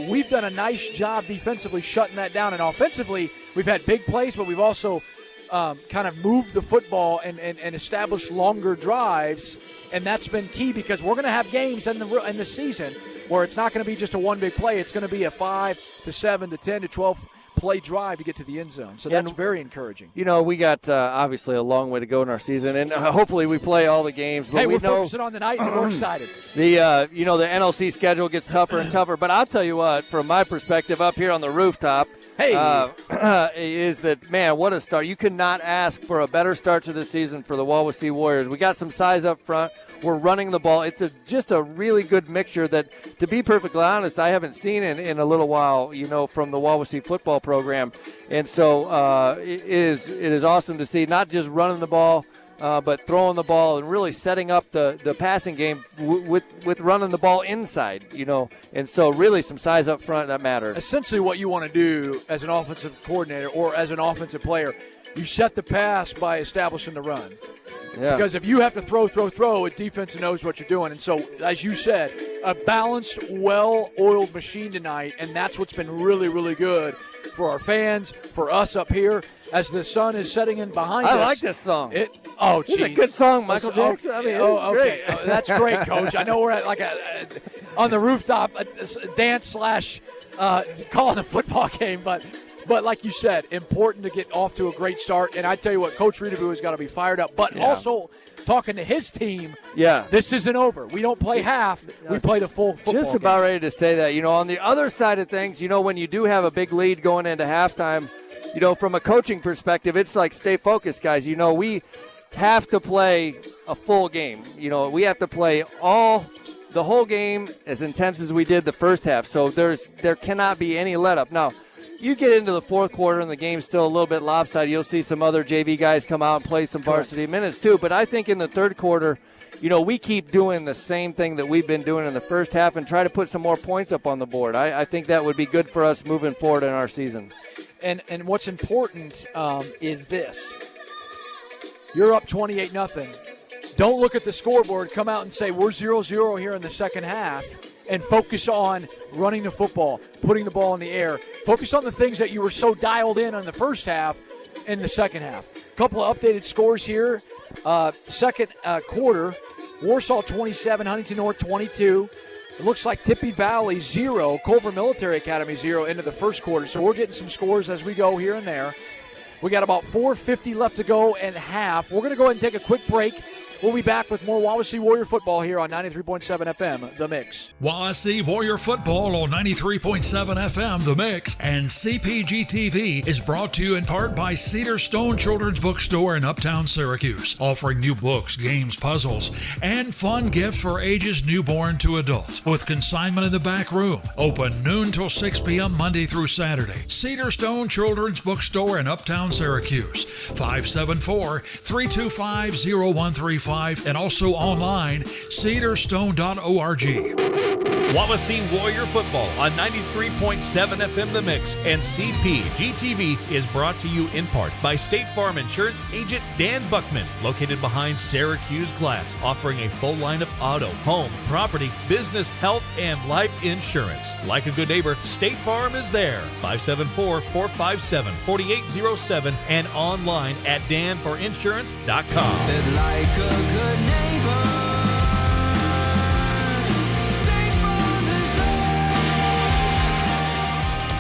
we've done a nice job defensively shutting that down. And offensively, we've had big plays, but we've also kind of moved the football and established longer drives. And that's been key, because we're going to have games in the season where it's not going to be just a one big play. It's going to be a 5 to 7 to 10 to 12 play drive to get to the end zone. So that's very encouraging. You know, we got obviously a long way to go in our season, and hopefully we play all the games. But we're focusing on the night, and we're excited. The the NLC schedule gets tougher and tougher. But I'll tell you what, from my perspective up here on the rooftop, is that, man, what a start. You could not ask for a better start to the season for the Wawasee Warriors. We got some size up front. We're running the ball. It's just a really good mixture that, to be perfectly honest, I haven't seen in a little while, you know, from the Wawasee football program. And so it is awesome to see, not just running the ball, but throwing the ball and really setting up the passing game with running the ball inside, and so really some size up front that matters. Essentially what you want to do as an offensive coordinator or as an offensive player, you set the pass by establishing the run. Yeah. Because if you have to throw, a defense knows what you're doing. And so, as you said, a balanced, well-oiled machine tonight, and that's what's been really, really good for our fans, for us up here, as the sun is setting in behind us. I like this song. It's a good song, Michael Jackson. I mean, okay. great. That's great, Coach. I know we're at on the rooftop, a dance / calling a football game, but like you said, important to get off to a great start. And I tell you what, Coach Riedebue has got to be fired up. But also talking to his team, this isn't over. We don't play half. We play the full football Just about game. ready to say that. On the other side of things, when you do have a big lead going into halftime, from a coaching perspective, it's like stay focused, guys. We have to play a full game. We have to play the whole game as intense as we did the first half. So there cannot be any let up. Now, you get into the fourth quarter and the game's still a little bit lopsided. You'll see some other JV guys come out and play some varsity minutes too. But I think in the third quarter, we keep doing the same thing that we've been doing in the first half and try to put some more points up on the board. I think that would be good for us moving forward in our season. And what's important is this. You're up 28-0. Don't look at the scoreboard. Come out and say, we're 0-0 here in the second half. And focus on running the football, putting the ball in the air. Focus on the things that you were so dialed in on the first half and the second half. A couple of updated scores here. Second quarter, Warsaw 27, Huntington North 22. It looks like Tippy Valley 0, Culver Military Academy 0 into the first quarter. So we're getting some scores as we go here and there. We got about 4:50 left to go and half. We're going to go ahead and take a quick break. We'll be back with more Wawasee Warrior Football here on 93.7 FM, The Mix. Wawasee Warrior Football on 93.7 FM, The Mix, and CPG-TV is brought to you in part by Cedar Stone Children's Bookstore in Uptown Syracuse, offering new books, games, puzzles, and fun gifts for ages newborn to adult. With consignment in the back room, open noon till 6 p.m. Monday through Saturday. Cedar Stone Children's Bookstore in Uptown Syracuse, 574-325-0135. And also online, cedarstone.org. Wawasee Warrior Football on 93.7 FM The Mix and CPG-TV is brought to you in part by State Farm Insurance agent Dan Buckman, located behind Syracuse Glass, offering a full line of auto, home, property, business, health, and life insurance. Like a good neighbor, State Farm is there. 574-457-4807 and online at danforinsurance.com. Like a good neighbor.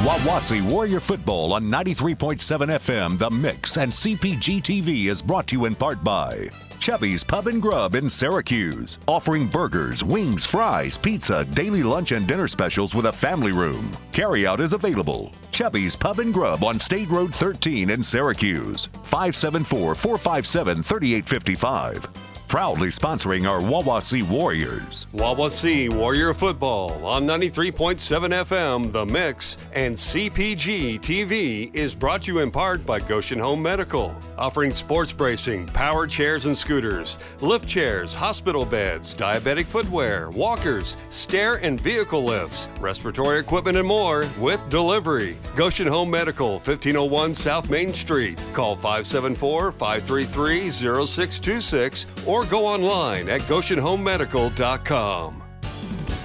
Wawasee Warrior Football on 93.7 FM, The Mix, and CPG-TV is brought to you in part by Chevy's Pub and Grub in Syracuse, offering burgers, wings, fries, pizza, daily lunch and dinner specials with a family room. Carryout is available. Chevy's Pub and Grub on State Road 13 in Syracuse, 574-457-3855. Proudly sponsoring our Wawasee Warriors. Wawasee Warrior Football on 93.7 FM, The Mix, and CPG-TV is brought to you in part by Goshen Home Medical, offering sports bracing, power chairs and scooters, lift chairs, hospital beds, diabetic footwear, walkers, stair and vehicle lifts, respiratory equipment, and more with delivery. Goshen Home Medical, 1501 South Main Street. Call 574-533-0626 or go online at GoshenHomeMedical.com.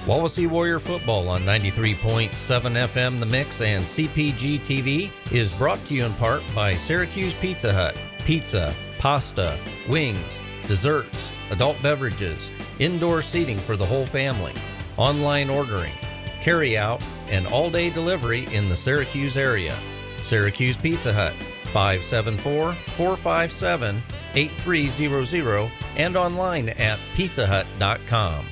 Wawasee Warrior Football on 93.7 FM The Mix and CPG-TV is brought to you in part by Syracuse Pizza Hut. Pizza, pasta, wings, desserts, adult beverages, indoor seating for the whole family, online ordering, carry-out, and all-day delivery in the Syracuse area. Syracuse Pizza Hut, 574-457-8300 and online at pizzahut.com.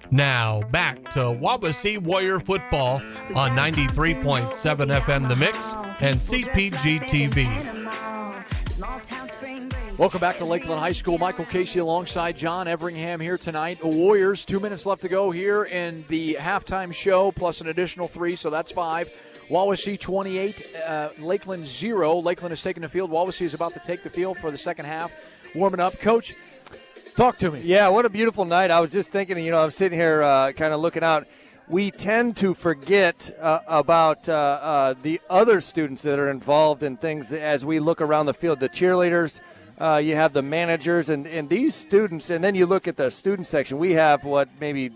Now, back to Wawasee Warrior Football on 93.7 FM The Mix and CPG-TV. Welcome back to Lakeland High School. Michael Casey alongside John Everingham here tonight. The Warriors, 2 minutes left to go here in the halftime show, plus an additional 3, so that's 5. Wawasee 28, Lakeland 0. Lakeland has taken the field. Wawasee is about to take the field for the second half. warming up. Coach, talk to me. Yeah, what a beautiful night. I was just thinking, I'm sitting here kind of looking out. We tend to forget about the other students that are involved in things as we look around the field. The cheerleaders, you have the managers, and these students, and then you look at the student section. We have, maybe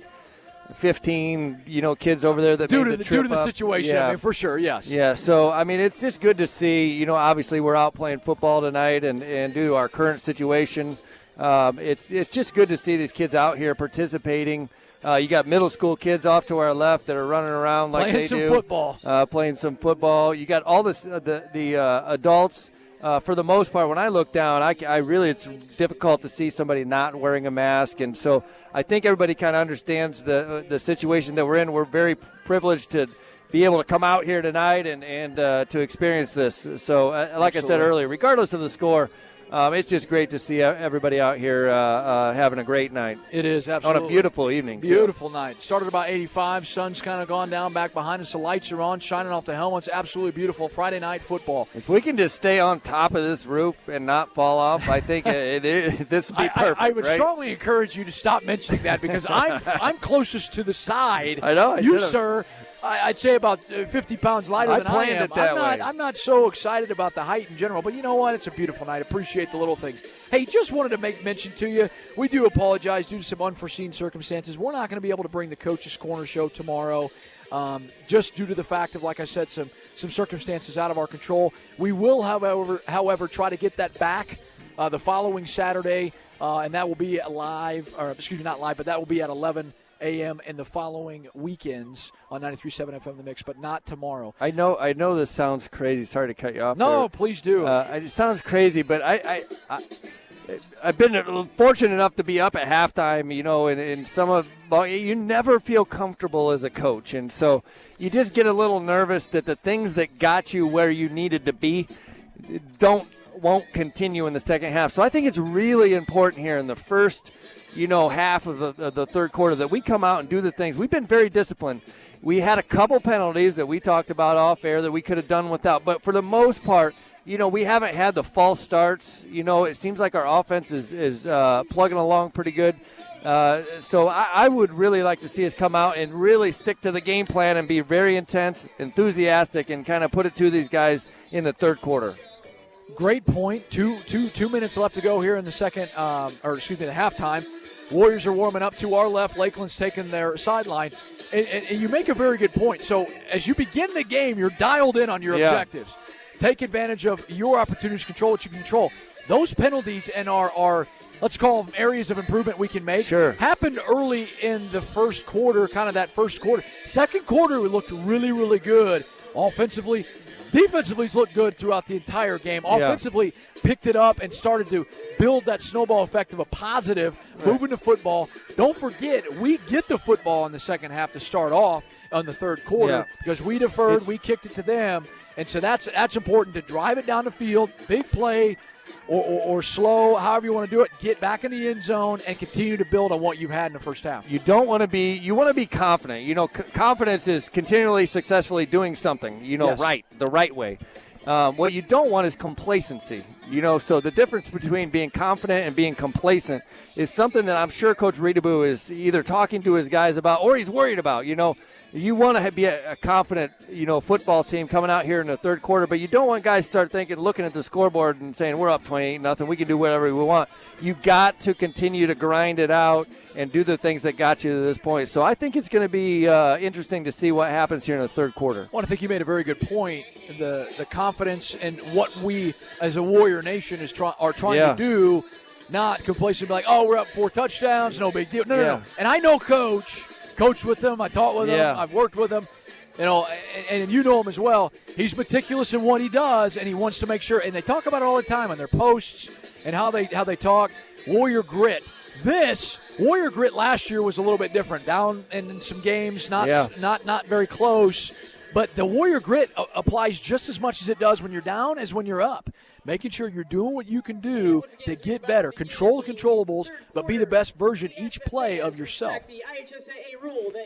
15, kids over there that due made to the trip the up. situation, Yeah. I mean, for sure, yes. Yeah, so, it's just good to see, obviously we're out playing football tonight, and due to our current situation, it's just good to see these kids out here participating. You got middle school kids off to our left that are running around like playing they some do. football. Playing some football. You got all this, the adults. For the most part, when I look down, I really, it's difficult to see somebody not wearing a mask. And so I think everybody kind of understands the situation that we're in. We're very privileged to be able to come out here tonight and to experience this. So like I said earlier, regardless of the score, it's just great to see everybody out here having a great night. It is, absolutely. On a beautiful evening. Beautiful night. Started about 85. Sun's kind of gone down back behind us. The lights are on, shining off the helmets. Absolutely beautiful Friday night football. If we can just stay on top of this roof and not fall off, I think this would be perfect. I would right? strongly encourage you to stop mentioning that because I'm closest to the side. I know. You, sir, I'd say about 50 pounds lighter than I am. It that way. I'm not so excited about the height in general, but you know what? It's a beautiful night. Appreciate the little things. Hey, just wanted to make mention to you, we do apologize due to some unforeseen circumstances. We're not going to be able to bring the Coach's Corner show tomorrow, just due to the fact of, like I said, some circumstances out of our control. We will, however, try to get that back the following Saturday, and that will be live, or excuse me, not live, but that will be at 11 a.m. in the following weekends on 93.7 FM The Mix, but not tomorrow. I know this sounds crazy. Sorry to cut you off. No, there. please do. It sounds crazy, but I've been fortunate enough to be up at halftime, and some of you never feel comfortable as a coach, and so you just get a little nervous that the things that got you where you needed to be won't continue in the second half. So I think it's really important here in the first half of the third quarter that we come out and do the things. We've been very disciplined. We had a couple penalties that we talked about off air that we could have done without. But for the most part, we haven't had the false starts. It seems like our offense is plugging along pretty good. So I would really like to see us come out and really stick to the game plan and be very intense, enthusiastic, and kind of put it to these guys in the third quarter. Great point. Two minutes left to go here in the second, the halftime. Warriors are warming up to our left. Lakeland's taking their sideline. And you make a very good point. So as you begin the game, you're dialed in on your objectives. Take advantage of your opportunities to control what you can control. Those penalties and our let's call them areas of improvement we can make, happened early in the first quarter, kind of that first quarter. Second quarter, we looked really, really good offensively. Defensively, he's looked good throughout the entire game. Offensively, picked it up and started to build that snowball effect of a positive, moving the football. Don't forget, we get the football in the second half to start off on the third quarter because we deferred, we kicked it to them. And so that's important to drive it down the field, big play, or slow, however you want to do it, get back in the end zone and continue to build on what you've had in the first half. You want to be confident. Confidence is continually successfully doing something, right, the right way. What you don't want is complacency. So the difference between being confident and being complacent is something that I'm sure Coach Riedeboe is either talking to his guys about or he's worried about. You want to be a confident, football team coming out here in the third quarter, but you don't want guys to start looking at the scoreboard and saying, we're up 28-0, we can do whatever we want. You got to continue to grind it out and do the things that got you to this point. So I think it's going to be interesting to see what happens here in the third quarter. Well, I think you made a very good point. The confidence and what we as a Warrior Nation are trying to do, not complacent, be like, oh, we're up 4 touchdowns, no big deal. No. And I know Coach with him, I taught with him, I've worked with him, and you know him as well. He's meticulous in what he does, and he wants to make sure, and they talk about it all the time on their posts and how they talk. Warrior grit. This Warrior grit last year was a little bit different. Down in some games, not very close. But the Warrior grit applies just as much as it does when you're down as when you're up. Making sure you're doing what you can do to get better. Control the controllables, but be the best version each play of yourself.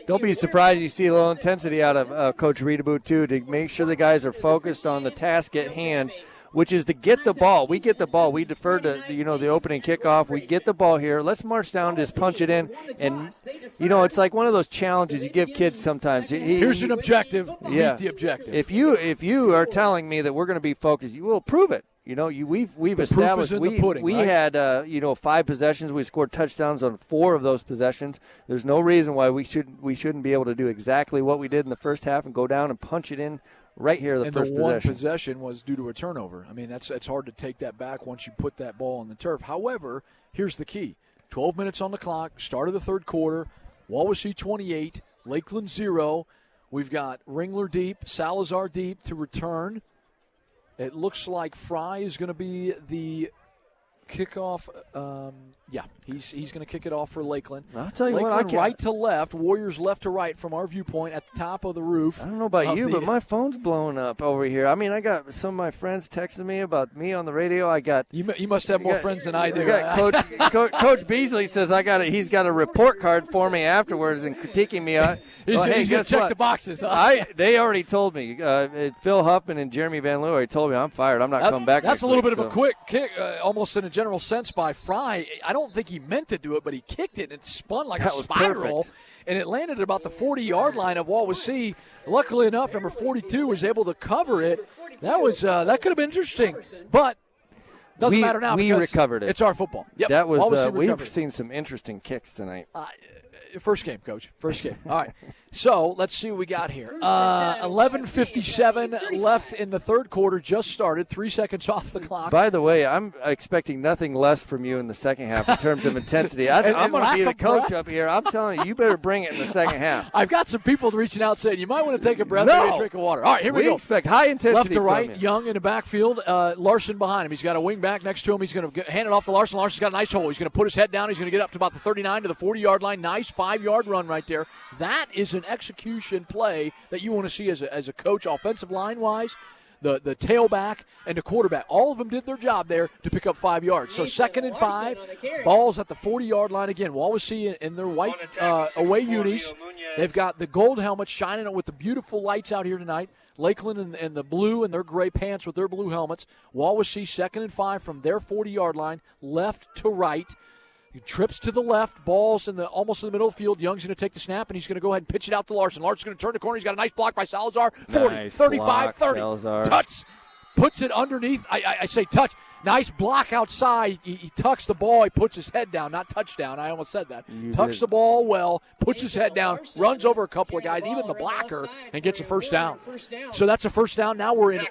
Don't be surprised you see a little intensity out of Coach Riedeboe, too, to make sure the guys are focused on the task at hand. which is to get the ball. We get the ball. We defer to the opening kickoff. We get the ball here. Let's march down, just punch it in, and it's like one of those challenges you give kids sometimes. Here's an objective. Yeah. Meet the objective. If you are telling me that we're going to be focused, you will prove it. We've established we had 5 possessions. We scored touchdowns on 4 of those possessions. There's no reason why we shouldn't be able to do exactly what we did in the first half and go down and punch it in right here. The first one possession was due to a turnover. I mean, it's hard to take that back once you put that ball on the turf. However, here's the key: 12 minutes on the clock. Start of the third quarter. Wawasee 28, Lakeland 0. We've got Ringler deep, Salazar deep to return. It looks like Fry is going to be the kickoff. He's going to kick it off for Lakeland. I'll tell you Lakeland right to left, Warriors left to right from our viewpoint at the top of the roof. I don't know about you, but my phone's blowing up over here. I mean, I got some of my friends texting me about me on the radio. You must have more friends than I do. Coach Beasley says he's got a report card for me afterwards and critiquing me. He's going to check the boxes. Huh? They already told me. Phil Huffman and Jeremy Van Loo already told me I'm fired. I'm not coming back. That's a little bit of a quick kick, almost in a general sense by Fry. I don't think he meant to do it, but he kicked it and it spun like a spiral, and it landed at about the 40-yard line of Wawasee. Luckily enough, number 42 was able to cover it. That could have been interesting, but doesn't matter now we because recovered it. It's our football. Yep. That was we've seen some interesting kicks tonight. First game, Coach. First game. All right. So let's see what we got here. 11:57 left in the third quarter. Just started. 3 seconds off the clock. By the way, I'm expecting nothing less from you in the second half in terms of intensity. I'm going to be the coach up here. I'm telling you better bring it in the second half. I've got some people reaching out saying you might want to take a breath and drink of water. All right, here we go. We expect high intensity. Left to right, Young in the backfield. Larson behind him. He's got a wing back next to him. He's going to hand it off to Larson. Larson's got a nice hole. He's going to put his head down. He's going to get up to about the 39 to the 40-yard line. Nice 5-yard run right there. That is an execution play that you want to see as a coach, offensive line-wise. The tailback and the quarterback, all of them did their job there to pick up 5 yards. So 2nd and 5, ball's at the 40-yard line again. Wawasee in their white away unis. They've got the gold helmets shining with the beautiful lights out here tonight. Lakeland and the blue and their gray pants with their blue helmets. Wawasee 2nd and 5 from their 40-yard line, left to right. He trips to the left, ball's almost in the middle of the field. Young's going to take the snap, and he's going to go ahead and pitch it out to Larson. Larson's going to turn the corner. He's got a nice block by Salazar. 40, nice 35, block, 30. Salazar. Touch. Puts it underneath. I say touch. Nice block outside. He tucks the ball. He puts his head down. Not touchdown. I almost said that. Tucks the ball well, puts his head down, runs over a couple of guys, even the blocker, and gets a first down. So that's a first down. Now we're in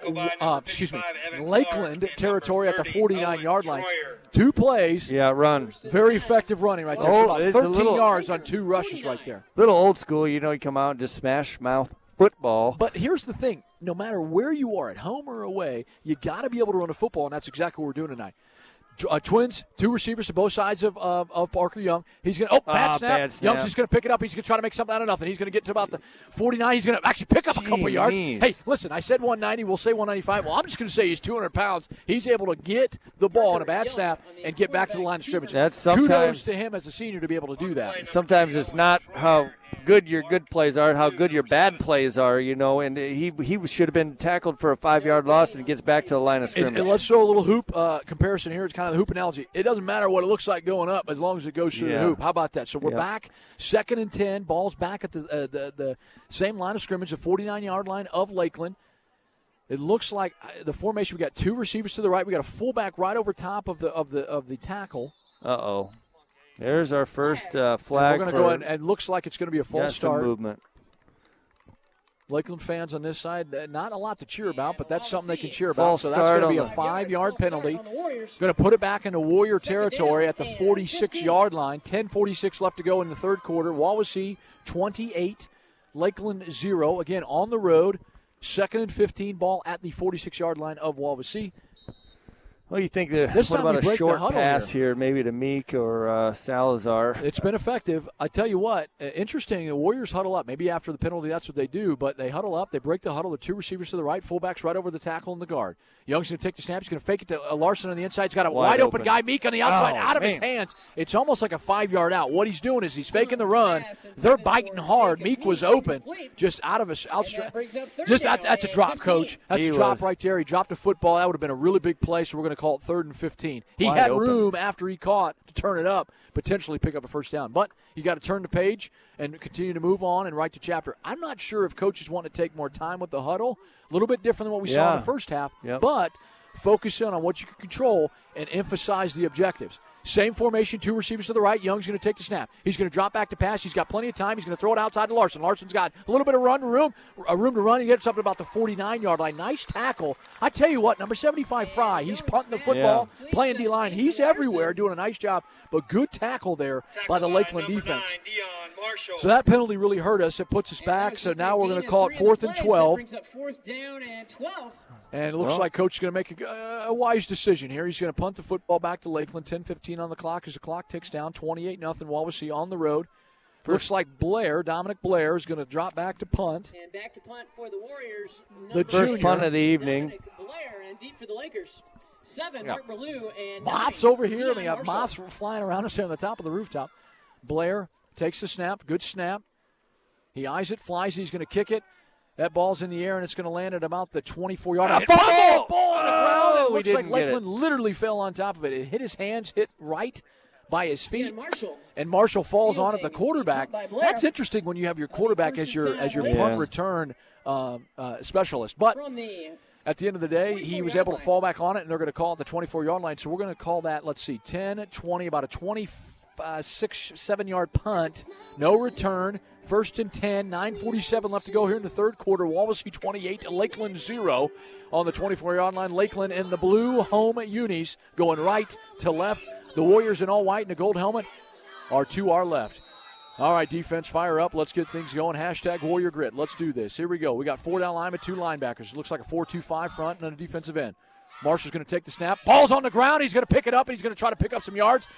Lakeland territory at the 49-yard line. 2 plays. Yeah, run. Very effective running right there. So about 13 yards on 2 rushes right there. Little old school. You come out and just smash mouth football. But here's the thing. No matter where you are, at home or away, you got to be able to run a football, and that's exactly what we're doing tonight. Twins, 2 receivers to both sides of Parker Young. He's going to bad snap. Young's just going to pick it up. He's going to try to make something out of nothing. He's going to get to about the 49. He's going to actually pick up a couple yards. Hey, listen, I said 190. We'll say 195. Well, I'm just going to say he's 200 pounds. He's able to get the ball on a bad snap and get back to the line of scrimmage. Kudos to him as a senior to be able to do that. Sometimes it's not how good your good plays are, how good your bad plays are, and he should have been tackled for a 5-yard loss and gets back to the line of scrimmage. Let's show a little hoop comparison here. It's kind of the hoop analogy. It doesn't matter what it looks like going up as long as it goes through the hoop. How about that? So we're back, 2nd and 10, ball's back at the same line of scrimmage, the 49-yard line of Lakeland. It looks like the formation, we got 2 receivers to the right. We got a fullback right over top of the tackle. Uh-oh. There's our first flag. We're going to go ahead, and it looks like it's going to be a false start. Some movement. Lakeland fans on this side, not a lot to cheer about, but that's something they can cheer about. So that's going to be a 5-yard penalty. Going to put it back into Warrior territory at the 46-yard line. 10:46 left to go in the third quarter. Wawasee 28, Lakeland 0. Again, on the road, 2nd and 15, ball at the 46-yard line of Wawasee. What do you think? This What time we about a break the short huddle pass here. here, maybe to Meek or Salazar? It's been effective. I tell you what, interesting, the Warriors huddle up. Maybe after the penalty, that's what they do, but they huddle up. They break the huddle. The two receivers to the right, fullbacks right over the tackle and the guard. Young's going to take the snap. He's going to fake it to Larson on the inside. He's got a wide open guy, Meek, on the outside, out of his hands. It's almost like a 5-yard out. What he's doing is he's faking the run. They're biting hard. Meek was open, just out of his outstretched. That's a drop, Coach. That's a drop right there. He dropped a football. That would have been a really big play, so we're going to call it 3rd and 15. He had room after he caught to turn it up, potentially pick up a first down. But you got to turn the page and continue to move on and write the chapter. I'm not sure if coaches want to take more time with the huddle. A little bit different than what we saw in the first half, but focus in on what you can control and emphasize the objectives. Same formation, two receivers to the right. Young's going to take the snap. He's going to drop back to pass. He's got plenty of time. He's going to throw it outside to Larson. Larson's got a little bit of room to run. He gets up to about the 49-yard line. Nice tackle. I tell you what, number 75, Fry, he's punting the football, playing D-line. He's everywhere, doing a nice job. But good tackle there by the Lakeland defense. So that penalty really hurt us. It puts us back. So now we're going to call it 4th and 12. Brings up 4th down and 12. And it looks like Coach is going to make a wise decision here. He's going to punt the football back to Lakeland. 10:15 on the clock as the clock ticks down. 28-0 Wawasee on the road. Looks like Dominic Blair, is going to drop back to punt. And back to punt for the Warriors. The first punt of the evening. Blair and deep for the Lakers. 7, Mark Berlew and Moths over here. We have moths flying around us here on the top of the rooftop. Blair takes the snap. Good snap. He eyes it, flies. He's going to kick it. That ball's in the air, and it's going to land at about the 24-yard line. Ball on the ground. It looks like Lakeland literally fell on top of it. It hit his hands, hit right by his feet, and Marshall falls on it. The quarterback. That's interesting when you have your quarterback as your punt return specialist. But at the end of the day, he was able to fall back on it, and they're going to call it the 24-yard line. So we're going to call that, 10, 20, about a 26, 7-yard punt. No return. 1st and 10, 9:47 left to go here in the third quarter. Wawasee 28, Lakeland 0 on the 24-yard line. Lakeland in the blue home unis going right to left. The Warriors in all white and a gold helmet are to our left. All right, defense, fire up. Let's get things going. # Warrior Grit. Let's do this. Here we go. We got 4 down linemen, 2 linebackers. It looks like a 4-2-5 front and a defensive end. Marshall's going to take the snap. Ball's on the ground. He's going to pick it up, and he's going to try to pick up some yards.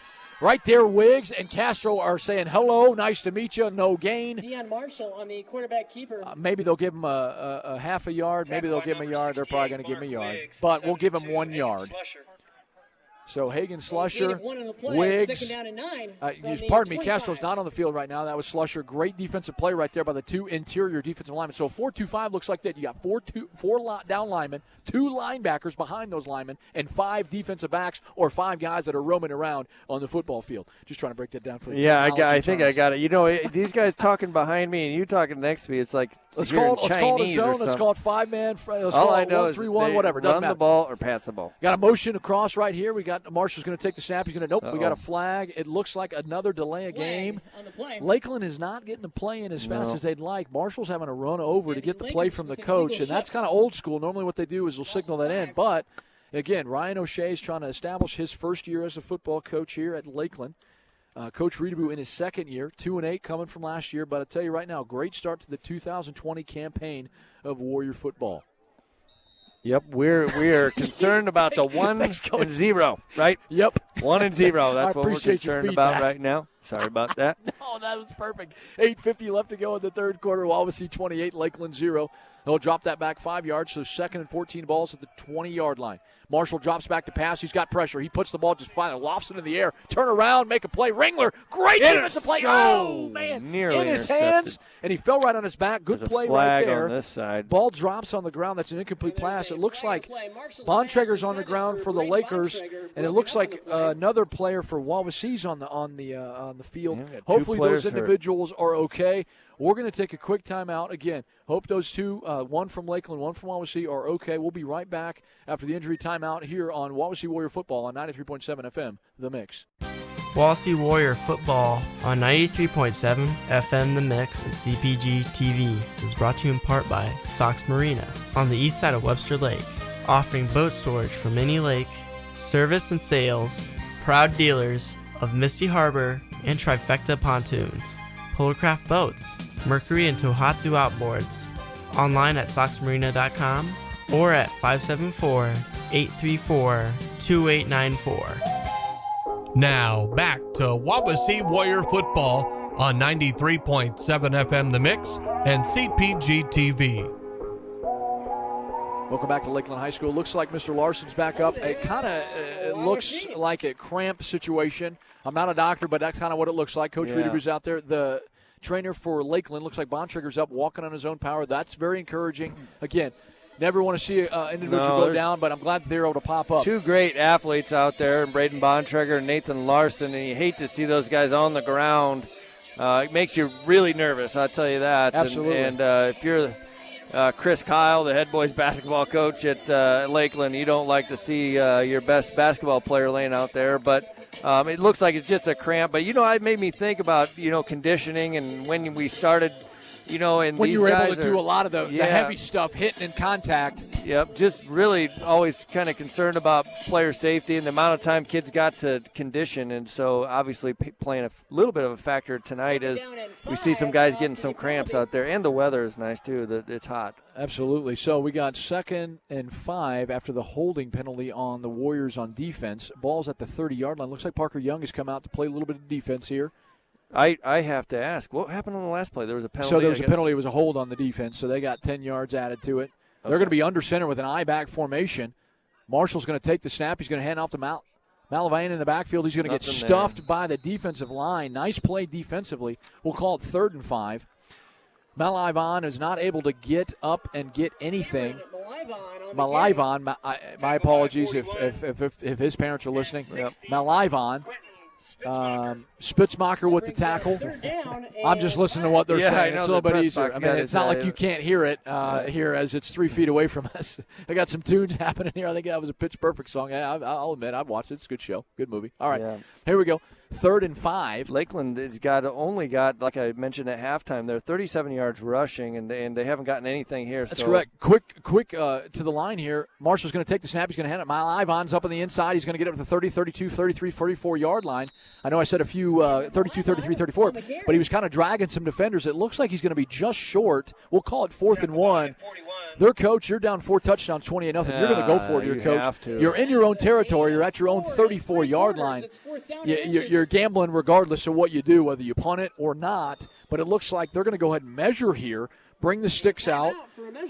Right there, Wiggs and Castro are saying hello, nice to meet you, no gain. Deion Marshall on the quarterback keeper. Maybe they'll give him a half a yard. Maybe they'll give him a yard. They're probably going to give him a yard. But we'll give him 1 yard. So Hagen, Slusher, Wiggs. 2nd down and 9. Pardon me, Castro's not on the field right now. That was Slusher. Great defensive play right there by the 2 interior defensive linemen. So 4-2-5 looks like that. You got 4 down linemen, 2 linebackers behind those linemen, and 5 defensive backs or 5 guys that are roaming around on the football field. Just trying to break that down for the I think I got it. You know, these guys talking behind me and you talking next to me, it's like let's call it a zone. Let's call it 5-man. Let's all call I it know 1-3-1, whatever. Run the ball or pass the ball. Got a motion across right here. We got Marshall's going to take the snap. He's going to we got a flag. It looks like another delay of game. On the play. Lakeland is not getting the play in as fast as they'd like. Marshall's having to run over to get the play from the coach, and that's kind of old school. Normally what they do is they'll signal that in. But, again, Ryan O'Shea is trying to establish his first year as a football coach here at Lakeland. Coach Reedaboo in his second year, 2-8 coming from last year. But I tell you right now, great start to the 2020 campaign of Warrior football. Yep, we are concerned about the 1 and 0, right? Yep. 1 and 0. That's what we're appreciate concerned your about feedback. right now. Sorry about that. No, that was perfect. 8:50 left to go in the third quarter. Wawasee 28, Lakeland 0. They'll drop that back 5 yards, so 2nd and 14 balls at the 20-yard line. Marshall drops back to pass. He's got pressure. He puts the ball just fine and lofts it in the air. Turn around, make a play. Ringler, great defensive play. Oh, man. Nearly in his hands, and he fell right on his back. Good There's play a flag right there. on this side. Ball drops on the ground. That's an incomplete pass. It looks like Bontrager's on the ground for the Lakers, and it looks like another player for Wawasee's on the field. Yeah, hopefully those hurt. individuals are okay. We're going to take a quick timeout. Again, hope those two, one from Lakeland, one from Wawasee, are okay. We'll be right back after the injury timeout here on Wawasee Warrior Football on 93.7 FM, The Mix. Wawasee Warrior Football on 93.7 FM The Mix and CPG-TV is brought to you in part by Sox Marina on the east side of Webster Lake, offering boat storage from any lake, service and sales, proud dealers of Misty Harbor and Trifecta Pontoons, Polarcraft Boats, Mercury and Tohatsu Outboards, online at soxmarina.com or at 574-834-2800. 2894. Now back to Wawasee Warrior Football on 93.7 FM The Mix and CPG-TV. Welcome back to Lakeland High School. Looks like Mr. Larson's back up. It kind of looks like a cramp situation. I'm not a doctor, but that's kind of what it looks like. Coach Reeder's out there. The trainer for Lakeland looks like Bontrager's up, walking on his own power. That's very encouraging. Again, never want to see an individual go down, but I'm glad they're able to pop up. Two great athletes out there, Braden Bontrager and Nathan Larson, and you hate to see those guys on the ground. It makes you really nervous, I'll tell you that. Absolutely. And if you're Chris Kyle, the head boys basketball coach at Lakeland, you don't like to see your best basketball player laying out there. But it looks like it's just a cramp. But, it made me think about, conditioning and when we started, and when these you were guys able to do a lot of the heavy stuff, hitting in contact. Yep, just really always kind of concerned about player safety and the amount of time kids got to condition. And so obviously playing a little bit of a factor tonight as we see some guys getting some cramps out there. And the weather is nice, too. It's hot. Absolutely. So we got 2nd and 5 after the holding penalty on the Warriors on defense. Ball's at the 30-yard line. Looks like Parker Young has come out to play a little bit of defense here. I have to ask, what happened on the last play? There was a penalty. So there was a penalty. It was a hold on the defense, so they got 10 yards added to it. They're going to be under center with an I-back formation. Marshall's going to take the snap. He's going to hand off to Malavane in the backfield. He's going to get stuffed by the defensive line. Nice play defensively. We'll call it 3rd and 5. Malavane is not able to get up and get anything. Malavane, my apologies if his parents are listening. Yep. Malavane. Spitzmacher with the tackle. I'm just listening to what they're saying. It's a little bit easier. I mean, it's not like you can't hear it here as it's 3 feet away from us. I got some tunes happening here. I think that was a Pitch Perfect song. I'll admit, I've watched it. It's a good show. Good movie. All right, Here we go. 3rd and 5. Lakeland has only got, like I mentioned at halftime, they're 37 yards rushing, and they haven't gotten anything here. That's correct. Quick to the line here. Marshall's going to take the snap. He's going to hand it. Ivan's up on the inside. He's going to get it to the 30, 32, 33, 44-yard line. I know I said a few 32, 33, 34, but he was kind of dragging some defenders. It looks like he's going to be just short. We'll call it 4th and 1. Their coach, you're down 4 touchdowns, 28-0. You're going to go for it, your coach. You're in your own territory. You're at your own 34-yard line. You're gambling regardless of what you do, whether you punt it or not. But it looks like they're going to go ahead and measure here, bring the sticks out.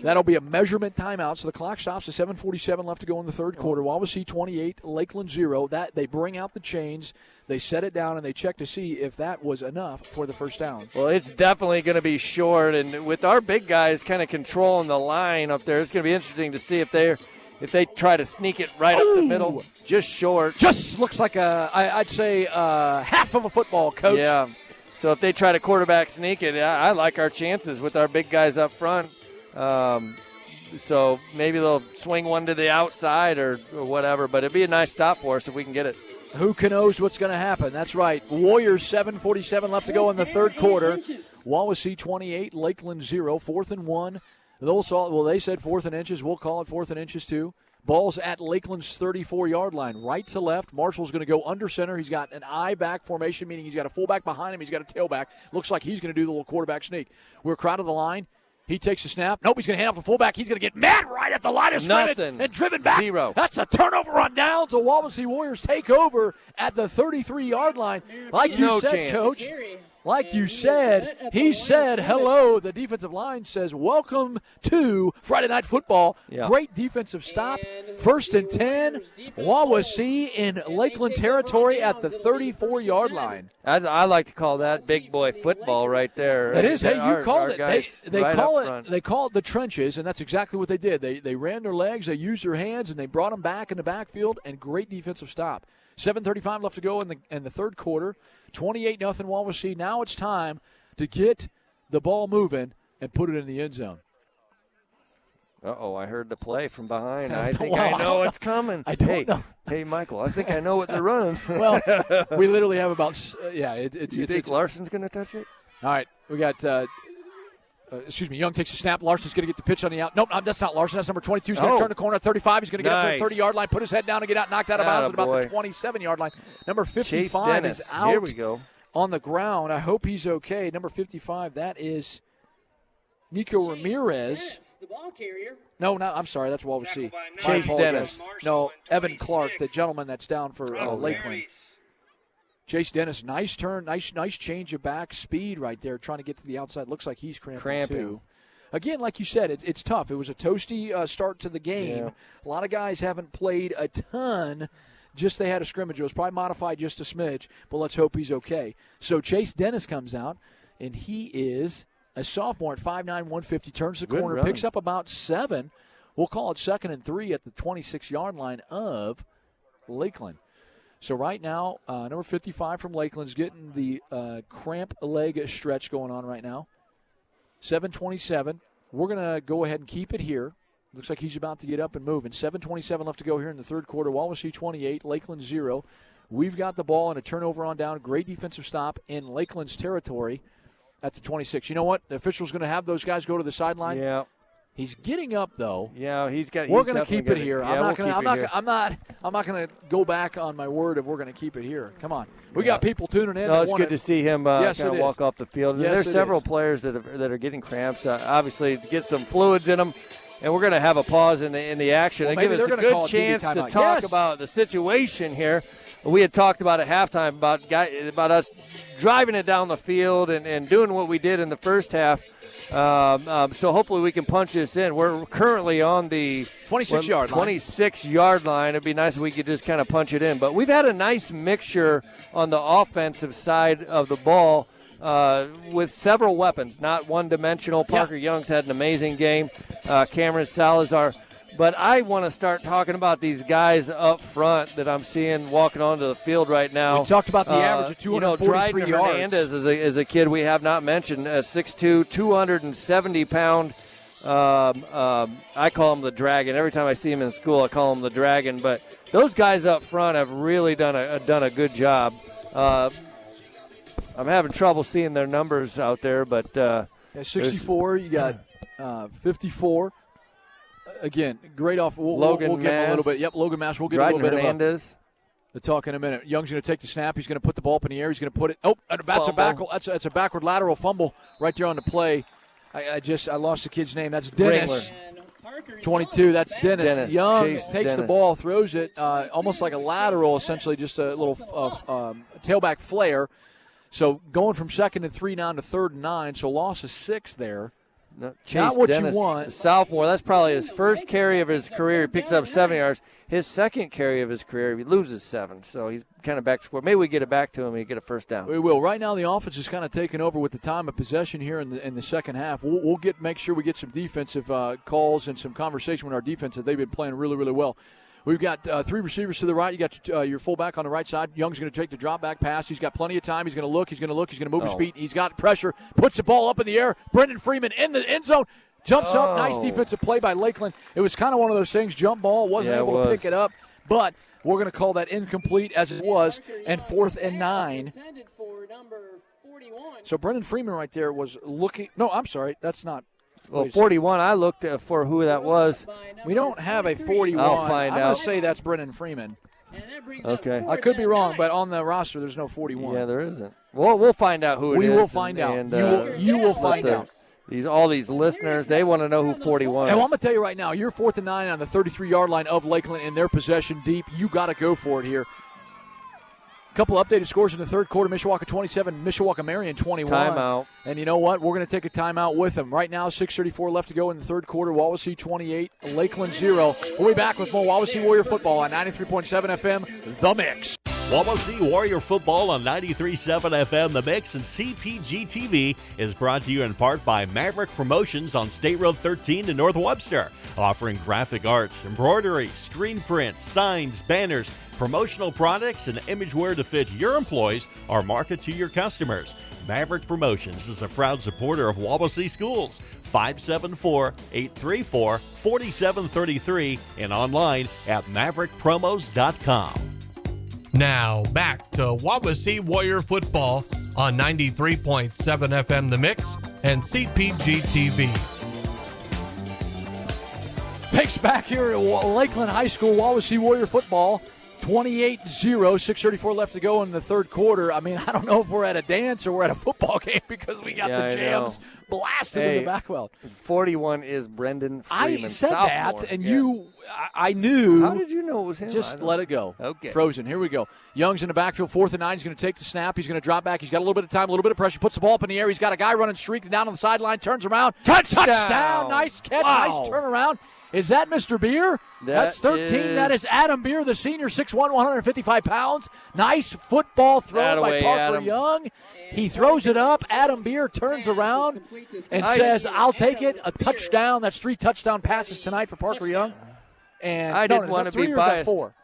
That'll be a measurement timeout. So the clock stops at 7:47 left to go in the third quarter. Wawasee 28, Lakeland 0. That they bring out the chains. They set it down, and they check to see if that was enough for the first down. Well, it's definitely going to be short, and with our big guys kind of controlling the line up there, it's going to be interesting to see if they try to sneak it right up the middle, just short. Just looks like I'd say half of a football, Coach. Yeah. So if they try to quarterback sneak it, I like our chances with our big guys up front. So maybe they'll swing one to the outside or whatever, but it'd be a nice stop for us if we can get it. Who knows what's going to happen? That's right. Warriors 7:47 left to go in the third quarter. Wawasee 28, Lakeland 0, 4th and 1. They said 4th and inches. We'll call it 4th and inches too. Ball's at Lakeland's 34-yard line, right to left. Marshall's going to go under center. He's got an I-back formation, meaning he's got a fullback behind him. He's got a tailback. Looks like he's going to do the little quarterback sneak. We're crowded the line. He takes the snap. Nope, he's going to hand off the fullback. He's going to get mad right at the line of scrimmage and driven back. 0. That's a turnover on downs. The Wawasee Warriors take over at the 33-yard line. Like you said, Coach. Like you said, he said hello. The defensive line says, welcome to Friday Night Football. Yeah. Great defensive stop. 1st and 10. Wawasee in Lakeland territory at the 34-yard line. I like to call that big boy football right there. It is. Hey, you called it. They right call it. They call it the trenches, and that's exactly what they did. They ran their legs, they used their hands, and they brought them back in the backfield. And great defensive stop. 7:35 left to go in the third quarter. 28-0 Wawasee. Now it's time to get the ball moving and put it in the end zone. Uh-oh, I heard the play from behind. I think I know what's coming. I don't know. Hey, Michael, I think I know what they're running. Well, we literally have about You think Larson's going to touch it? All right, we got Young takes a snap. Larson's going to get the pitch on the out. Nope, that's not Larson. That's number 22. He's going to turn the corner at 35. He's going to get up to the 30-yard line, put his head down and get out, knocked out of bounds at about the 27-yard line. Number 55 is out. Here we go. On the ground. I hope he's okay. Number 55, that is Nico Ramirez. Dennis, the ball carrier. No, I'm sorry. That's Wawasee. Chase Dennis. No, Evan Clark, the gentleman that's down for Lakeland. Chase Dennis, nice turn, nice change of back speed right there, trying to get to the outside. Looks like he's cramping. Too. Again, like you said, it's tough. It was a toasty start to the game. Yeah. A lot of guys haven't played a ton. Just they had a scrimmage. It was probably modified just a smidge, but let's hope he's okay. So Chase Dennis comes out, and he is a sophomore at 5'9", 150, turns the corner, run. picks up about 7. We'll call it 2nd and 3 at the 26-yard line of Lakeland. So right now, number 55 from Lakeland's getting the cramp leg stretch going on right now. 7:27. We're going to go ahead and keep it here. Looks like he's about to get up and moving. 7:27 left to go here in the third quarter. Wawasee 28, Lakeland 0. We've got the ball and a turnover on down. Great defensive stop in Lakeland's territory at the 26. You know what? The official's going to have those guys go to the sideline. Yeah. He's getting up though. Yeah, We're going to keep it here. Yeah, I'm not going to go back on my word of we're going to keep it here. Come on. We got people tuning in. No, it's good to see him kind of walk off the field. Yes, there's several players that are getting cramps. Obviously, get some fluids in them. And we're going to have a pause in the action and give us a good chance to talk about the situation here. We had talked about at halftime about us driving it down the field and doing what we did in the first half. So hopefully we can punch this in. We're currently on the 26-yard line. It'd be nice if we could just kind of punch it in. But we've had a nice mixture on the offensive side of the ball with several weapons, not one-dimensional. Parker Young's had an amazing game. Cameron Salazar. But I want to start talking about these guys up front that I'm seeing walking onto the field right now. We talked about the average of 243 yards. Hernandez is a kid we have not mentioned, 6'2", 270-pound. I call him the Dragon. Every time I see him in school, I call him the Dragon. But those guys up front have really done a good job. I'm having trouble seeing their numbers out there, but 64. You got 54. Again, great off. We'll get him a little bit. Yep, Logan Mass. We'll get a little bit Hernandez. of the talk in a minute. Young's going to take the snap. He's going to put the ball up in the air. He's going to put it. Oh, that's a backward lateral fumble right there on the play. I lost the kid's name. That's Dennis. 22. That's Dennis. Young takes the ball, throws it almost like a lateral, essentially just a little tailback flare. So going from 2nd and 3 down to 3rd and 9. So loss of 6 there. No, Not what Dennis, you want. Sophomore, that's probably his first carry of his career. He picks up 7 yards. His second carry of his career, he loses 7. So he's kind of back to square. Maybe we get it back to him and he get a first down. We will. Right now the offense is kind of taking over with the time of possession here in the second half. We'll make sure we get some defensive calls and some conversation with our defense that they've been playing really, really well. We've got 3 receivers to the right. You got your fullback on the right side. Young's going to take the drop back pass. He's got plenty of time. He's going to look. He's going to move his feet. He's got pressure. Puts the ball up in the air. Brendan Freeman in the end zone. Jumps up. Nice defensive play by Lakeland. It was kind of one of those things. Jump ball. Wasn't able to pick it up. But we're going to call that incomplete as it was. And 4th and 9. So Brendan Freeman right there was looking. No, I'm sorry. That's not. Well, 41, I looked for who that was. We don't have a 41. I'll find out. I'm going to say that's Brendan Freeman. Okay. I could be wrong, but on the roster, there's no 41. Yeah, there isn't. Well, we'll find out who it is. We will find out. You will find out. All these listeners, they want to know who 41 is. And I'm going to tell you right now, you're 4th and 9 on the 33-yard line of Lakeland in their possession deep. You got to go for it here. Couple updated scores in the third quarter. Mishawaka 27, Mishawaka Marion 21. Timeout. And you know what? We're going to take a timeout with them. Right now, 6:34 left to go in the third quarter. Wawasee 28, Lakeland 0. We'll be back with more Wawasee Warrior Football on 93.7 FM, The Mix. Wawasee Warrior Football on 93.7 FM The Mix and CPG-TV is brought to you in part by Maverick Promotions on State Road 13 in North Webster, offering graphic arts, embroidery, screen prints, signs, banners, promotional products, and imageware to fit your employees or market to your customers. Maverick Promotions is a proud supporter of Wawasee Schools. 574-834-4733 and online at maverickpromos.com. Now, back to Wawasee Warrior Football on 93.7 FM The Mix and CPG-TV. Picks back here at Lakeland High School, Wawasee Warrior Football. 28-0, 6:34 left to go in the third quarter. I mean, I don't know if we're at a dance or we're at a football game because we got the jams blasted in the backfield. 41 is Brendan Freeman. I said sophomore. that, and I knew. How did you know it was him? Just let it go. Okay. Frozen. Here we go. Young's in the backfield, 4th and 9. He's going to take the snap. He's going to drop back. He's got a little bit of time, a little bit of pressure. Puts the ball up in the air. He's got a guy running streaking down on the sideline. Turns around. Touchdown. Nice catch. Wow. Nice turnaround. Is that Mr. Beer? That's 13. That is Adam Beer, the senior, 6'1", 155 pounds. Nice football throw by Parker Young. He throws it up. Adam Beer turns around and says, I'll take it. A touchdown. That's 3 touchdown passes tonight for Parker Young. And I didn't want to be biased. 4?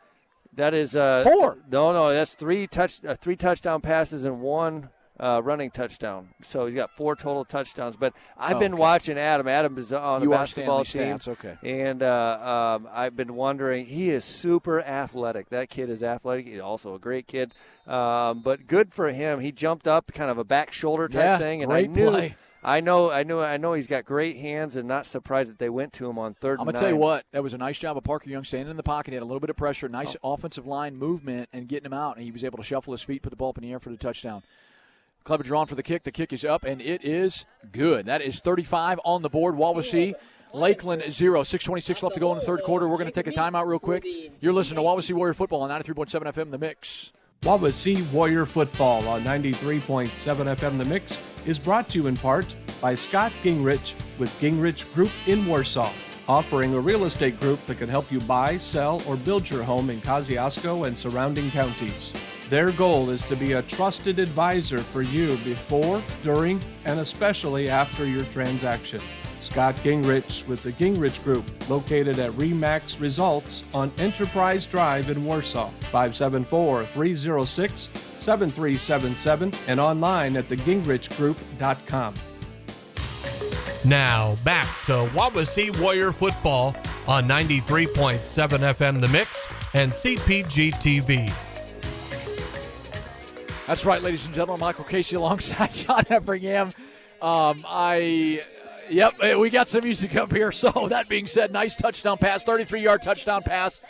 That is 4. No, that's 3 touchdown passes and 1 running touchdown. So he's got 4 total touchdowns. But I've been watching Adam. Adam is on the basketball team. Okay. And I've been wondering, he is super athletic. That kid is athletic. He's also a great kid. But good for him. He jumped up, kind of a back shoulder type thing. And great play. I know he's got great hands, and not surprised that they went to him on 3rd and 9. I'm going to tell you what, that was a nice job of Parker Young standing in the pocket. He had a little bit of pressure, nice offensive line movement, and getting him out, and he was able to shuffle his feet, put the ball up in the air for the touchdown. Clevenger on for the kick. The kick is up, and it is good. That is 35 on the board. Wawasee, Lakeland 0. 6:26 left to go in the third quarter. We're going to take a timeout real quick. You're listening to Wawasee Warrior Football on 93.7 FM The Mix. Wawasee Warrior Football on 93.7 FM The Mix is brought to you in part by Scott Gingrich with Gingrich Group in Warsaw, offering a real estate group that can help you buy, sell, or build your home in Kosciuszko and surrounding counties. Their goal is to be a trusted advisor for you before, during, and especially after your transaction. Scott Gingrich with the Gingrich Group, located at RE/MAX Results on Enterprise Drive in Warsaw, 574-306-7377, and online at thegingrichgroup.com. Now, back to Wawasee Warrior Football on 93.7 FM The Mix and CPG-TV. That's right, ladies and gentlemen. Michael Casey alongside John Everingham. We got some music up here. So that being said, nice touchdown pass, 33-yard touchdown pass,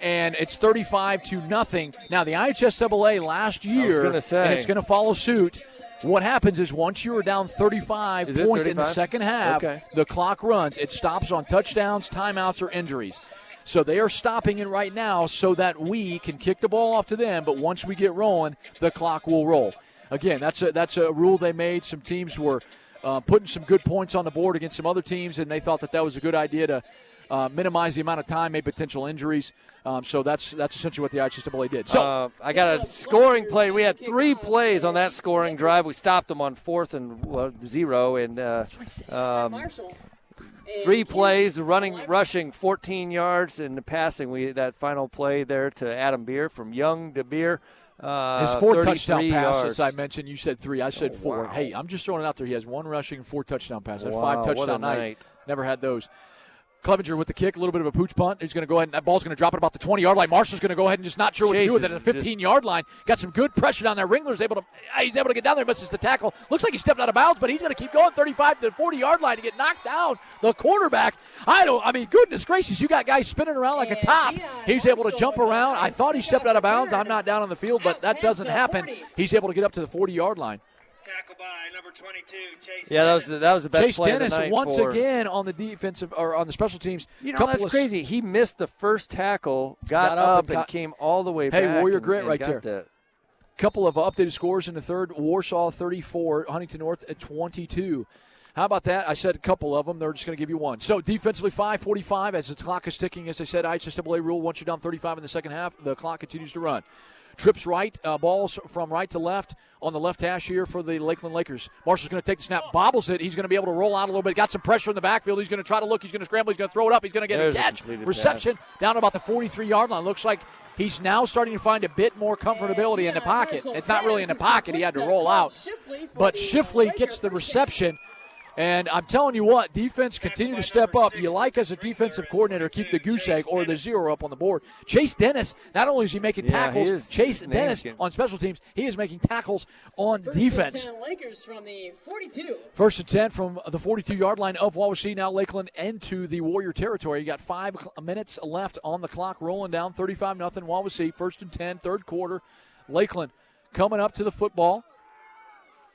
and it's 35-0. Now, the IHSAA last year, and it's going to follow suit. What happens is once you are down 35 points in the second half, the clock runs. It stops on touchdowns, timeouts, or injuries. So they are stopping it right now so that we can kick the ball off to them, but once we get rolling, the clock will roll. Again, that's a rule they made. Some teams were putting some good points on the board against some other teams, and they thought that was a good idea to minimize the amount of time, maybe potential injuries. So that's essentially what the IHSAA did. So I got a scoring play. We had 3 plays on that scoring drive. We stopped them on 4th and 0, and 3 plays, rushing 14 yards, and the passing. That final play there to Adam Beer, from Young to Beer. His 4 touchdown passes, yards. I mentioned. You said 3. I said 4. Wow. Hey, I'm just throwing it out there. He has 1 rushing and 4 touchdown passes. 5 touchdown night. Never had those. Clevenger with the kick, a little bit of a pooch punt. He's going to go ahead, and that ball's going to drop at about the 20-yard line. Marshall's going to go ahead and just not sure what to do with it at the 15-yard line. Got some good pressure down there. Ringler's able to get down there, misses the tackle. Looks like he stepped out of bounds, but he's going to keep going 35 to the 40-yard line to get knocked down. The quarterback, goodness gracious, you got guys spinning around like a top. He's able to jump around. I thought he stepped out of bounds. I'm not down on the field, but that doesn't happen. He's able to get up to the 40-yard line. Tackle by number 22, Chase. Yeah, that was the best Chase play Dennis of the night once again on the defensive or on the special teams. That's crazy. He missed the first tackle, got up and came all the way back. Hey, Warrior grit right there. That. Couple of updated scores in the third. Warsaw 34, Huntington North at 22. How about that? I said a couple of them. They're just going to give you one. So defensively, 5:45 as the clock is ticking. As I said, IHSAA rule, once you're down 35 in the second half, the clock continues to run. Trips right, balls from right to left on the left hash here for the Lakeland Lakers. Marshall's going to take the snap, bobbles it. He's going to be able to roll out a little bit. Got some pressure in the backfield. He's going to try to look. He's going to scramble. He's going to throw it up. He's going to get a catch. Reception down about the 43-yard line. Looks like he's now starting to find a bit more comfortability in the pocket. It's not really in the pocket. He had to roll out. But Shifley gets the reception. And I'm telling you what, defense continue to step up. You like, as a defensive coordinator, keep the goose egg or the 0 up on the board. Chase Dennis, not only is he making tackles, Chase Dennis on special teams, he is making tackles on defense. First and 10 Lakers from the 42. First and 10 from the 42-yard line of Wawasee. Now Lakeland into the Warrior territory. You got 5 minutes left on the clock, rolling down 35-0 Wawasee. First and 10, third quarter. Lakeland coming up to the football.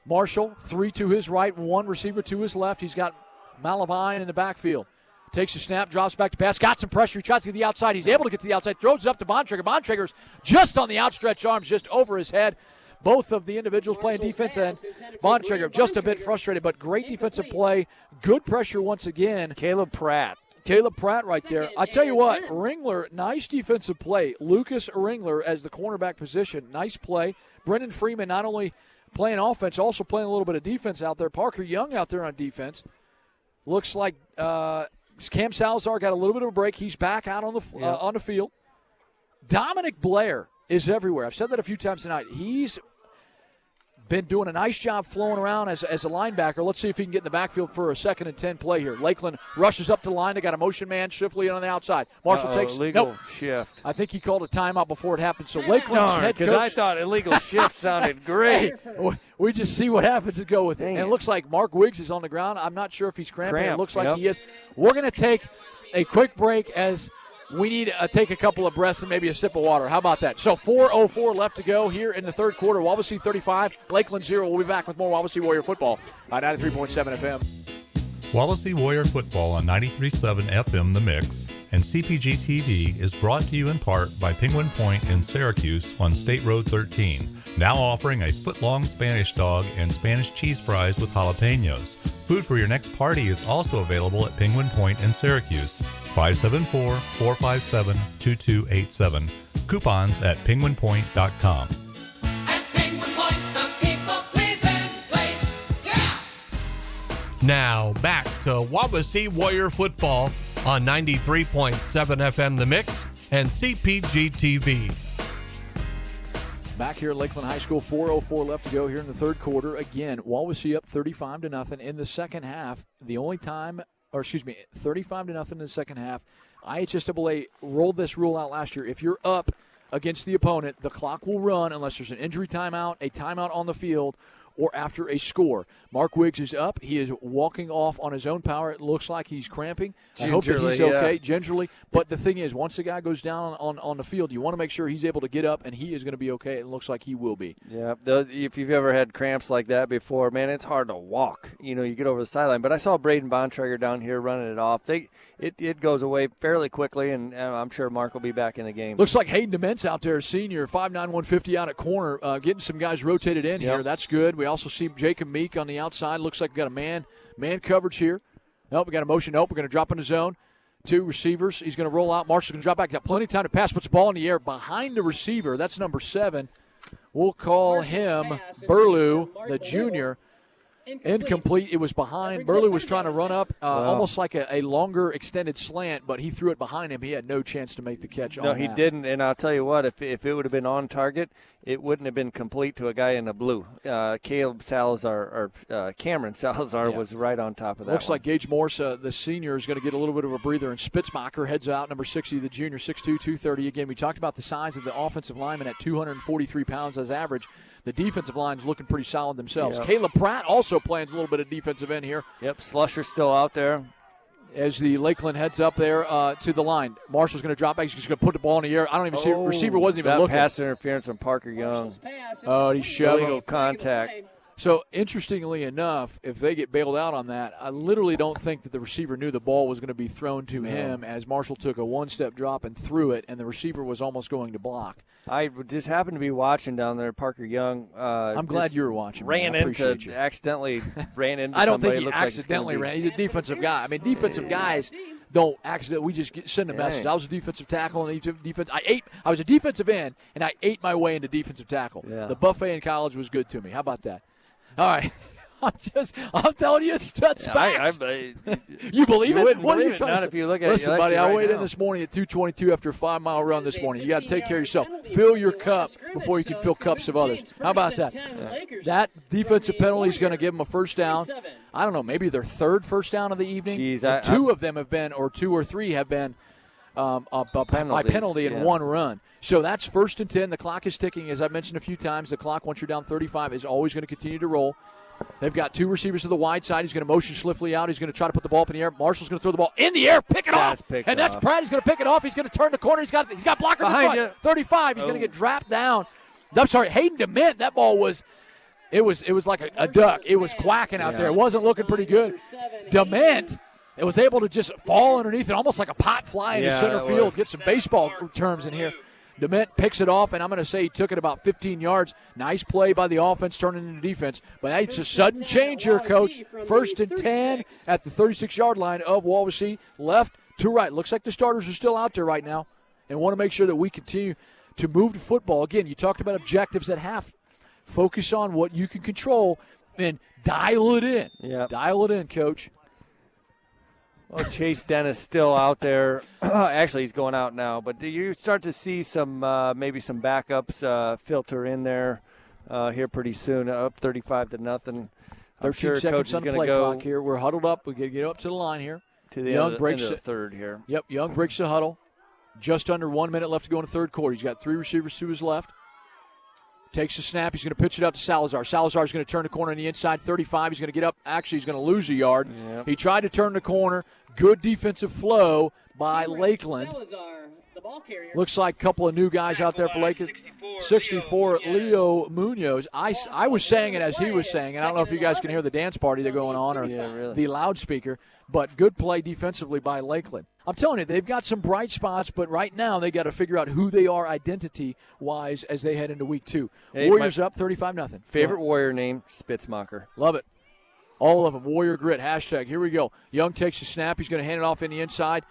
Marshall, 3 to his right, 1 receiver to his left. He's got Malavine in the backfield. Takes a snap, drops back to pass, got some pressure. He tries to get to the outside. He's able to get to the outside, throws it up to Bontrager. Bontrager's just on the outstretched arms, just over his head. Both of the individuals playing defense, and Bontrager just a bit frustrated, but great defensive play. Good pressure once again. Caleb Pratt right there. I tell you what, Ringler, nice defensive play. Lucas Ringler as the cornerback position, nice play. Brendan Freeman not only playing offense, also playing a little bit of defense out there. Parker Young out there on defense. Looks like Cam Salazar got a little bit of a break. He's back out on the field. Dominic Blair is everywhere. I've said that a few times tonight. He's been doing a nice job flowing around as a linebacker. Let's see if he can get in the backfield for a 2nd and 10 play here. Lakeland rushes up to the line. They got a motion man swiftly on the outside. Marshall takes illegal shift. I think he called a timeout before it happened. So Lakeland's head coach. Because I thought illegal shift sounded great. We just see what happens and go with it. And it looks like Mark Wiggs is on the ground. I'm not sure if he's cramping. It looks like he is. We're going to take a quick break as we need to take a couple of breaths and maybe a sip of water. How about that? So 4:04 left to go here in the third quarter. Wawasee 35, Lakeland 0. We'll be back with more Wawasee Warrior Football on 93.7 FM. Wawasee Warrior Football on 93.7 FM The Mix and CPG-TV is brought to you in part by Penguin Point in Syracuse on State Road 13. Now offering a foot-long Spanish dog and Spanish cheese fries with jalapenos. Food for your next party is also available at Penguin Point in Syracuse. 574-457-2287. Coupons at penguinpoint.com. Now back to Wawasee Warrior Football on 93.7 FM The Mix and CPG-TV. Back here at Lakeland High School, 4:04 left to go here in the third quarter. Again, Wawasee up 35-0 in the second half. The only time, 35-0 in the second half. IHSAA rolled this rule out last year. If you're up against the opponent, the clock will run unless there's an injury timeout, a timeout on the field, or after a score. Mark Wiggs is up. He is walking off on his own power. It looks like he's cramping. I hope that he's okay, gingerly. But the thing is, once the guy goes down on the field, you want to make sure he's able to get up, and he is going to be okay. It looks like he will be. Yeah, if you've ever had cramps like that before, man, it's hard to walk. You get over the sideline. But I saw Braden Bontrager down here running it off. It goes away fairly quickly, and I'm sure Mark will be back in the game. Looks like Hayden Dements out there, senior, 5'9", 150 out at corner, getting some guys rotated in here. That's good. We also see Jacob Meek on the outside. Looks like we got a man coverage here. Nope, we got a motion. Nope, we're going to drop in the zone. 2 receivers. He's going to roll out. Marshall's going to drop back. Got plenty of time to pass. Puts the ball in the air behind the receiver. That's number 7. We'll call him Burlew, the junior. Incomplete. It was behind. Burlew was trying to run up almost like a longer extended slant, but he threw it behind him. He had no chance to make the catch on that. No, he didn't, and I'll tell you what, if it would have been on target, it wouldn't have been complete to a guy in the blue. Caleb Salazar, or Cameron Salazar was right on top of that. Looks like Gage Morse, the senior, is going to get a little bit of a breather, and Spitzmacher heads out, number 60, the junior, 6'2", 230. Again, we talked about the size of the offensive lineman at 243 pounds as average. The defensive line's looking pretty solid themselves. Yep. Caleb Pratt also playing a little bit of defensive end here. Yep, Slusher's still out there. As the Lakeland heads up there to the line. Marshall's going to drop back. He's just going to put the ball in the air. I don't even see. Receiver wasn't even looking. Pass interference from Parker Young. Oh, he shoved him. Illegal contact. So, interestingly enough, if they get bailed out on that, I literally don't think that the receiver knew the ball was going to be thrown to him as Marshall took a one-step drop and threw it, and the receiver was almost going to block. I just happened to be watching down there. Parker Young. I'm glad you were watching. Accidentally ran into somebody. I don't think he accidentally ran. He's a defensive guy. I mean, defensive guys don't accidentally. We just send a message. I was a defensive tackle and defense. I was a defensive end, and I ate my way into defensive tackle. Yeah. The buffet in college was good to me. How about that? All right. I'm telling you, that's facts. You believe you it? Wouldn't What believe are you it, trying not to if say? you look at Listen, it, buddy, I right weighed in now. this morning at 222 after a 5-mile run this morning. You got to take care of yourself. Fill your cup before you can fill cups of others. How about that? That defensive penalty is going to give them a first down. I don't know, maybe their third first down of the evening. Jeez, two of them have been, or 2 or 3 have been by penalty in one run. So that's 1st and 10. The clock is ticking. As I mentioned a few times, the clock, once you're down 35, is always going to continue to roll. They've got 2 receivers to the wide side. He's going to motion Schlifly out. He's going to try to put the ball up in the air. Marshall's going to throw the ball in the air, pick it off. And that's Pratt. He's going to pick it off. He's going to turn the corner. He's got blockers in front. 35. He's going to get dropped down. I'm sorry, Hayden DeMint. That ball was like a duck. It was quacking out there. It wasn't looking pretty good. DeMint, it was able to just fall underneath it, almost like a pot fly in center field. Get some baseball terms in here. DeMint picks it off, and I'm going to say he took it about 15 yards. Nice play by the offense, turning into defense. But it's a sudden change here, Coach. 1st and 10 at the 36-yard line of Wawasee. Left to right. Looks like the starters are still out there right now and want to make sure that we continue to move the football. Again, you talked about objectives at half. Focus on what you can control and dial it in. Yeah. Dial it in, Coach. Well, Chase Dennis still out there. Actually, he's going out now. But you start to see some maybe some backups filter in there here pretty soon. Up 35-0. 13 seconds on the play clock here. We're huddled up. We get up to the line here. To the end of the third here. Yep, Young breaks the huddle. Just under 1 minute left to go in the third quarter. He's got 3 receivers to his left. Takes the snap. He's going to pitch it out to Salazar. Salazar's going to turn the corner on the inside. 35. He's going to get up. Actually, he's going to lose a yard. Yep. He tried to turn the corner. Good defensive flow by Lakeland. Looks like a couple of new guys out there for Lakeland. 64, Leo Munoz. I was saying it as he was saying it. I don't know if you guys can hear the dance party that's going on or the loudspeaker, but good play defensively by Lakeland. I'm telling you, they've got some bright spots, but right now they got to figure out who they are identity-wise as they head into week 2. Hey, Warriors up 35-0. Favorite Warrior name, Spitzmacher. Love it. All of them. Warrior Grit, hashtag. Here we go. Young takes the snap. He's going to hand it off in the inside.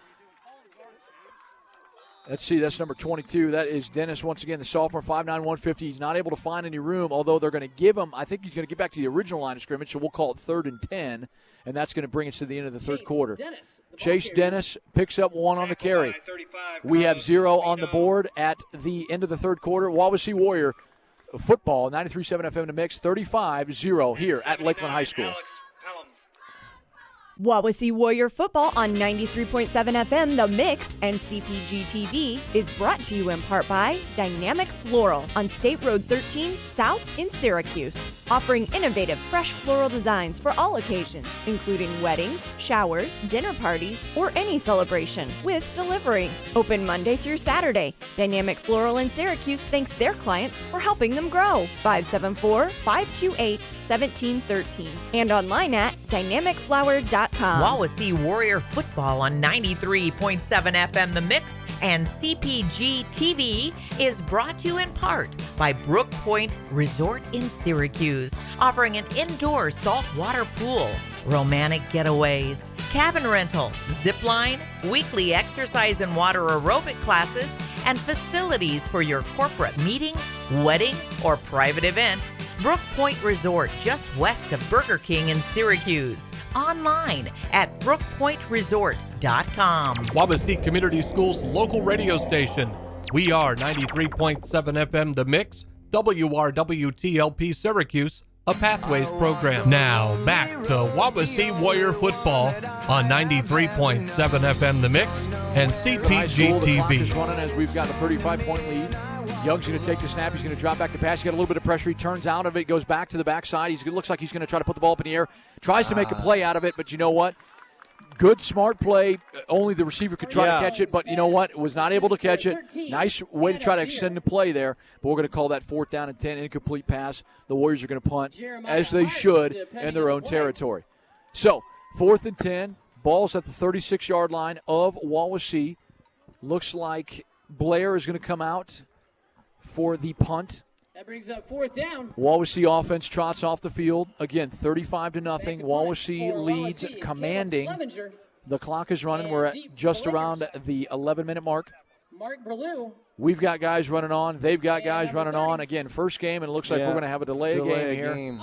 Let's see, that's number 22. That is Dennis, once again, the sophomore, 5'9", 150. He's not able to find any room, although they're going to give him, I think he's going to get back to the original line of scrimmage, so we'll call it 3rd and 10, and that's going to bring us to the end of the third quarter. Chase Dennis picks up 1 on the carry. We have 0 on the board at the end of the third quarter. Wawasee Warrior Football, 93.7 FM to mix, 35-0 here at Lakeland High School. Wawasee Warrior Football on 93.7 FM The Mix and CPG-TV is brought to you in part by Dynamic Floral on State Road 13 South in Syracuse. Offering innovative fresh floral designs for all occasions, including weddings, showers, dinner parties, or any celebration with delivery. Open Monday through Saturday. Dynamic Floral in Syracuse thanks their clients for helping them grow. 574-528-1713 and online at dynamicflower.com. Wawasee Warrior Football on 93.7 FM The Mix and CPG-TV is brought to you in part by Brook Point Resort in Syracuse, offering an indoor saltwater pool, romantic getaways, cabin rental, zip line, weekly exercise and water aerobic classes, and facilities for your corporate meeting, wedding, or private event. Brook Point Resort, just west of Burger King in Syracuse. Online at brookpointresort.com. Wawasee Community Schools local radio station. We are 93.7 FM The Mix, WRWTLP Syracuse, a Pathways program. Now back to Wawasee Warrior Football on 93.7 FM The Mix and CPG-TV. The clock is running as we've got a 35-point lead. Young's going to take the snap. He's going to drop back to pass. He's got a little bit of pressure. He turns out of it, goes back to the backside. It looks like he's going to try to put the ball up in the air. Tries to make a play out of it, but you know what? Good, smart play. Only the receiver could try to catch it, but you know what? Was not able to catch it. Nice way to try to extend the play there, but we're going to call that 4th down and 10, incomplete pass. The Warriors are going to punt, as they should, in their own territory. So, 4th and 10, ball's at the 36-yard line of Wawasee. Looks like Blair is going to come out for the punt. That brings up 4th down. Wawasee offense trots off the field. Again, 35-0. Wawasee leads, commanding. The clock is running. We're at just around the 11-minute mark. Mark Berlew. We've got guys running on. They've got guys running on. Again, first game, and it looks like we're going to have a delay game here.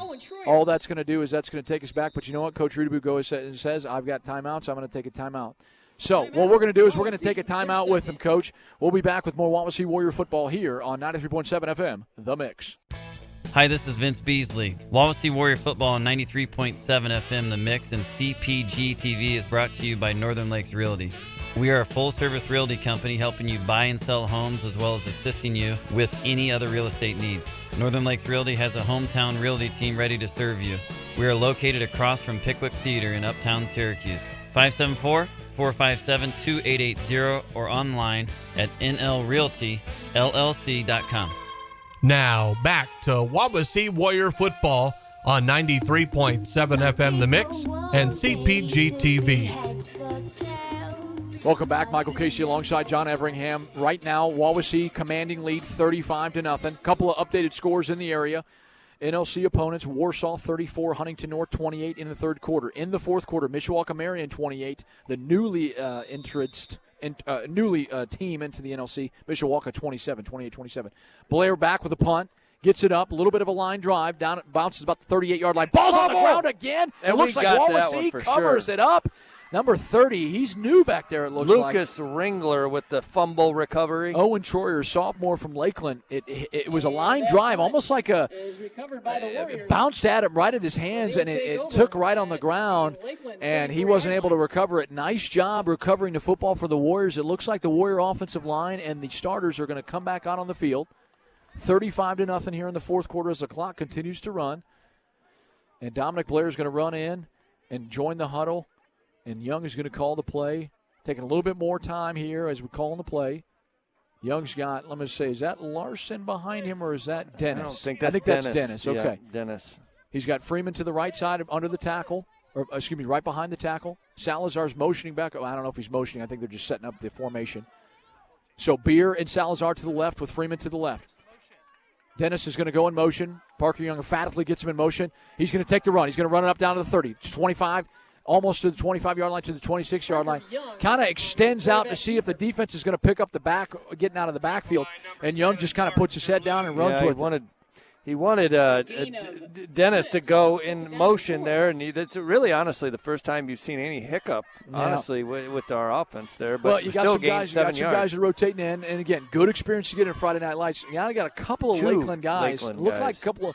All that's going to do is that's going to take us back. But you know what? Coach Rudebu goes and says, I've got timeouts. I'm going to take a timeout. So what we're going to do is we're going to take a timeout with them, Coach. We'll be back with more Wawasee Warrior football here on 93.7 FM, The Mix. Hi, this is Vince Beasley. Wawasee Warrior Football on 93.7 FM The Mix and CPG-TV is brought to you by Northern Lakes Realty. We are a full-service realty company helping you buy and sell homes as well as assisting you with any other real estate needs. Northern Lakes Realty has a hometown realty team ready to serve you. We are located across from Pickwick Theater in Uptown Syracuse. 574-457-2880 or online at nlrealtyllc.com. Now, back to Wawasee Warrior Football on 93.7 FM The Mix and CPG-TV. Welcome back. Michael Casey alongside John Everingham. Right now, Wawasee commanding lead 35-0. Couple of updated scores in the area. NLC opponents, Warsaw 34, Huntington North 28 in the third quarter. In the fourth quarter, Mishawaka-Marion 28, the newly team into the NLC, Mishawaka 28-27. Blair back with a punt, gets it up, a little bit of a line drive, down, bounces about the 38-yard line. Ball's on the ground again. And it looks like Wawasee covers it up. Number 30, he's new back there, it looks like. Lucas Ringler with the fumble recovery. Owen Troyer, sophomore from Lakeland. It was a line drive, almost like a bounced at him right at his hands, and it took right on the ground, and he wasn't able to recover it. Nice job recovering the football for the Warriors. It looks like the Warrior offensive line and the starters are going to come back out on the field. 35-0 here in the fourth quarter as the clock continues to run. And Dominic Blair is going to run in and join the huddle. And Young is going to call the play. Taking a little bit more time here as we call on the play. Young's got, let me say, is that Larson behind him or is that Dennis? I don't think that's Dennis. That's Dennis. Okay. Yeah, Dennis. He's got Freeman to the right side under the tackle, or excuse me, right behind the tackle. Salazar's motioning back. Oh, I don't know if he's motioning. I think they're just setting up the formation. So Beer and Salazar to the left with Freeman to the left. Dennis is going to go in motion. Parker Young emphatically gets him in motion. He's going to take the run. He's going to run it up down to the 30. It's 25. Almost to the 25-yard line, to the 26-yard line. Kind of extends out to see if the defense is going to pick up the back, getting out of the backfield. And Young just kind of puts his head down and runs with it. He wanted Dennis to go in motion there, and that's really, honestly, the first time you've seen any hiccup, honestly, with our offense there. But well, you got some guys. You got some guys that are rotating in, and again, good experience to get in Friday Night Lights. Yeah, I got a couple of Lakeland guys. Looked like a couple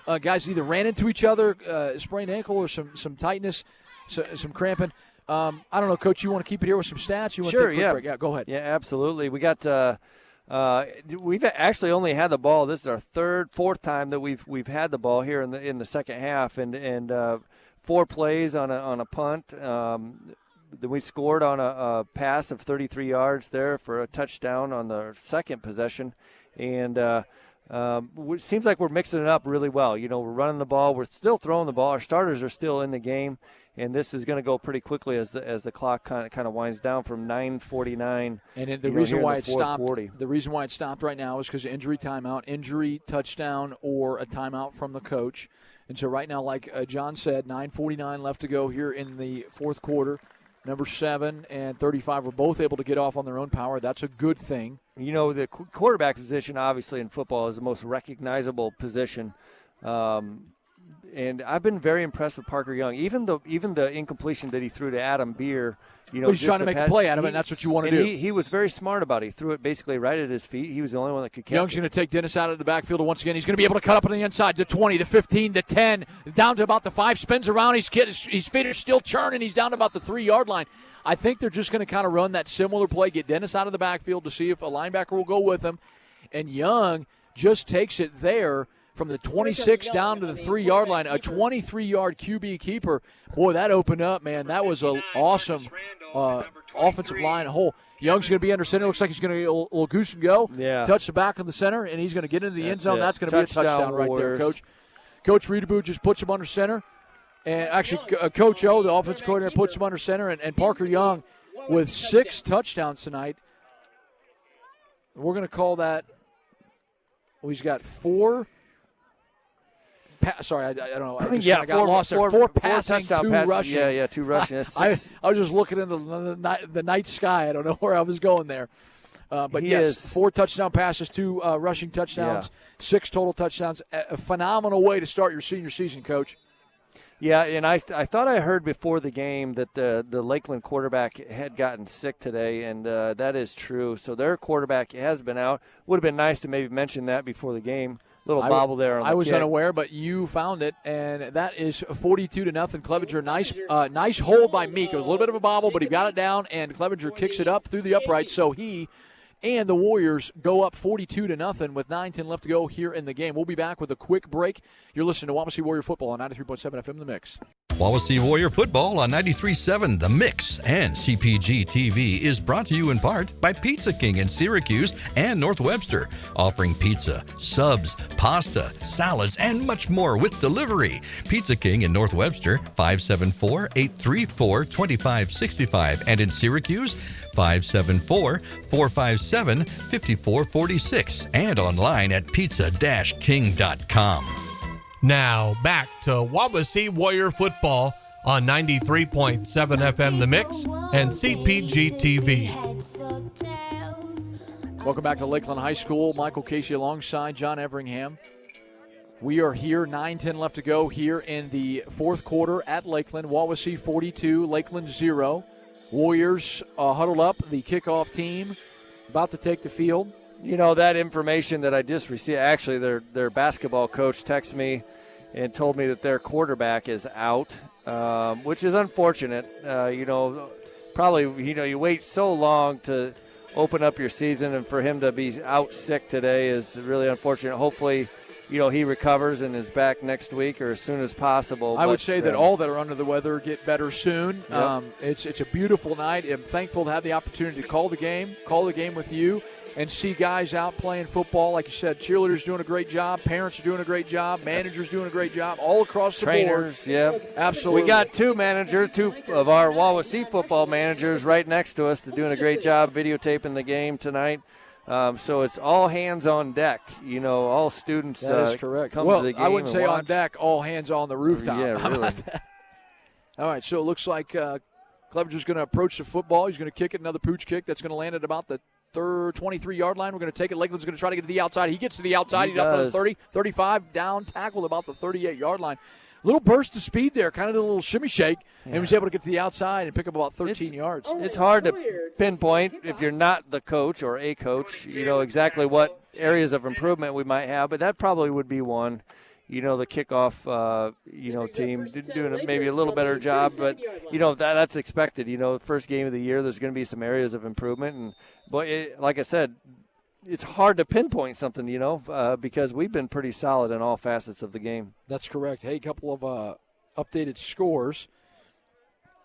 of guys either ran into each other, sprained ankle, or some tightness. Some cramping. I don't know, Coach, you want to keep it here with some stats? You want to take a quick break? Yeah, go ahead. Yeah, absolutely. We got we've actually only had the ball. This is our fourth time that we've had the ball here in the second half, and 4 plays on a punt. Then we scored on a pass of 33 yards there for a touchdown on the second possession, and it seems like we're mixing it up really well. You know, we're running the ball. We're still throwing the ball. Our starters are still in the game. And this is going to go pretty quickly as the clock kind of winds down from 9:49. And the reason why it stopped, the reason why it stopped right now is because of injury timeout, injury touchdown, or a timeout from the coach. And so right now, like John said, 9:49 left to go here in the fourth quarter. Number 7 and 35 were both able to get off on their own power. That's a good thing. You know, the quarterback position, obviously in football, is the most recognizable position. And I've been very impressed with Parker Young. Even the incompletion that he threw to Adam Beer, you know, he's trying to make a play out of it, and that's what you want to do. He was very smart about it. He threw it basically right at his feet. He was the only one that could catch Young's going to take Dennis out of the backfield, and once again, he's going to be able to cut up on the inside, the 20, the 15, the 10, down to about the 5, spins around. His feet are still churning. He's down to about the 3-yard line. I think they're just going to kind of run that similar play, get Dennis out of the backfield to see if a linebacker will go with him, and Young just takes it there from the 26 down to the 3-yard line, a 23-yard QB keeper. Boy, that opened up, man. That was an awesome offensive line hole. Young's going to be under center. Looks like he's going to get a little goose and go. Yeah. Touch the back of the center, and he's going to get into the end zone. That's going to be a touchdown right there, Coach. Coach Reedabu just puts him under center. And actually, Coach O, the offensive coordinator, puts him under center. And Parker Young with 6 touchdowns tonight. We're going to call that – he's got 4 – sorry, I don't know. I just got lost there. 4 passing, 2 rushing. Yeah, 2 rushing. I was just looking into the night sky. I don't know where I was going there. But He yes, is. 4 touchdown passes, 2 rushing touchdowns, 6 total touchdowns. A phenomenal way to start your senior season, Coach. Yeah, and I thought I heard before the game that the Lakeland quarterback had gotten sick today, and that is true. So their quarterback has been out. Would have been nice to maybe mention that before the game. Little bobble there on the I was kick. unaware, but you found it, and that is 42-0. Clevenger, nice hold by Meek. It was a little bit of a bobble, but he got it down, and Clevenger kicks it up through the upright. So he and the Warriors go up 42-0 with 9:10 left to go here in the game. We'll be back with a quick break. You're listening to Wawasee Warrior Football on 93.7 FM The Mix. Wawasee Warrior Football on 93.7 The Mix and CPG-TV is brought to you in part by Pizza King in Syracuse and North Webster, offering pizza, subs, pasta, salads, and much more with delivery. Pizza King in North Webster, 574-834-2565, and in Syracuse, 574-457-5446, and online at pizza-king.com. Now, back to Wawasee Warrior Football on 93.7 FM The Mix and CPG-TV. Welcome back to Lakeland High School. Michael Casey alongside John Everingham. We are here, 9:10 left to go here in the fourth quarter at Lakeland. Wawasee 42, Lakeland 0. Warriors huddled up, the kickoff team about to take the field. You know, that information that I just received, actually their basketball coach texted me and told me that their quarterback is out, which is unfortunate. You wait so long to open up your season, and for him to be out sick today is really unfortunate. Hopefully, he recovers and is back next week or as soon as possible. I would say that all that are under the weather get better soon. Yep. It's a beautiful night. I'm thankful to have the opportunity to call the game with you, and see guys out playing football. Like you said, cheerleaders doing a great job, parents are doing a great job, managers doing a great job, all across the Trainers, board. yeah. Absolutely. We got two of our Wawasee football managers right next to us. They're doing a great job videotaping the game tonight. So it's all hands on deck. All students that is correct. come well, to the game. I wouldn't say watch. on deck, all hands on the rooftop. Yeah, How really. about that? All right, so it looks like Clevenger's going to approach the football. He's going to kick it, another pooch kick that's going to land at about the 23-yard line. We're going to take it. Lakeland's going to try to get to the outside. He gets to the outside. He's up to the 30, 35, down, tackled about the 38-yard line. Little burst of speed there, kind of did a little shimmy shake, and was able to get to the outside and pick up about 13 yards. It's hard to pinpoint if you're not the coach or a coach, exactly what areas of improvement we might have, but that probably would be one. The kickoff, team doing maybe a little better job, but, that's expected. First game of the year, there's going to be some areas of improvement. But like I said, it's hard to pinpoint something, because we've been pretty solid in all facets of the game. That's correct. Hey, a couple of updated scores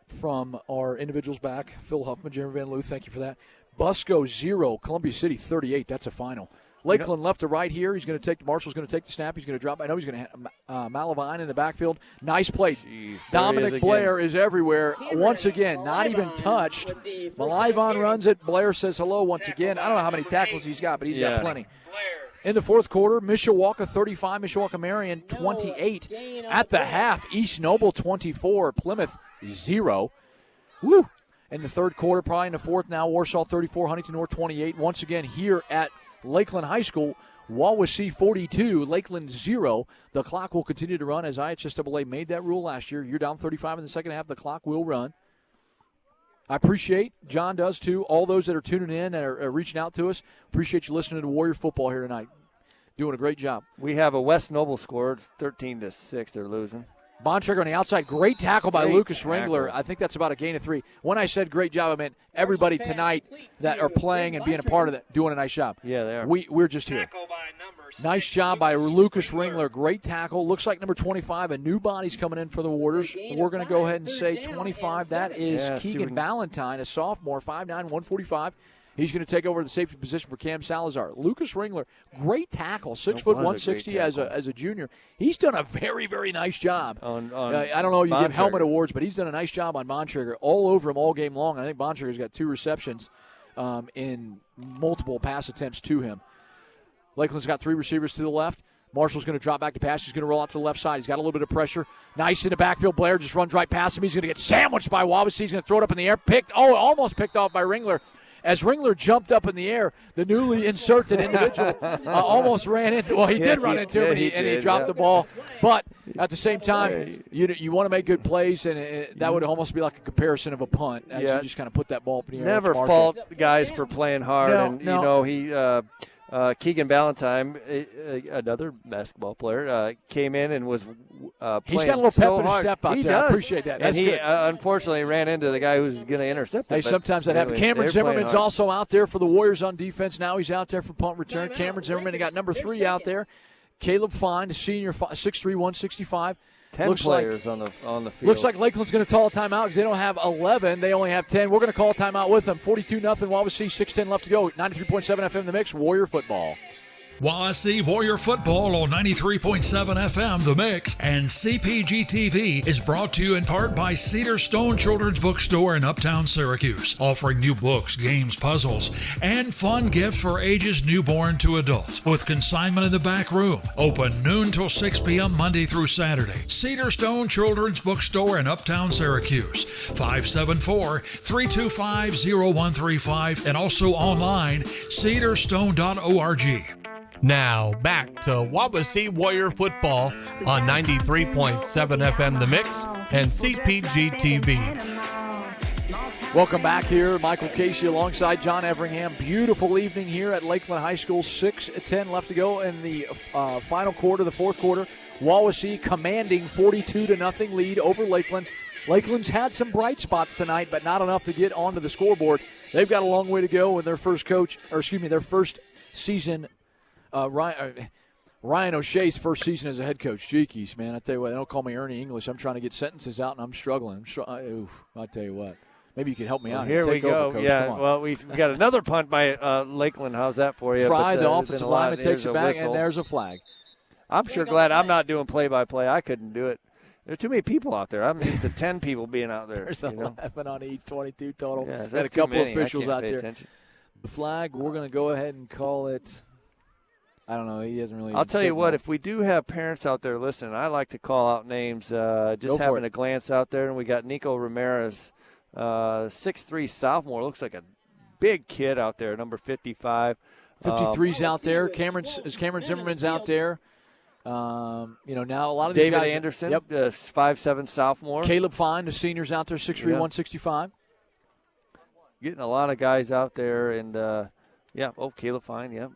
from our individuals back. Phil Huffman, Jeremy Van Loo, thank you for that. Busco 0, Columbia City 38. That's a final. Lakeland left to right here. He's going to take. Marshall's going to take the snap. He's going to drop. I know he's going to have Malavine in the backfield. Nice play. Dominic Blair is everywhere. Once again, not even touched. Malavine runs it. Blair says hello once again. I don't know how many tackles he's got, but he's got plenty. In the fourth quarter, Mishawaka 35, Mishawaka Marion 28. At the half, East Noble 24, Plymouth 0. Woo! In the third quarter, probably in the fourth now, Warsaw 34, Huntington North 28. Once again, here at Lakeland High School, Wawasee 42, Lakeland 0. The clock will continue to run as IHSAA made that rule last year. You're down 35 in the second half. The clock will run. I appreciate, John does too, all those that are tuning in and are reaching out to us. Appreciate you listening to Warrior Football here tonight. Doing a great job. We have a West Noble score, 13-6. They're losing. Bontrager on the outside. Great tackle by Lucas Ringler. I think that's about a gain of 3. When I said great job, I meant everybody tonight that are playing and being a part of it doing a nice job. Yeah, they are. We're just here. Nice job by Lucas Ringler. Great tackle. Looks like number 25, a new body's coming in for the Warriors. We're going to go ahead and say 25. That is Keegan Ballantyne, a sophomore, 5'9", 145. He's going to take over the safety position for Cam Salazar. Lucas Ringler, great tackle, 6 foot 160 as a junior. He's done a very, very nice job. I don't know if you give helmet awards, but he's done a nice job on Bontrager all over him all game long. I think Bontrager's got 2 receptions in multiple pass attempts to him. Lakeland's got 3 receivers to the left. Marshall's going to drop back to pass. He's going to roll out to the left side. He's got a little bit of pressure. Nice in the backfield. Blair just runs right past him. He's going to get sandwiched by Wawasee. He's going to throw it up in the air. Almost picked off by Ringler. As Ringler jumped up in the air, the newly inserted individual almost ran into. Well, he did run into him, and he dropped the ball. But at the same time, you want to make good plays, and that would almost be like a comparison of a punt, as you just kind of put that ball up in the air. Never fault guys for playing hard, he. Keegan Ballantyne, another basketball player, came in and was playing. He's got a little pep so in his hard. step out he there. Does. I appreciate that. That's and he good. Unfortunately ran into the guy who was going to intercept him. Hey, sometimes that happens. Cameron Zimmerman's also out there for the Warriors on defense. Now he's out there for punt return. Cameron Zimmerman got number 3 out there. Caleb Fine, the senior, 6'3", 165. 10 players on the field. Looks like Lakeland's going to call a timeout because they don't have 11. They only have 10. We're going to call a timeout with them. 42-0. Wawasee, 6:10 left to go. 93.7 FM The Mix, Warrior Football. Wawasee Warrior Football on 93.7 FM The Mix and CPG-TV is brought to you in part by Cedar Stone Children's Bookstore in Uptown Syracuse, offering new books, games, puzzles, and fun gifts for ages newborn to adult. With consignment in the back room, open noon till 6 p.m. Monday through Saturday. Cedar Stone Children's Bookstore in Uptown Syracuse, 574-325-0135, and also online, cedarstone.org. Now, back to Wawasee Warrior Football on 93.7 FM The Mix and CPG-TV. Welcome back here. Michael Casey alongside John Everingham. Beautiful evening here at Lakeland High School. 6:10 left to go in the final quarter, the fourth quarter. Wawasee commanding 42-0 lead over Lakeland. Lakeland's had some bright spots tonight, but not enough to get onto the scoreboard. They've got a long way to go in their first season. Ryan O'Shea's first season as a head coach. Jeekies, man. I tell you what, they don't call me Ernie English. I'm trying to get sentences out, and I'm struggling. I tell you what. Maybe you can help me out. Here we go. Over, Coach. Yeah, well, we got another punt by Lakeland. How's that for you? Fry, the offensive lineman, takes it back, and there's a flag. I'm sure glad I'm not doing play-by-play. I couldn't do it. There's too many people out there. I'm used to 10 people being out there. There's 11 on each, 22 total. Yeah, got a couple of officials out there. Attention. The flag, we're going to go ahead and call it. I don't know. He hasn't really. I'll tell you what. If we do have parents out there listening, I like to call out names. Just having a glance out there, and we got Nico Ramirez, 6'3" sophomore. Looks like a big kid out there. Number 55. 53's out there. Cameron Zimmerman's out there. Now a lot of these David guys. Anderson, Yep. 5'7" sophomore. Caleb Fine, the senior's out there, 6'3", 165. Getting a lot of guys out there, and Caleb Fine, yeah.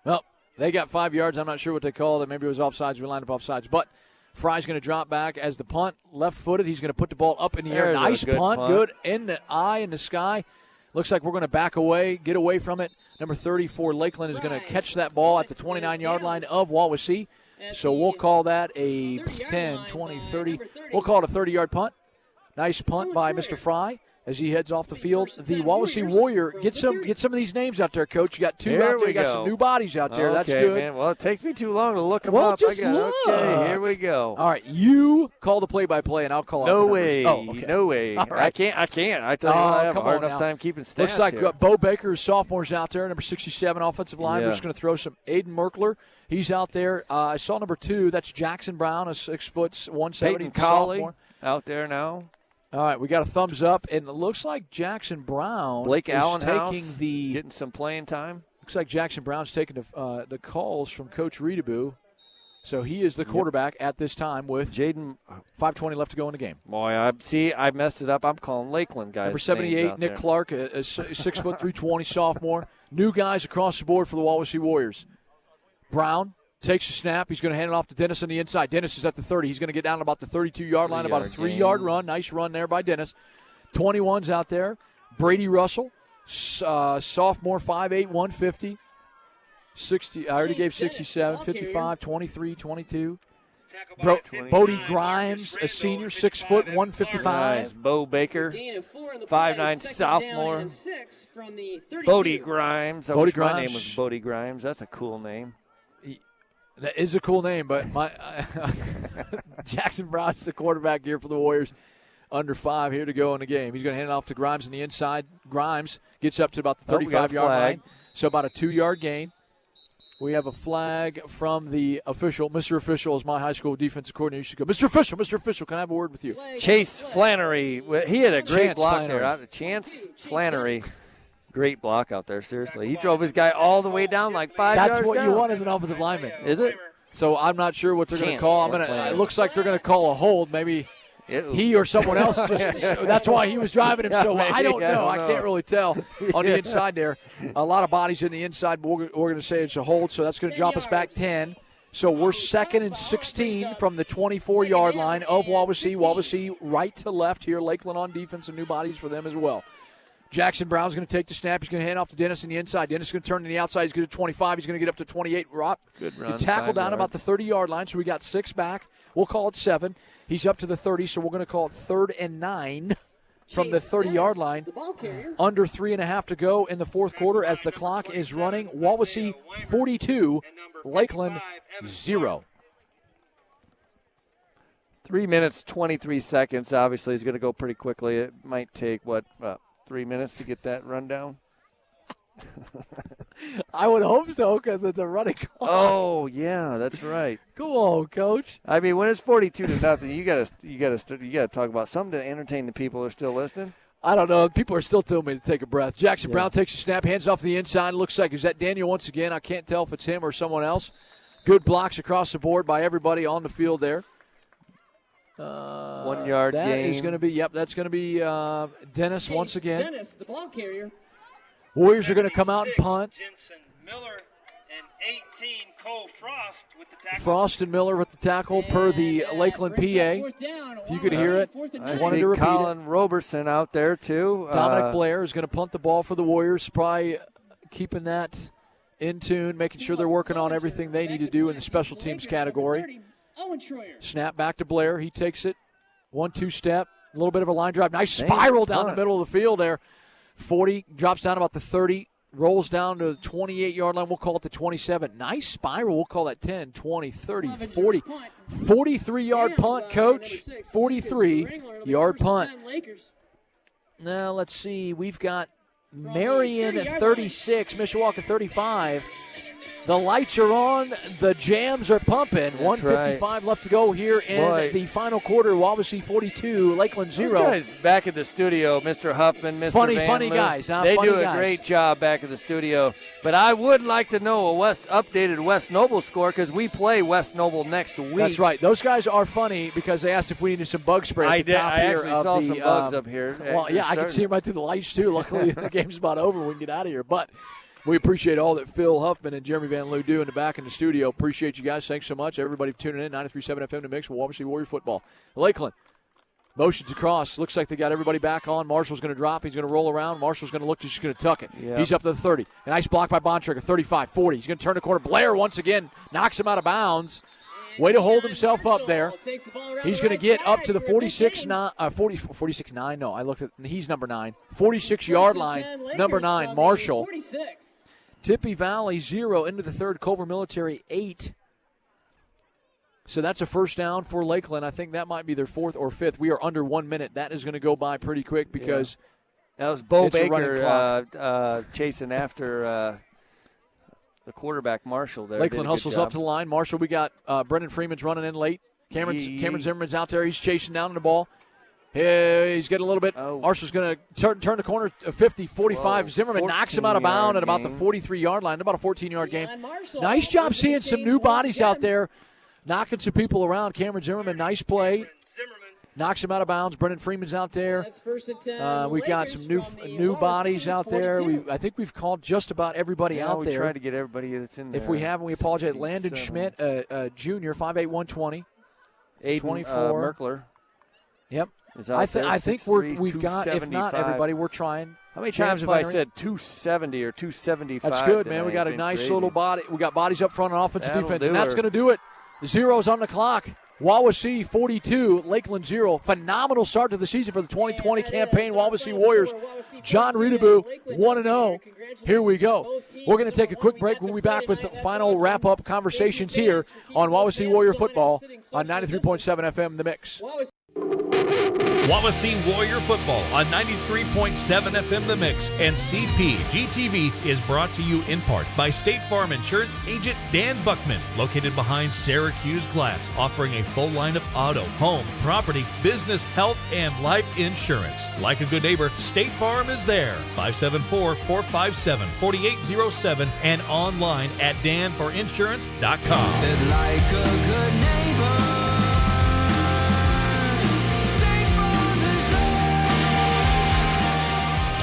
Well, they got 5 yards. I'm not sure what they called it. Maybe it was offsides. We lined up offsides. But Fry's going to drop back as the punt, left-footed. He's going to put the ball up in the air. Nice punt, good in the eye, in the sky. Looks like we're going to back away, get away from it. Number 34, Lakeland, is going to catch that ball at the 29-yard line of Wawasee. So we'll call that a 10, 20, 30. We'll call it a 30-yard punt. Nice punt by Mr. Fry as he heads off the field. The Wawasee Warrior, get some of these names out there, Coach. You got two out there. You got some new bodies out there. That's good. Man. Well, it takes me too long to look them well, up. Just look. Okay, here we go. All right, you call the play-by-play, and I'll call out the numbers. Way. Oh, okay. No way. All right. I can't. I tell you, I have a hard enough time keeping stats. Looks like here. Bo Baker, sophomores out there, number 67, offensive line. Yeah. We're just going to throw some. Aiden Merkler, he's out there. I saw number 2. That's Jackson Brown, a 6 foot 170 Peyton Colley sophomore out there now. All right, we got a thumbs up, and it looks like Jackson Brown Blake is Allenhouse getting some playing time. Looks like Jackson Brown's taking the calls from Coach Reedaboo. So he is the quarterback at this time with Jaden. 5:20 left to go in the game. Boy, I messed it up. I'm calling Lakeland guys. Number 78, Nick Clark, a 6 foot 320 sophomore. New guys across the board for the Wawasee Warriors. Brown takes a snap. He's going to hand it off to Dennis on the inside. Dennis is at the 30. He's going to get down to about the 32-yard line, about a 3-yard run. Nice run there by Dennis. 21's out there. Brady Russell, sophomore, 5'8", 150. 60. I already gave 67, 55, 23, 22. Bodie Grimes, a senior, 6 foot, 155. Nice. Bo Baker, 5'9", sophomore. Bodie Grimes. I wish my name was Bodie Grimes. That's a cool name. That is a cool name, but Jackson Brown's the quarterback here for the Warriors. Under 5 here to go in the game. He's going to hand it off to Grimes on the inside. Grimes gets up to about the 35-yard line, so about a 2-yard gain. We have a flag from the official. Mr. Official is my high school defensive coordinator. Used to go, Mr. Official, can I have a word with you? Chase Flannery, he had a great Chance block Flannery. there. Chance Flannery, great block out there, seriously. He drove his guy all the way down like 5 yards That's what down. you want as an offensive lineman. Is it? So I'm not sure what they're going to Chance call. Flannery. It looks like they're going to call a hold. Maybe he or someone else. That's why he was driving him so well. I don't know. I can't really tell on the inside there. A lot of bodies in the inside, but we're going to say it's a hold, so that's going to drop us back 10. So we're 2nd and 16 from the 24-yard line of Wawasee. Wawasee right to left here. Lakeland on defense and new bodies for them as well. Jackson Brown's going to take the snap. He's going to hand off to Dennis in the inside. Dennis is going to turn to the outside. He's going to 25. He's going to get up to 28. Good run. Tackle down about the 30-yard line, so we got 6 back. We'll call it 7. He's up to the 30, so we're going to call it 3rd and 9 from the 30-yard line. Under 3.5 to go in the fourth quarter as the clock is running. Wawasee 42, Lakeland 0. 3 minutes, 23 seconds. Obviously, it's going to go pretty quickly. It might take, 3 minutes to get that rundown? I would hope so because it's a running clock. Oh, yeah, that's right. Come on, Coach. I mean, when it's 42-0, you gotta talk about something to entertain the people who are still listening. I don't know. People are still telling me to take a breath. Jackson Brown takes a snap, hands off the inside. Looks like, is that Daniel once again? I can't tell if it's him or someone else. Good blocks across the board by everybody on the field there. 1 yard gain. That is going to be, that's going to be Dennis once again. Dennis, the ball carrier. Warriors are going to come out and punt. Jensen Miller and 18 Cole Frost with the tackle. Frost and Miller with the tackle per the Lakeland PA. If you could hear it, I wanted see to repeat Colin Roberson out there, too. Dominic Blair is going to punt the ball for the Warriors, probably keeping that in tune, making sure they're working on everything they need to do in the special teams category. Snap back to Blair. He takes it. 1-2 step. A little bit of a line drive. Nice spiral down the middle of the field there. 40, drops down about the 30, rolls down to the 28-yard line. We'll call it the 27. Nice spiral. We'll call that 10, 20, 30, 40. 43-yard punt, Coach. 43-yard punt. Now, let's see. We've got Marion at 36, Mishawaka 35. The lights are on. The jams are pumping. 1:55 left to go here in the final quarter. Wawasee 42, Lakeland 0. Those guys back at the studio, Mr. Huffman, Mr. Funny Van guys. Huh? They funny do a guys. great job back at the studio. But I would like to know a updated West Noble score because we play West Noble next week. That's right. Those guys are funny because they asked if we needed some bug spray at the top I here actually of saw the, some bugs up here. Well, yeah, I can see them right through the lights, too. Luckily, the game's about over. We can get out of here. But we appreciate all that Phil Huffman and Jeremy Van Loo do in the back in the studio. Appreciate you guys. Thanks so much. Everybody for tuning in. 93.7 FM to Mix with Wawasee Warrior Football. Lakeland motions across. Looks like they got everybody back on. Marshall's going to drop. He's going to roll around. Marshall's going to look. He's just going to tuck it. Yep. He's up to the 30. A nice block by Bontrager. 35, 40. He's going to turn the corner. Blair once again knocks him out of bounds. Way to hold himself up there. He's going to get up to the 46-9. No, I looked at – he's number 9. 46-yard line, number 9, Marshall. Tippy Valley 0 into the third. Culver Military 8. So that's a first down for Lakeland. I think that might be their 4th or 5th. We are under 1 minute. That is going to go by pretty quick because that was Bo it's Baker chasing after the quarterback Marshall there. Lakeland hustles up to the line. Marshall, we got Brendan Freeman's running in late. Cameron Zimmerman's out there. He's chasing down the ball. He's getting a little bit. Marshall's going to turn the corner, 50, 45. Zimmerman knocks him out of bounds at about the 43-yard line, about a 14-yard game. Nice job seeing some new bodies out there, knocking some people around. Cameron Zimmerman, nice play. Knocks him out of bounds. Brendan Freeman's out there. We've got some new bodies out there. I think we've called just about everybody out there. We tried to get everybody that's in there. If we haven't, we apologize. Landon Schmidt, junior, 5'8", 120. Aiden 24. Merkler. Yep. I think we've got, if not everybody, we're trying. How many times have I said 270 or 275? That's good, man. We got a nice little body. We got bodies up front on offense and defense, and that's going to do it. Zero's on the clock. Wawasee 42, Lakeland 0. Phenomenal start to the season for the 2020 campaign. Wawasee Warriors. John Reedaboo 1-0. Here we go. We're going to take a quick break. We'll be back with final wrap-up conversations here on Wawasee Warrior Football on 93.7 FM The Mix. Wawasee Warrior Football on 93.7 FM The Mix and CPG-TV is brought to you in part by State Farm Insurance agent Dan Buckman, located behind Syracuse Glass, offering a full line of auto, home, property, business, health, and life insurance. Like a good neighbor, State Farm is there. 574-457-4807 and online at danforinsurance.com. Like a good neighbor.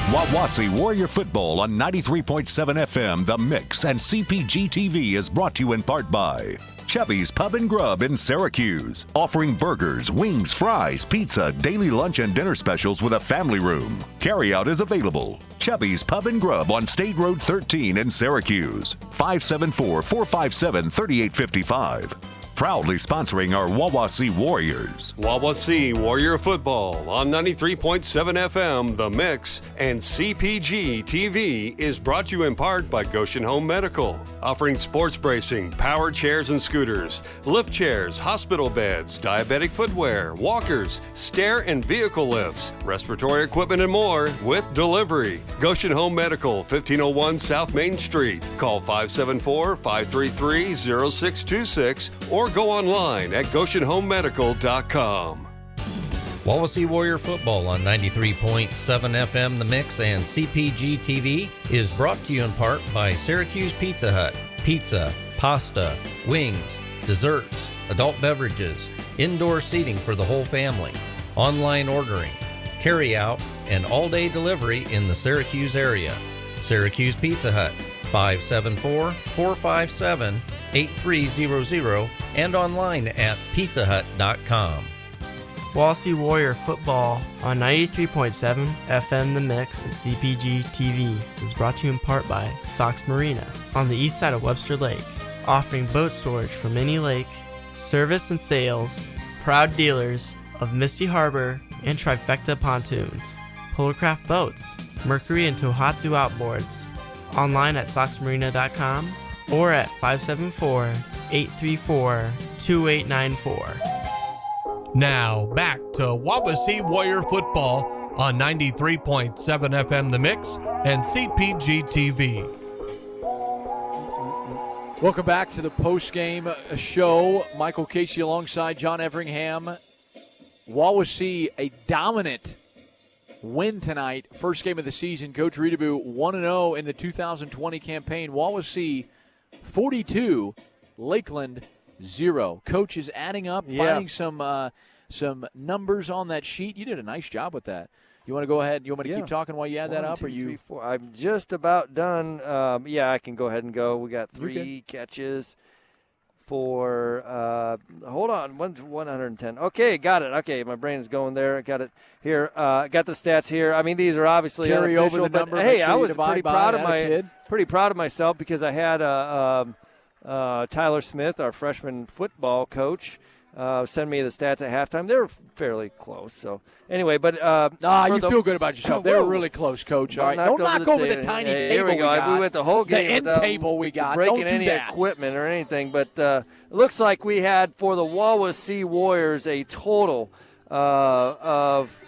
Wawasee Warrior Football on 93.7 FM, The Mix, and CPG-TV is brought to you in part by Chubby's Pub and Grub in Syracuse, offering burgers, wings, fries, pizza, daily lunch and dinner specials with a family room. Carryout is available. Chubby's Pub and Grub on State Road 13 in Syracuse, 574-457-3855. Proudly sponsoring our Wawasee Warriors. Wawasee Warrior Football on 93.7 FM, The Mix, and CPG-TV is brought to you in part by Goshen Home Medical, offering sports bracing, power chairs and scooters, lift chairs, hospital beds, diabetic footwear, walkers, stair and vehicle lifts, respiratory equipment, and more with delivery. Goshen Home Medical, 1501 South Main Street. Call 574-533-0626 or go online at GoshenHomeMedical.com. Wawasee Warrior Football on 93.7 FM The Mix and CPG-TV is brought to you in part by Syracuse Pizza Hut. Pizza, pasta, wings, desserts, adult beverages, indoor seating for the whole family, online ordering, carry-out, and all-day delivery in the Syracuse area. Syracuse Pizza Hut, 574-457-8300 and online at pizzahut.com. Wawasee Warrior Football on 93.7 FM The Mix and CPG-TV is brought to you in part by Sox Marina on the east side of Webster Lake, offering boat storage from any lake, service and sales, proud dealers of Misty Harbor and Trifecta pontoons, Polarcraft boats, Mercury and Tohatsu outboards, online at soxmarina.com or at 574-834-2894. Now, back to Wawasee Warrior Football on 93.7 FM The Mix and CPG-TV. Welcome back to the post-game show. Michael Casey alongside John Everingham. Wawasee, a dominant win tonight. First game of the season. Coach Reedaboo 1-0 in the 2020 campaign. Wawasee 42, Lakeland 0. Coach is adding up, finding some numbers on that sheet. You did a nice job with that. You want to go ahead? You want me to keep talking while you add that up? 1, 2, or you? 3, 4. I'm just about done. I can go ahead and go. We got 3 catches for. Hold on, 110. Okay, got it. Okay, my brain is going there. I got it here. Got the stats here. I mean, these are obviously carry unofficial, over the number. But, hey, sure I was pretty proud of myself because I had Tyler Smith, our freshman football coach, send me the stats at halftime. They were fairly close. So anyway, but you feel good about yourself. They were really close, Coach. All right, don't knock over the tiny table. Here we go. We went the whole game. The end table we got. Breaking don't do any that. equipment or anything, but it looks like we had for the Wawasee Warriors a total of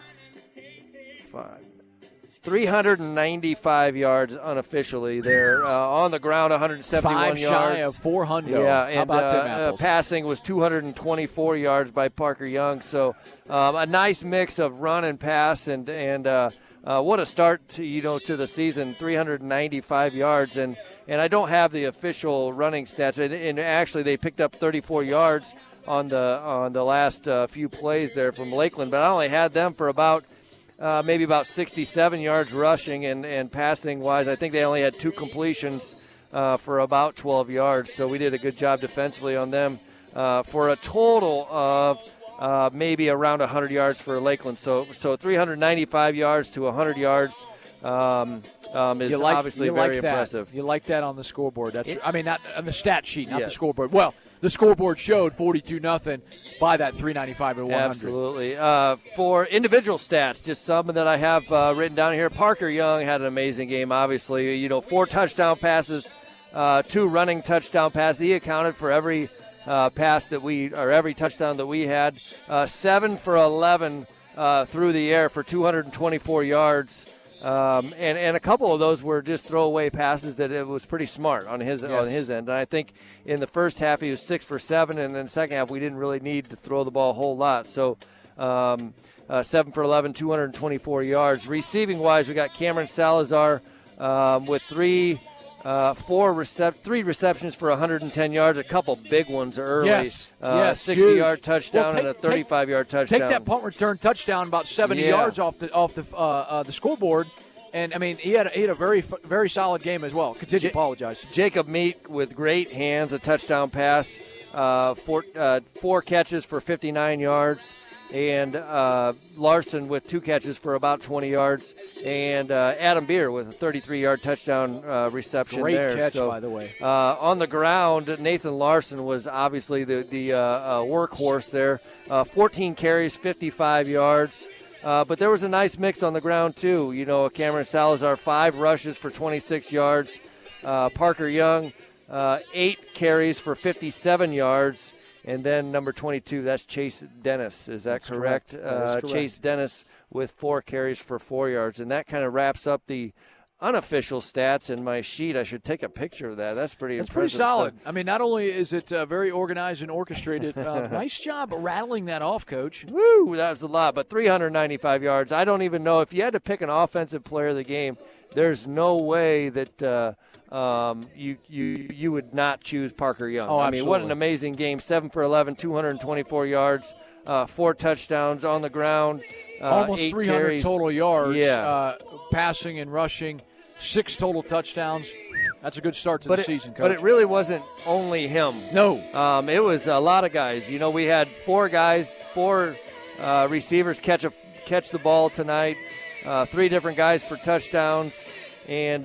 395 yards unofficially. They're on the ground, 171 yards. 5 shy of 400. Yeah, and how about them apples? Passing was 224 yards by Parker Young. So a nice mix of run and pass, and what a start to the season. 395 yards, and I don't have the official running stats. And actually, they picked up 34 yards on the last few plays there from Lakeland, but I only had them for about. Maybe about 67 yards rushing and passing wise. I think they only had 2 completions for about 12 yards. So we did a good job defensively on them for a total of maybe around 100 yards for Lakeland. So 395 yards to 100 yards is obviously very impressive. You like that on the scoreboard. Not on the stat sheet, not the scoreboard. Well, the scoreboard showed 42-0 by that 395 and 100. Absolutely. For individual stats, just some that I have written down here. Parker Young had an amazing game, obviously. 4 touchdown passes, 2 running touchdown passes. He accounted for every every touchdown that we had. 7 for 11 through the air for 224 yards. And a couple of those were just throwaway passes that it was pretty smart on his end. And I think in the first half he was 6 for 7, and then the second half we didn't really need to throw the ball a whole lot. So 7 for 11, 224 yards. Receiving-wise, we got Cameron Salazar with three receptions for 110 yards, a couple big ones early. Yes, 60-yard touchdown and a 35-yard touchdown. Take that punt return touchdown about 70 yards off the scoreboard. And, I mean, he had a very, very solid game as well. Continue to apologize. Jacob Meek with great hands, a touchdown pass, 4 catches for 59 yards. And Larson with 2 catches for about 20 yards. And Adam Beer with a 33-yard touchdown reception there. Great catch, by the way. On the ground, Nathan Larson was obviously the workhorse there. 14 carries, 55 yards. But there was a nice mix on the ground, too. You know, Cameron Salazar, 5 rushes for 26 yards. Parker Young, 8 carries for 57 yards. And then number 22, that's Chase Dennis. Is that correct? That is correct. Chase Dennis with 4 carries for 4 yards. And that kind of wraps up the unofficial stats in my sheet. I should take a picture of that. That's pretty impressive. That's pretty solid. I mean, not only is it very organized and orchestrated, nice job rattling that off, Coach. Woo, that was a lot. But 395 yards. I don't even know. If you had to pick an offensive player of the game, there's no way that you would not choose Parker Young. Oh, I mean, what an amazing game. 7 for 11, 224 yards, 4 touchdowns on the ground. Almost 8 300 carries. total yards, Yeah. passing and rushing, 6 total touchdowns. That's a good start to the season, Coach. But it really wasn't only him. No. It was a lot of guys. You know, we had 4 receivers catch the ball tonight, 3 different guys for touchdowns. And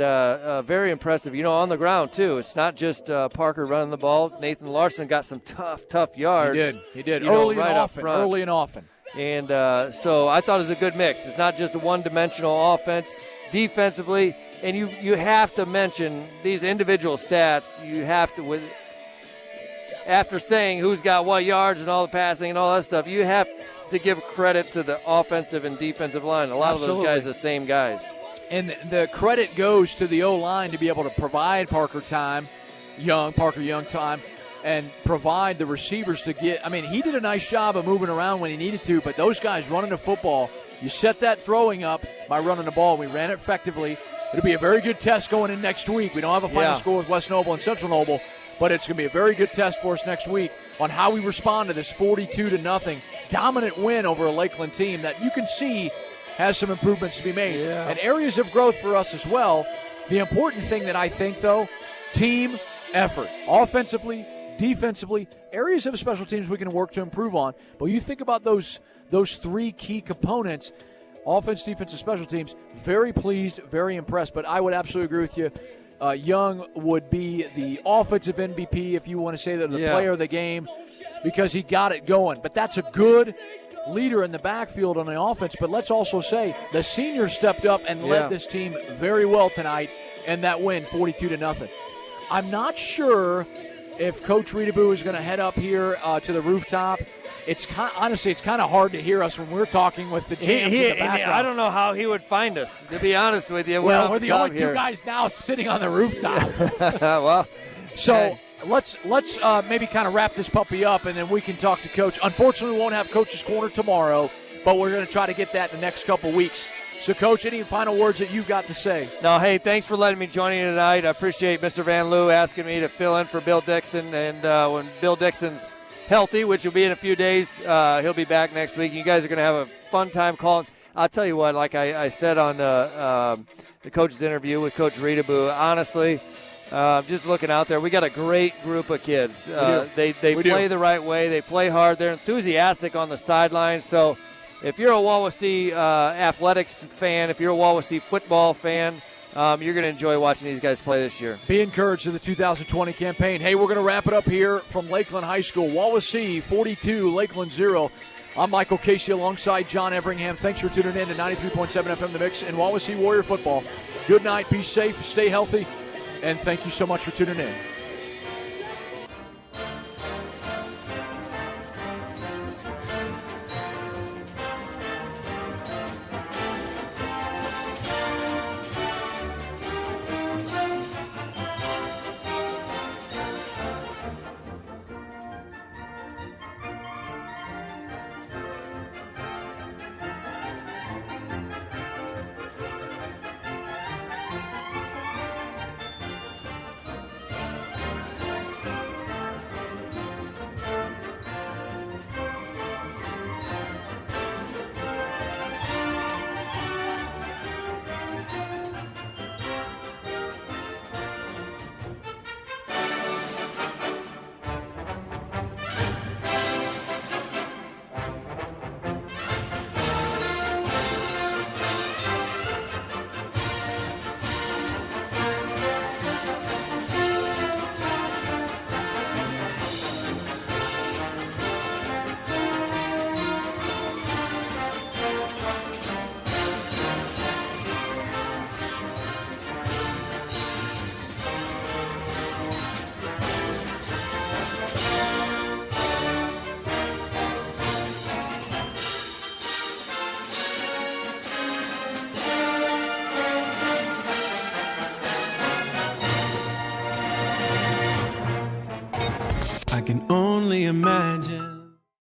very impressive. You know, on the ground, too. It's not just Parker running the ball. Nathan Larson got some tough yards. He did. Early and often. And so I thought it was a good mix. It's not just a one-dimensional offense. Defensively, and you have to mention these individual stats. You have to, after saying who's got what yards and all the passing and all that stuff, you have to give credit to the offensive and defensive line. A lot of those guys, the same guys. And the credit goes to the O-line to be able to provide Parker Young time, and provide the receivers to get – I mean, he did a nice job of moving around when he needed to, but those guys running the football, you set that throwing up by running the ball. We ran it effectively. It'll be a very good test going in next week. We don't have a final score with West Noble and Central Noble, but it's going to be a very good test for us next week on how we respond to this 42-0 dominant win over a Lakeland team that you can see has some improvements to be made. Yeah. And areas of growth for us as well. The important thing that I think, though, team effort. Offensively, defensively, areas of special teams we can work to improve on. But you think about those 3 key components, offense, defense, and special teams, very pleased, very impressed. But I would absolutely agree with you. Young would be the offensive MVP, if you want to say that, the player of the game, because he got it going. But that's a good leader in the backfield on the offense. But let's also say the seniors stepped up and led this team very well tonight in that win, 42-0. I'm not sure if Coach Reedaboo is going to head up here to the rooftop. Honestly, it's kind of hard to hear us when we're talking with the jams in the background. I don't know how he would find us, to be honest with you. Well, we're the only 2 guys now sitting on the rooftop. Well, so let's maybe kind of wrap this puppy up, and then we can talk to Coach. Unfortunately, we won't have Coach's Corner tomorrow, but we're going to try to get that in the next couple weeks. So, Coach, any final words that you've got to say? No, hey, thanks for letting me join you tonight. I appreciate Mr. Van Loo asking me to fill in for Bill Dixon. And when Bill Dixon's healthy, which will be in a few days, he'll be back next week. You guys are going to have a fun time calling. I'll tell you what, like I said on the coach's interview with Coach Reedaboo, honestly, just looking out there, we got a great group of kids. They play the right way. They play hard. They're enthusiastic on the sidelines. So if you're a Wawasee athletics fan, if you're a Wawasee football fan, you're going to enjoy watching these guys play this year. Be encouraged in the 2020 campaign. Hey, we're going to wrap it up here from Lakeland High School. Wawasee 42, Lakeland 0. I'm Michael Casey alongside John Everingham. Thanks for tuning in to 93.7 FM The Mix and Wawasee Warrior Football. Good night. Be safe. Stay healthy. And thank you so much for tuning in. can only imagine.